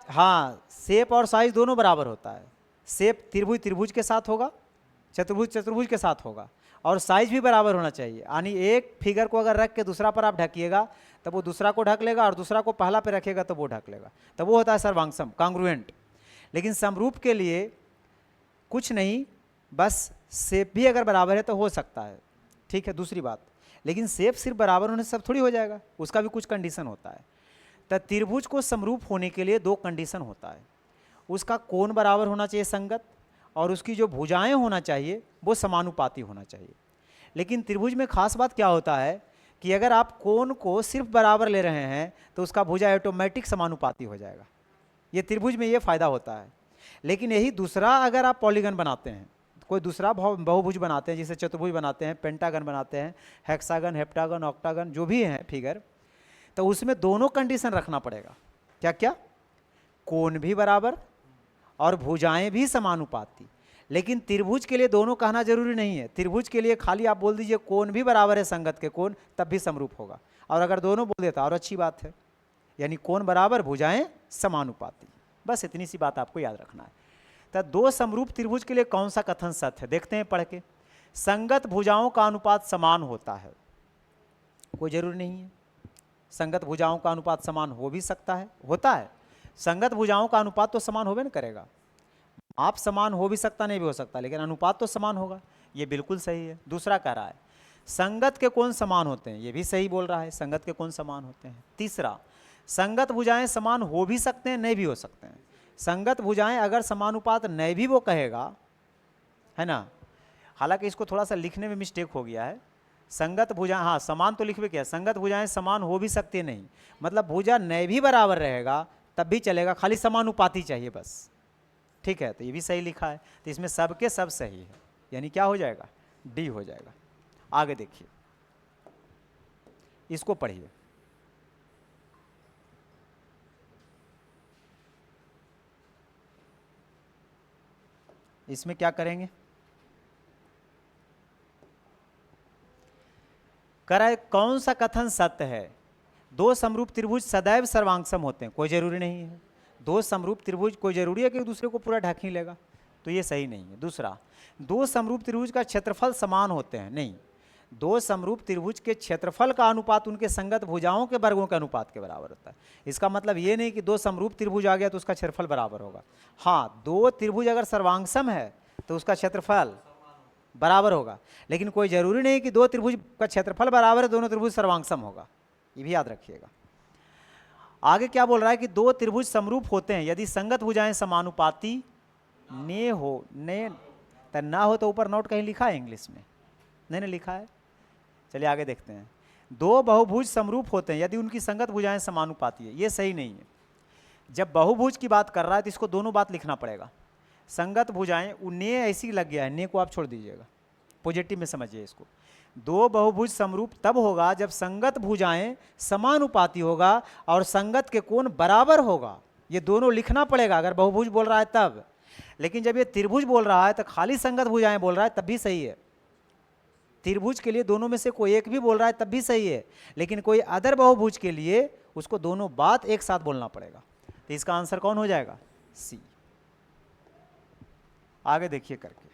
हाँ शेप और साइज दोनों बराबर होता है। शेप त्रिभुज त्रिभुज के साथ होगा, चतुर्भुज चतुर्भुज के साथ होगा, और साइज भी बराबर होना चाहिए। यानी एक फिगर को अगर रख के दूसरा पर आप ढकिएगा तब वो दूसरा को ढक लेगा, और दूसरा को पहला पे रखेगा तो वो ढक लेगा, तब वो होता है सर्वांगसम, कांग्रुएंट। लेकिन समरूप के लिए कुछ नहीं, बस शेप भी अगर बराबर है तो हो सकता है, ठीक है, दूसरी बात। लेकिन शेप सिर्फ बराबर होने से सब थोड़ी हो जाएगा, उसका भी कुछ कंडीशन होता है। तो त्रिभुज को समरूप होने के लिए दो कंडीशन होता है, उसका कोण बराबर होना चाहिए संगत, और उसकी जो भुजाएं होना चाहिए वो समानुपाती होना चाहिए। लेकिन त्रिभुज में खास बात क्या होता है कि अगर आप कोण को सिर्फ बराबर ले रहे हैं तो उसका भुजा ऑटोमेटिक समानुपाती हो जाएगा। ये त्रिभुज में ये फायदा होता है। लेकिन यही दूसरा अगर आप पॉलीगन बनाते हैं, कोई दूसरा बहुभुज बनाते हैं, जैसे चतुर्भुज बनाते हैं, पेंटागन बनाते हैं, हेक्सागन, हेप्टागन, ऑक्टागन, जो भी है फिगर, तो उसमें दोनों कंडीशन रखना पड़ेगा। क्या क्या, कोण भी बराबर और भुजाएं भी समानुपाती। लेकिन त्रिभुज के लिए दोनों कहना जरूरी नहीं है। त्रिभुज के लिए खाली आप बोल दीजिए कोण भी बराबर है संगत के कोण, तब भी समरूप होगा। और अगर दोनों बोल देता और अच्छी बात है, यानी कोण बराबर भुजाएं समानुपाती। बस इतनी सी बात आपको याद रखना है। तो दो समरूप त्रिभुज के लिए कौन सा कथन सत्य है, देखते हैं पढ़ के। संगत भुजाओं का अनुपात समान होता है, कोई जरूरी नहीं है। संगत भुजाओं का अनुपात समान हो भी सकता है, होता है। संगत भुजाओं का अनुपात तो समान होबे न करेगा। आप समान हो भी सकता, नहीं भी हो सकता, लेकिन अनुपात तो समान होगा। ये बिल्कुल सही है। दूसरा कह रहा है संगत के कोण समान होते हैं, ये भी सही बोल रहा है, संगत के कोण समान होते हैं। तीसरा, संगत भुजाएं समान हो भी सकते हैं, नहीं भी हो सकते हैं। संगत भुजाएं अगर समानुपात नहीं भी वो कहेगा, है ना। हालांकि इसको थोड़ा सा लिखने में मिस्टेक हो गया है। संगत भुजा, हाँ समान तो लिखवे क्या, संगत भुजाएं समान हो भी सकती नहीं, मतलब भुजा नहीं भी बराबर रहेगा तब भी चलेगा, खाली समानुपाती चाहिए बस, ठीक है। तो ये भी सही लिखा है, तो इसमें सब के सब सही है, यानी क्या हो जाएगा, डी हो जाएगा। आगे देखिए, इसको पढ़िए। इसमें क्या करेंगे, करा कौन सा कथन सत्य है। दो समरूप त्रिभुज सदैव सर्वांगसम होते हैं, कोई जरूरी नहीं है। दो समरूप त्रिभुज कोई जरूरी है कि दूसरे को पूरा ढक ही लेगा, तो ये सही नहीं है। दूसरा, दो समरूप त्रिभुज का क्षेत्रफल समान होते हैं, नहीं। दो समरूप त्रिभुज के क्षेत्रफल का अनुपात उनके संगत भुजाओं के वर्गों के अनुपात के बराबर होता है। इसका मतलब ये नहीं कि दो समरूप त्रिभुज आ गया तो उसका क्षेत्रफल बराबर होगा। हाँ, दो त्रिभुज अगर सर्वांगसम है तो उसका क्षेत्रफल बराबर होगा, लेकिन कोई जरूरी नहीं कि दो त्रिभुज का क्षेत्रफल बराबर है दोनों त्रिभुज सर्वांगसम होगा, ये भी याद रखिएगा। आगे क्या बोल रहा है कि दो त्रिभुज समरूप होते हैं यदि संगत भुजाएं समानुपाती ने हो, ने तो ना हो, तो ऊपर नोट कहीं लिखा है इंग्लिश में, नहीं ना लिखा है। चलिए आगे देखते हैं। दो बहुभुज समरूप होते हैं यदि उनकी संगत भुजाएं समानुपाती है, ये सही नहीं है। जब बहुभुज की बात कर रहा है तो इसको दोनों बात लिखना पड़ेगा। संगत भुजाएं, ने ऐसी लग गया है, ने को आप छोड़ दीजिएगा, पॉजिटिव में समझिए इसको। दो बहुभुज समरूप तब होगा जब संगत भुजाएं समानुपाती होगा और संगत के कोण बराबर होगा, ये दोनों लिखना पड़ेगा अगर बहुभुज बोल रहा है तब। लेकिन जब ये त्रिभुज बोल रहा है तो खाली संगत भुजाएं बोल रहा है तब भी सही है। त्रिभुज के लिए दोनों में से कोई एक भी बोल रहा है तब भी सही है, लेकिन कोई अदर बहुभुज के लिए उसको दोनों बात एक साथ बोलना पड़ेगा। तो इसका आंसर कौन हो जाएगा, सी। आगे देखिए करके।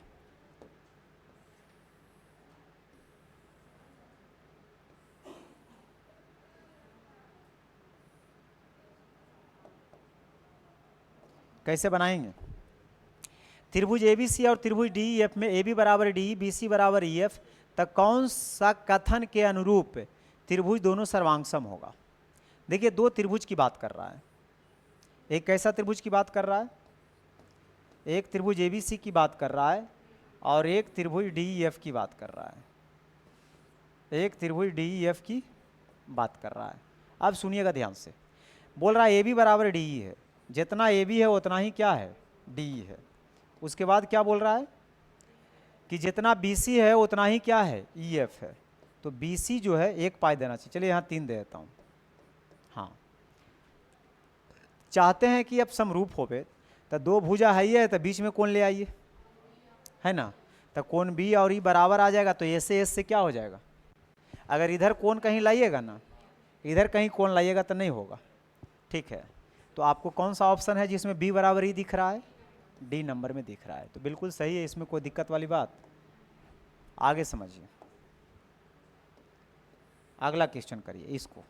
कैसे बनाएंगे? त्रिभुज ABC और त्रिभुज DEF में AB बराबर DE, BC बराबर EF, तब कौन सा कथन के अनुरूप त्रिभुज दोनों सर्वांगसम होगा? देखिए, दो त्रिभुज की बात कर रहा है। एक कैसा त्रिभुज की बात कर रहा है? एक त्रिभुज ABC की बात कर रहा है और एक त्रिभुज DEF की बात कर रहा है। एक त्रिभुज DEF की बात कर रहा है। अब सुनिएगा ध्यान से। बोल रहा है AB बराबर DE है, जितना AB है उतना ही क्या है? DE है। उसके बाद क्या बोल रहा है कि जितना BC है उतना ही क्या है? EF है। तो BC जो है 1 पाई देना चाहिए। चलिए यहाँ 3 दे देता हूँ। हाँ, चाहते हैं कि अब समरूप होवे तो दो भुजा है ही है, तो बीच में कौन ले आइए, है ना? तो कोण B और E बराबर आ जाएगा, तो S से क्या हो जाएगा? अगर इधर कोण कहीं लाइएगा ना, इधर कहीं कोण लाइएगा तो नहीं होगा। ठीक है, तो आपको कौन सा ऑप्शन है जिसमें B बराबर E दिख रहा है? D नंबर में दिख रहा है, तो बिल्कुल सही है, इसमें कोई दिक्कत वाली बात। आगे समझिए, अगला क्वेश्चन करिए इसको।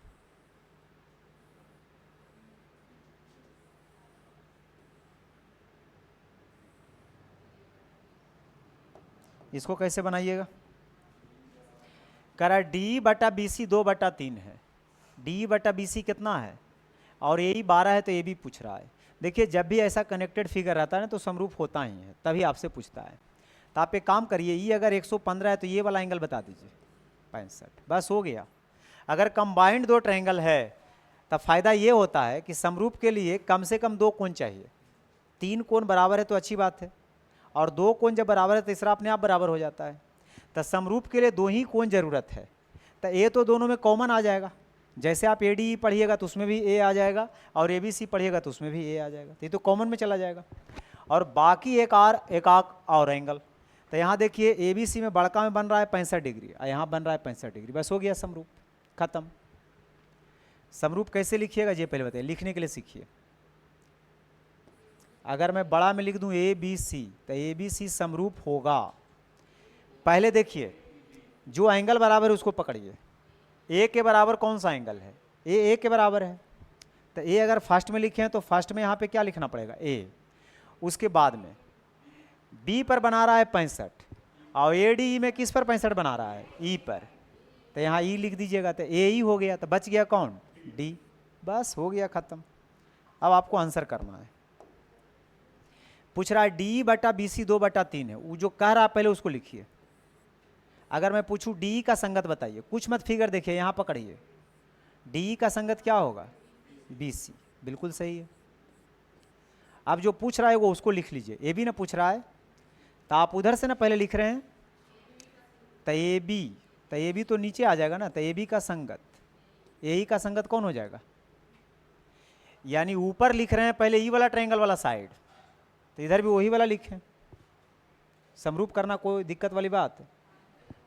इसको कैसे बनाइएगा? कह रहा है D बटा BC 2/3 है। D बटा BC कितना है? और AE 12 है, तो AB पूछ रहा है। देखिए, जब भी ऐसा कनेक्टेड फिगर रहता है ना तो समरूप होता ही है, तभी आपसे पूछता है। तो आप एक काम करिए, E अगर 115 है तो ये वाला एंगल बता दीजिए 65, बस हो गया। अगर कंबाइंड दो ट्रायंगल है तब फायदा ये होता है कि समरूप के लिए कम से कम 2 कोण चाहिए। 3 कोण बराबर है तो अच्छी बात है, और 2 कोण जब बराबर है तीसरा अपने आप बराबर हो जाता है। तो समरूप के लिए 2 ही कोण जरूरत है। तो ए तो दोनों में कॉमन आ जाएगा, जैसे आप ADE पढ़िएगा तो उसमें भी A आ जाएगा, और ABC पढ़िएगा तो उसमें भी A आ जाएगा, तो ये तो कॉमन में चला जाएगा। और बाकी एक और एंगल, तो यहाँ देखिए ABC में बड़का में बन रहा है 65 डिग्री और यहाँ बन रहा है 65 डिग्री, बस हो गया समरूप, खत्म। समरूप कैसे लिखिएगा ये पहले बताइए, लिखने के लिए सीखिए। अगर मैं बड़ा में लिख दूं ABC, तो ABC समरूप होगा। पहले देखिए, जो एंगल बराबर है उसको पकड़िए। A के बराबर कौन सा एंगल है? A के बराबर है, तो A अगर फर्स्ट में लिखे हैं तो फर्स्ट में यहाँ पे क्या लिखना पड़ेगा? A। उसके बाद में B पर बना रहा है 65, और ADE में किस पर 65 बना रहा है? E पर, तो यहाँ E लिख दीजिएगा, तो AE हो गया, तो बच गया कौन? D। बस हो गया, खत्म। अब आपको आंसर करना है। पूछ रहा है D बटा BC 2/3 है, वो जो कह रहा है पहले उसको लिखिए। अगर मैं पूछूं DE का संगत बताइए, कुछ मत फिगर देखिए, यहाँ पकड़िए। DE का संगत क्या होगा? BC, बिल्कुल सही है। अब जो पूछ रहा है वो उसको लिख लीजिए। AB ना पूछ रहा है, तो आप उधर से ना पहले लिख रहे हैं, तो AB तो नीचे आ जाएगा ना, तो AB का संगत, AE का संगत कौन हो जाएगा? यानी ऊपर लिख रहे हैं पहले E वाला ट्रायंगल वाला साइड, तो इधर भी वही वाला लिखें। समरूप करना कोई दिक्कत वाली बात?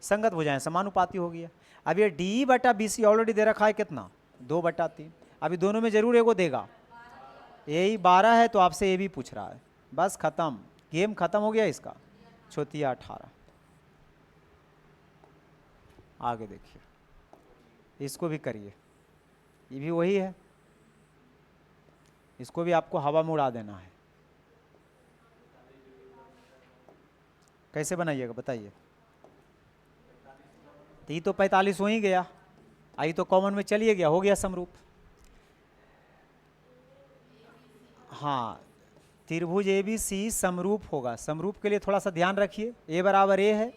संगत हो जाए, समानुपाती हो गया। अब ये DE बटा BC ऑलरेडी दे रखा है कितना? 2/3। अभी दोनों में जरूर एगो देगा। AE 12 है तो आपसे AB पूछ रहा है, बस खत्म, गेम खत्म हो गया इसका। छोतिया 18। आगे देखिए, इसको भी करिए, ये भी वही है, इसको भी आपको हवा में उड़ा देना है। कैसे बनाइएगा बताइए? तो ये तो 45 हो ही गया, आई तो कॉमन में चलिए गया, हो गया समरूप। हाँ, त्रिभुज ABC समरूप होगा। समरूप के लिए थोड़ा सा ध्यान रखिए, A बराबर A है,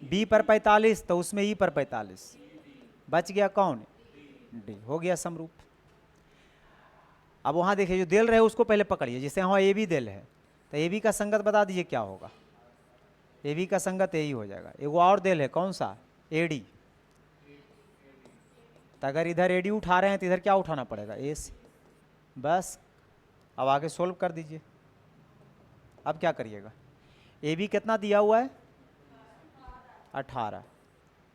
B पर 45, तो उसमें E पर 45, बच गया कौन? D, हो गया समरूप। अब वहाँ देखिए, जो देल रहे उसको पहले पकड़िए, जिसे वहाँ AB देल है, तो AB का संगत बता दीजिए क्या होगा? AB का संगत यही हो जाएगा। एगो और देल है, कौन सा? AD। तो अगर इधर AD उठा रहे हैं तो इधर क्या उठाना पड़ेगा? AC। बस, अब आगे सोल्व कर दीजिए। अब क्या करिएगा? AB कितना दिया हुआ है? 18,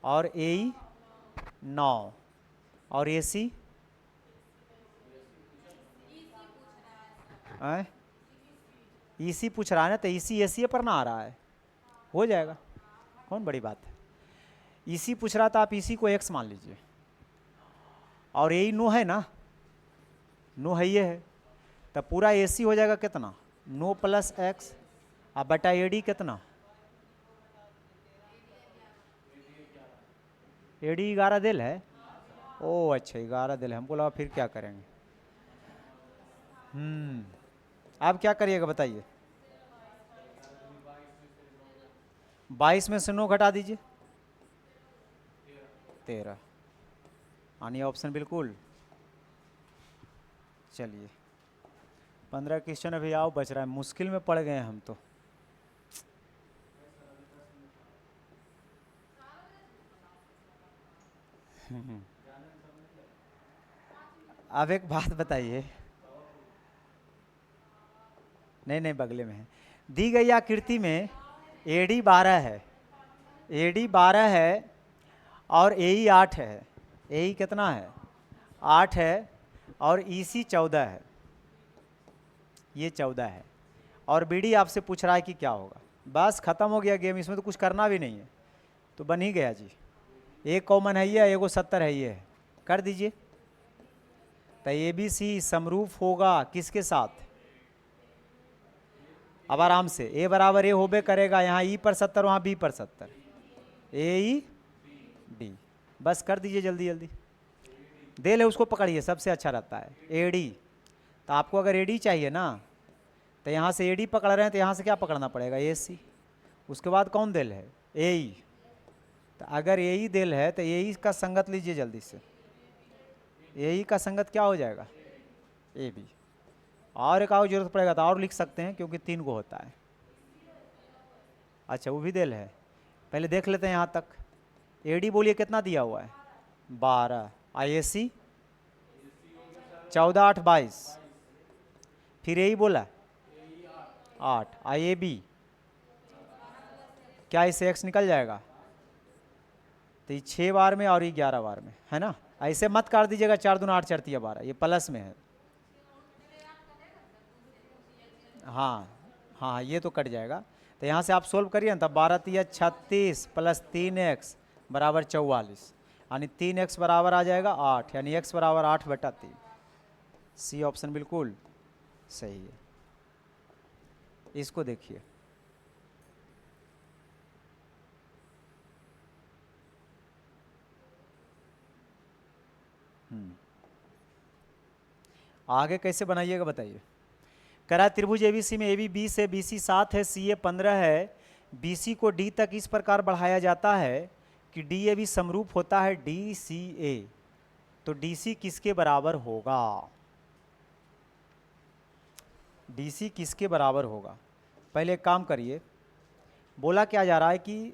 और AE 9, और AC EC पूछ रहा है ना, तो EC ACA पर ना आ रहा है, हो जाएगा, कौन बड़ी बात है। EC पूछ रहा था, आप EC को X मान लीजिए, और AE 9 है ना, 9 है, ये है, तो पूरा ए सी हो जाएगा कितना, 9 प्लस एक्स, अब बटा ए डी कितना, ए डी 11 दिल है। ओ अच्छा 11 दिल है, हमको लगा फिर क्या करेंगे। अब क्या करिएगा बताइए, 22 में से 9 घटा दीजिए, 13, आनी ऑप्शन बिल्कुल। चलिए 15 क्वेश्चन अभी आओ बच रहा है, मुश्किल में पड़ गए हैं हम तो। अब एक बात बताइए, नहीं बगले में है, दी गई आकृति में एडी 12 है, एडी 12 है और एई 8 है, एई कितना है 8 है और ईसी 14 है, ये 14 है, और बीडी आपसे पूछ रहा है कि क्या होगा। बस खत्म हो गया गेम, इसमें तो कुछ करना भी नहीं है, तो बन ही गया जी। एक कॉमन है ये, एगो 70 है ये, कर दीजिए। तो ए बी सी समरूप होगा किसके साथ, अब आराम से, ए बराबर ए होबे करेगा, यहाँ ई पर 70 वहाँ बी पर 70, ए ई डी, बस कर दीजिए जल्दी जल्दी। दे ले उसको पकड़िए, सबसे अच्छा रहता है ए डी। तो आपको अगर ए डी चाहिए ना, तो यहाँ से ए डी पकड़ रहे हैं तो यहाँ से क्या पकड़ना पड़ेगा, ए सी, उसके बाद कौन देल है, ए ई। तो अगर ए ई देल है तो ए ई का संगत लीजिए जल्दी से, ए ई का संगत क्या हो जाएगा, ए बी। और एक और जरूरत पड़ेगा तो और लिख सकते हैं क्योंकि 3 को होता है। अच्छा वो भी देल है, पहले देख लेते हैं यहाँ तक। ए डी बोलिए कितना दिया हुआ है 12, आई ए सी 14 8 22, फिर ए ई बोला 8, आई ए बी क्या इससे एक्स निकल जाएगा, तो ये 6 बार में और ये 11 बार में है ना। ऐसे मत काट दीजिएगा, 4 दूना 8 4 तिया 12, ये प्लस में है। हाँ हाँ ये तो कट जाएगा, तो यहाँ से आप सोल्व करिए ना, तब 12 तिया 36 प्लस 3x बराबर 44, यानी 3x बराबर आ जाएगा 8, यानी x बराबर 8/3। सी ऑप्शन बिल्कुल सही है। इसको देखिए, आगे कैसे बनाइएगा बताइए। करा त्रिभुज एबीसी में एबी 20 है, बीसी 7 है, सीए 15 है, बीसी को डी तक इस प्रकार बढ़ाया जाता है कि डी ए बी समरूप होता है डी सी ए, तो डी सी किसके बराबर होगा, डी सी किसके बराबर होगा। पहले एक काम करिए, बोला क्या जा रहा है कि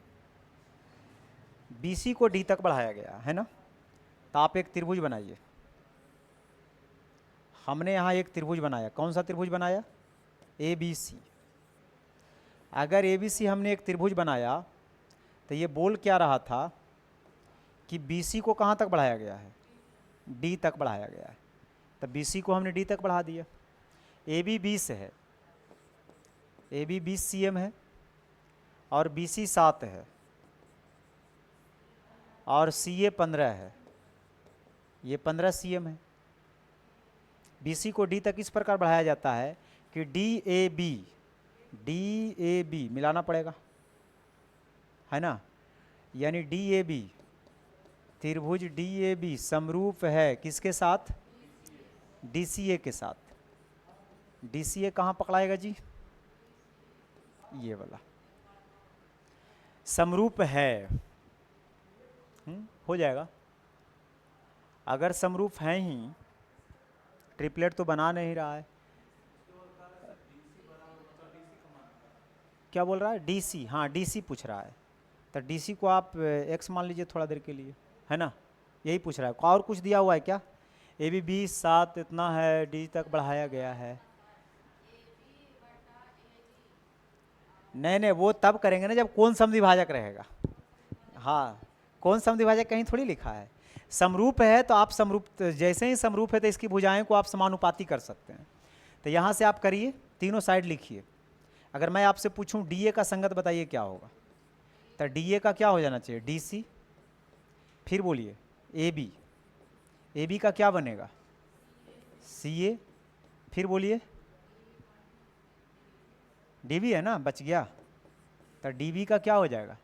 बी सी को डी तक बढ़ाया गया है ना, तो आप एक त्रिभुज बनाइए। हमने यहाँ एक त्रिभुज बनाया, कौन सा त्रिभुज बनाया, ए बी सी। अगर ए बी सी हमने एक त्रिभुज बनाया तो ये बोल क्या रहा था कि बी सी को कहाँ तक बढ़ाया गया है, डी तक बढ़ाया गया है, तो बी सी को हमने डी तक बढ़ा दिया। ए बी 20 है, ए बी 20 CM है और बी सी 7 है और सी ए 15 है, ये 15 CM है। बी सी को डी तक इस प्रकार बढ़ाया जाता है कि डी ए बी मिलाना पड़ेगा है ना, यानी डी ए बी, त्रिभुज डी ए बी समरूप है किसके साथ, डी सी ए के साथ। डी सी ए कहाँ पकड़ाएगा जी, ये वाला समरूप है, हो जाएगा। अगर समरूप है ही, ट्रिपलेट तो बना नहीं रहा है, क्या बोल रहा है, डीसी, हाँ डीसी पूछ रहा है, तो डीसी को आप एक्स मान लीजिए थोड़ा देर के लिए, है ना, यही पूछ रहा है। और कुछ दिया हुआ है क्या, ए बी 20 7 इतना है, डी तक बढ़ाया गया है। नहीं वो तब करेंगे ना जब कौन समद्विभाजक रहेगा। हाँ कौन समद्विभाजक कहीं थोड़ी लिखा है, समरूप है तो आप समरूप, जैसे ही समरूप है तो इसकी भुजाएं को आप समानुपाती कर सकते हैं। तो यहाँ से आप करिए, तीनों साइड लिखिए। अगर मैं आपसे पूछूं डी ए का संगत बताइए क्या होगा, तो डी ए का क्या हो जाना चाहिए, डी सी, फिर बोलिए ए बी का क्या बनेगा, सी ए, फिर बोलिए db है ना, बच गया। तो db का क्या हो जाएगा,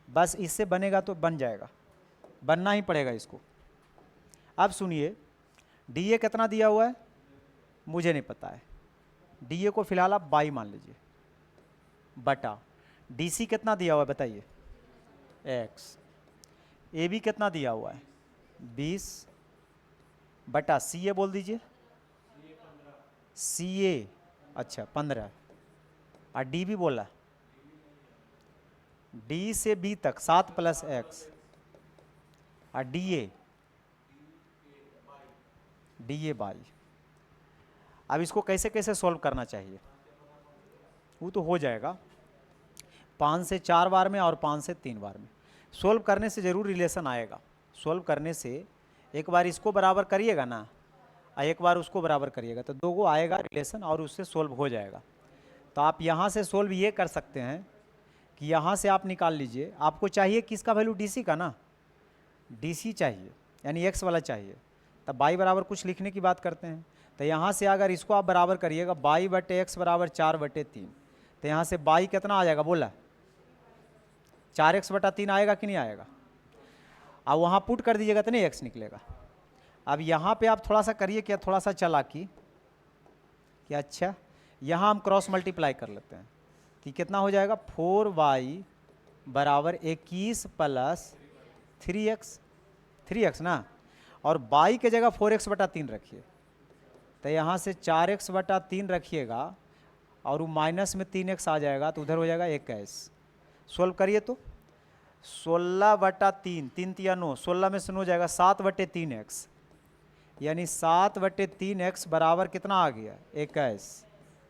बस इससे बनेगा तो बन जाएगा, बनना ही पड़ेगा इसको। अब सुनिए, डी ए कितना दिया हुआ है मुझे नहीं पता है, डी ए को फिलहाल आप बाई मान लीजिए, बटा डी सी कितना दिया हुआ है बताइए, एक्स। ए बी कितना दिया हुआ है 20, बटा सी ए बोल दीजिए, सी ए अच्छा 15, और डी बी बोला डी से बी तक 7 प्लस एक्स, और डी ए बाई। अब इसको कैसे कैसे सॉल्व करना चाहिए, वो तो हो जाएगा 5 से 4 बार में और 5 से 3 बार में। सॉल्व करने से ज़रूर रिलेशन आएगा, सॉल्व करने से एक बार इसको बराबर करिएगा ना और एक बार उसको बराबर करिएगा तो दो गो आएगा रिलेशन और उससे सॉल्व हो जाएगा। तो आप यहाँ से सॉल्व ये कर सकते हैं कि यहाँ से आप निकाल लीजिए, आपको चाहिए किसका वैल्यू, डी सी का ना, डी सी चाहिए यानी एक्स वाला चाहिए, तब बाई बराबर कुछ लिखने की बात करते हैं। तो यहाँ से अगर इसको आप बराबर करिएगा बाई बटे एक्स बराबर 4/3, तो यहाँ से बाई कितना आ जाएगा बोला 4x/3 आएगा कि नहीं आएगा। अब वहाँ पुट कर दीजिएगा तो नहीं एक्स निकलेगा। अब यहाँ पे आप थोड़ा सा करिए क्या, थोड़ा सा चालाकी कि अच्छा यहाँ हम क्रॉस मल्टीप्लाई कर लेते हैं कि कितना हो जाएगा 4y बराबर 21 प्लस 3x ना, और y के जगह 4x/3 रखिए, तो यहाँ से 4x/3 रखिएगा और वो माइनस में 3x आ जाएगा तो उधर हो जाएगा 21। सोल्व करिए तो 16/3, 3 तिया 9, 16 में से 9 जाएगा 7/3x, यानी 7/3x बराबर कितना आ गया 21,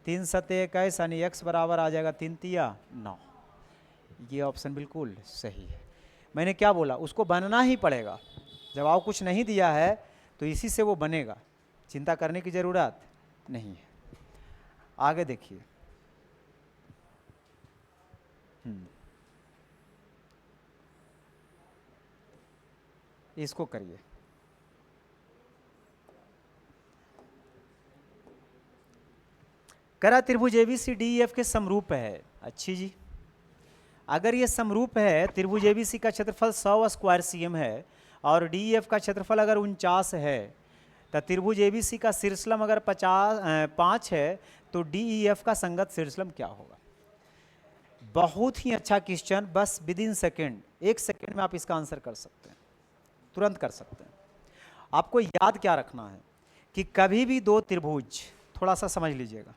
3 सते 21 यानी x बराबर आ जाएगा 3 तिया 9। ये ऑप्शन बिल्कुल सही है। मैंने क्या बोला, उसको बनना ही पड़ेगा, जब आप कुछ नहीं दिया है तो इसी से वो बनेगा, चिंता करने की ज़रूरत नहीं है। आगे देखिए, इसको करिए, करा त्रिभुज एबीसी डीईएफ के समरूप है। अच्छी जी, अगर ये समरूप है, त्रिभुज एबीसी का क्षेत्रफल 100 स्क्वायर सीएम है और डीईएफ का क्षेत्रफल अगर 49 है, तो त्रिभुज एबीसी का शीर्षलम अगर 5 है तो डीईएफ का संगत शीर्षलम क्या होगा। बहुत ही अच्छा क्वेश्चन, बस विद इन सेकेंड, 1 सेकेंड में आप इसका आंसर कर सकते हैं, तुरंत कर सकते हैं। आपको याद क्या रखना है कि कभी भी दो त्रिभुज, थोड़ा सा समझ लीजिएगा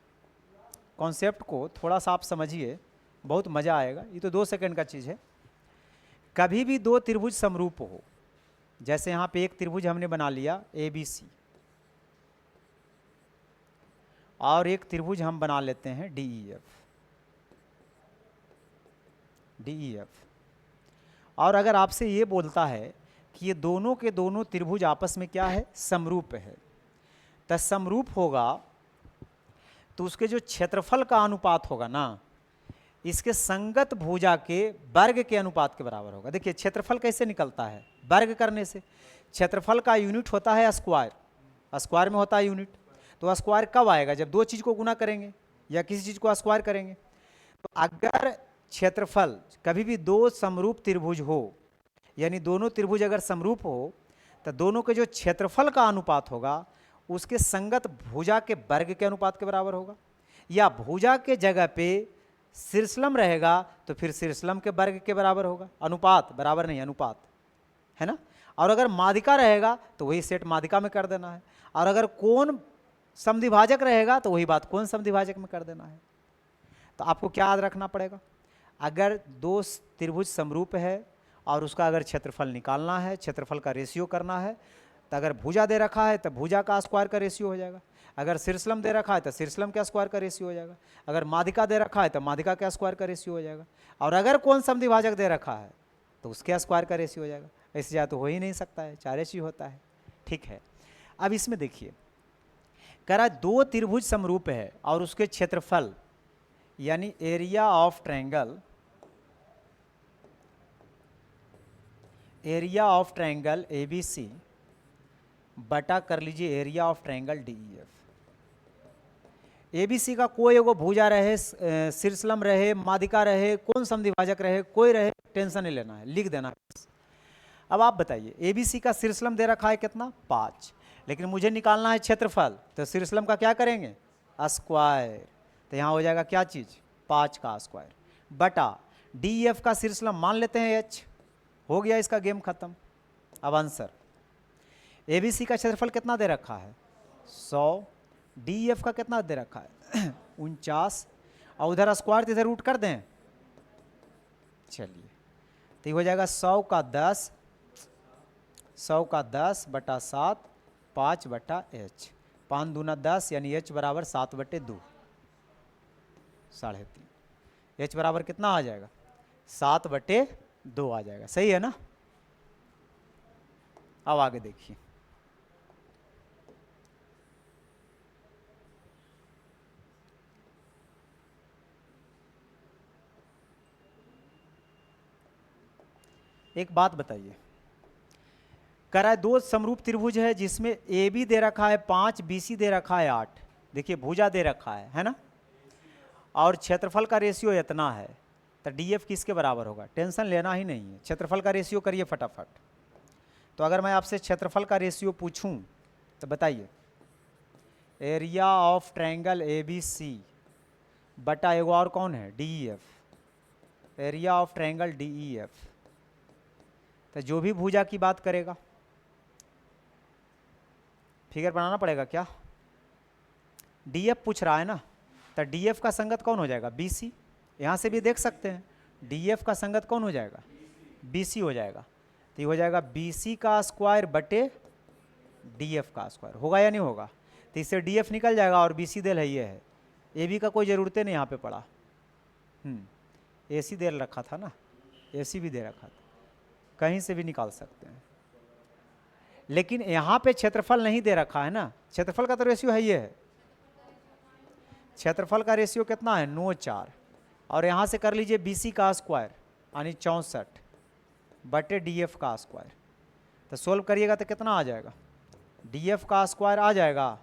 कॉन्सेप्ट को, थोड़ा सा आप समझिए, बहुत मज़ा आएगा। ये तो 2 सेकंड का चीज़ है। कभी भी दो त्रिभुज समरूप हो, जैसे यहाँ पे एक त्रिभुज हमने बना लिया ABC और एक त्रिभुज हम बना लेते हैं DEF, और अगर आपसे ये बोलता है कि ये दोनों के दोनों त्रिभुज आपस में क्या है, समरूप है, तो समरूप होगा तो उसके जो क्षेत्रफल का अनुपात होगा ना, इसके संगत भुजा के वर्ग के अनुपात के बराबर होगा। देखिए क्षेत्रफल कैसे निकलता है, वर्ग करने से। क्षेत्रफल का यूनिट होता है स्क्वायर, स्क्वायर में होता है यूनिट, तो स्क्वायर कब आएगा, जब दो चीज़ को गुना करेंगे या किसी चीज़ को स्क्वायर करेंगे। तो अगर क्षेत्रफल कभी भी दो समरूप त्रिभुज हो, यानी दोनों त्रिभुज अगर समरूप हो, तो दोनों के जो क्षेत्रफल का अनुपात होगा उसके संगत भुजा के वर्ग के अनुपात के बराबर होगा, या भुजा के जगह पे शीर्षलम रहेगा तो फिर शीर्षलम के वर्ग के बराबर होगा। अनुपात बराबर नहीं, अनुपात है ना। और अगर माध्यिका रहेगा तो वही सेट माध्यिका में कर देना है, और अगर कोण समद्विभाजक रहेगा तो वही बात कोण समद्विभाजक में कर देना है। तो आपको क्या याद रखना पड़ेगा, अगर दो त्रिभुज समरूप है और उसका अगर क्षेत्रफल निकालना है, क्षेत्रफल का रेशियो करना है, तो अगर भुजा दे रखा है तो भुजा का स्क्वायर का रेशियो हो जाएगा, अगर शीर्षलम दे रखा है तो शीर्षलम का स्क्वायर का रेशियो हो जाएगा, अगर माध्यिका दे रखा है तो माध्यिका का स्क्वायर का रेशियो हो जाएगा, और अगर कोण समद्विभाजक दे रखा है तो उसके स्क्वायर का रेशियो हो जाएगा। ऐसे ज़्यादा तो हो ही नहीं सकता है, 4 रेशियो होता है। ठीक है, अब इसमें देखिए, कह रहा है दो त्रिभुज समरूप है और उसके क्षेत्रफल यानी एरिया ऑफ ट्रायंगल ABC बटा कर लीजिए area of triangle DEF। ABC का कोई एगो भुजा रहे, शीर्षलम रहे, माध्यिका रहे, कौन समद्विभाजक रहे, कोई रहे, टेंशन नहीं लेना है, लिख देना। अब आप बताइए, ABC का शीर्षलम दे रखा है कितना 5, लेकिन मुझे निकालना है क्षेत्रफल, तो शीर्षलम का क्या करेंगे स्क्वायर, तो यहाँ हो जाएगा क्या चीज़ 5 का स्क्वायर बटा DEF का शीर्षलम मान लेते हैं H, हो गया इसका गेम खत्म। अब आंसर ABC का क्षेत्रफल कितना दे रखा है 100, DEF का कितना दे रखा है 49, और उधर स्क्वायर तो इधर रूट कर दें, चलिए तो ये हो जाएगा 100 का 10 बटा 7, 5 बटा H, 5 दूना 10 यानी H बराबर 7/2, 3.5, H बराबर कितना आ जाएगा 7/2 आ जाएगा, सही है ना। अब आगे देखिए, एक बात बताइए, करा है 2 समरूप त्रिभुज है जिसमें AB दे रखा है 5, BC दे रखा है 8, देखिए भुजा दे रखा है ना, और क्षेत्रफल का रेशियो इतना है, तो DF किसके बराबर होगा, टेंशन लेना ही नहीं है, क्षेत्रफल का रेशियो करिए फटाफट। तो अगर मैं आपसे क्षेत्रफल का रेशियो पूछूं तो बताइए, एरिया ऑफ ट्रायंगल ABC बटा एगो और कौन है DEF, area of triangle DEF, तो जो भी भुजा की बात करेगा फिगर बनाना पड़ेगा क्या, DF पूछ रहा है ना, तो DF का संगत कौन हो जाएगा BC, यहाँ से भी देख सकते हैं DF का संगत कौन हो जाएगा BC हो जाएगा, तो ये हो जाएगा BC का स्क्वायर बटे DF का स्क्वायर, होगा या नहीं होगा, तो इससे DF निकल जाएगा और BC दे है, ये है, AB का कोई ज़रूरत नहीं यहाँ पे पड़ा, AC दे रखा था ना, AC भी दे रखा था, कहीं से भी निकाल सकते हैं, लेकिन यहाँ पे क्षेत्रफल नहीं दे रखा है ना, क्षेत्रफल का तो रेशियो है, ये है, क्षेत्रफल का रेशियो कितना है 9, 4, और यहाँ से कर लीजिए BC का स्क्वायर यानी 64 बटे DF का स्क्वायर, तो सोल्व करिएगा तो कितना आ जाएगा, DF का स्क्वायर आ जाएगा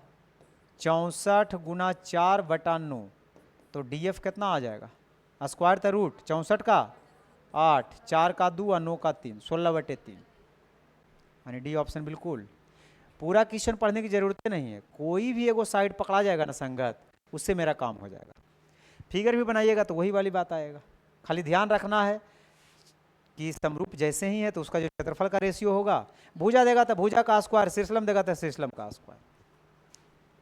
64 गुना 4 बटा 9, तो DF कितना आ जाएगा, स्क्वायर तो रूट 64 का 8, 4 का 2 और 9 का 3, 16/3, यानी डी ऑप्शन बिल्कुल। पूरा क्वेश्चन पढ़ने की ज़रूरत नहीं है, कोई भी एगो साइड पकड़ा जाएगा ना संगत, उससे मेरा काम हो जाएगा। फिगर भी बनाइएगा तो वही वाली बात आएगा, खाली ध्यान रखना है कि समरूप जैसे ही है तो उसका जो क्षेत्रफल का रेशियो होगा, भुजा देगा तो भुजा का स्क्वायर, शीर्षलम देगा तो शीर्षलम का स्क्वायर,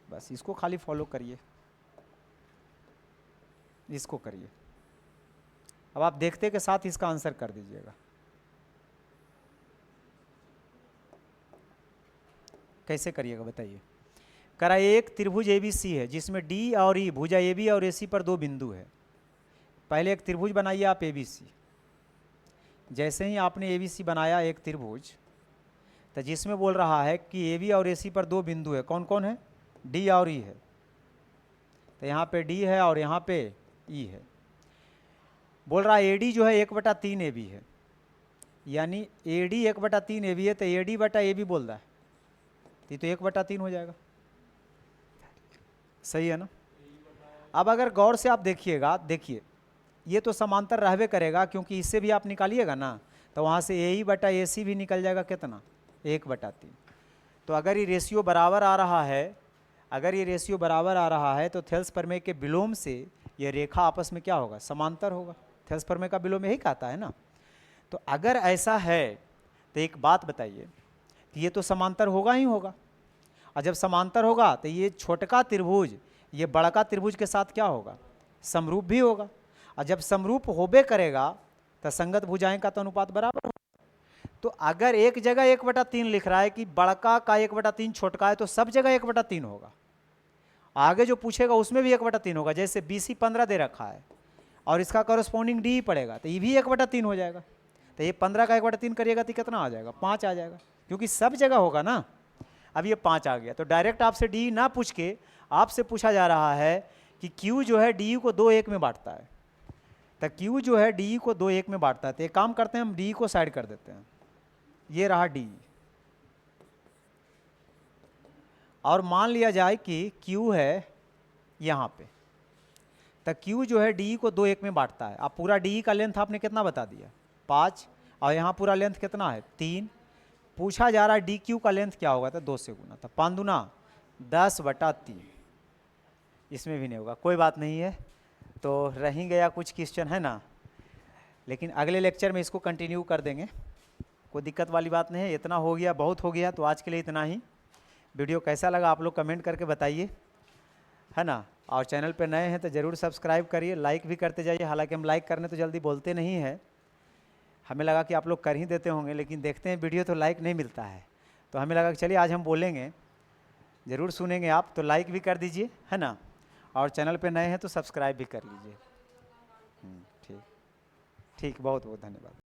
बस इसको खाली फॉलो करिए, इसको करिए। अब आप देखते के साथ इसका आंसर कर दीजिएगा। कैसे करिएगा बताइए, करा एक त्रिभुज ABC है जिसमें D और E भुजा AB और AC पर 2 बिंदु है। पहले एक त्रिभुज बनाइए आप ABC, जैसे ही आपने ABC बनाया एक त्रिभुज, तो जिसमें बोल रहा है कि AB और AC पर 2 बिंदु है, कौन कौन है D और E है, तो यहाँ पे D है और यहाँ पे E है। बोल रहा है AD जो है 1/3 AB है, यानी AD 1/3 AB है, तो AD बटा AB बोल रहा है, तो 1/3 हो जाएगा, सही है ना। अब अगर गौर से आप देखिएगा, देखिए ये तो समांतर रहबे करेगा, क्योंकि इससे भी आप निकालिएगा ना तो वहाँ से AE बटा AC भी निकल जाएगा, कितना 1/3। तो अगर ये रेशियो बराबर आ रहा है, अगर ये रेशियो बराबर आ रहा है तो थेल्स प्रमेय के विलोम से ये रेखा आपस में क्या होगा, समांतर होगा। थेल्स प्रमेय का विलोम यही कहता है ना। तो अगर ऐसा है तो एक बात बताइए कि ये तो समांतर होगा ही होगा, और जब समांतर होगा तो ये छोटका त्रिभुज ये बड़का त्रिभुज के साथ क्या होगा, समरूप भी होगा, और जब समरूप होबे करेगा तो संगत भुजाएं का तो अनुपात बराबर होगा। तो अगर एक जगह 1/3 लिख रहा है कि बड़का का 1/3 छोटका है, तो सब जगह 1/3 होगा, आगे जो पूछेगा उसमें भी 1/3 होगा। जैसे BC 15 दे रखा है और इसका कॉरेस्पॉन्डिंग D पड़ेगा, तो ये भी 1/3 हो जाएगा। तो ये 15 का 1/3 करिएगा तो कितना आ जाएगा, 5 आ जाएगा, क्योंकि सब जगह होगा ना। अब ये 5 आ गया, तो डायरेक्ट आपसे D ना पूछ के आपसे पूछा जा रहा है कि Q जो है DE को 2-1 में बांटता है, तो Q जो है DE को 2-1 में बांटता है। तो एक काम करते हैं, हम DE को साइड कर देते हैं, ये रहा DE, और मान लिया जाए कि Q है यहाँ पे, तो Q जो है DE को 2 1 में बांटता है। अब पूरा DE का लेंथ आपने कितना बता दिया 5, और यहाँ पूरा लेंथ कितना है 3। पूछा जा रहा है DQ का लेंथ क्या होगा, तो 2 से गुना, तो 5 दूना 10/3। इसमें भी नहीं होगा, कोई बात नहीं है, तो रह ही गया कुछ क्वेश्चन, है ना। लेकिन अगले लेक्चर में इसको कंटिन्यू कर देंगे, कोई दिक्कत वाली बात नहीं है। इतना हो गया, बहुत हो गया, तो आज के लिए इतना ही। वीडियो कैसा लगा आप लोग कमेंट करके बताइए, है ना। और चैनल पे नए हैं तो ज़रूर सब्सक्राइब करिए, लाइक भी करते जाइए। हालांकि हम लाइक करने तो जल्दी बोलते नहीं हैं, हमें लगा कि आप लोग कर ही देते होंगे, लेकिन देखते हैं वीडियो तो लाइक नहीं मिलता है, तो हमें लगा कि चलिए आज हम बोलेंगे, ज़रूर सुनेंगे आप, तो लाइक भी कर दीजिए, है ना। और चैनल पे नए हैं तो सब्सक्राइब भी कर लीजिए। ठीक ठीक, बहुत बहुत धन्यवाद।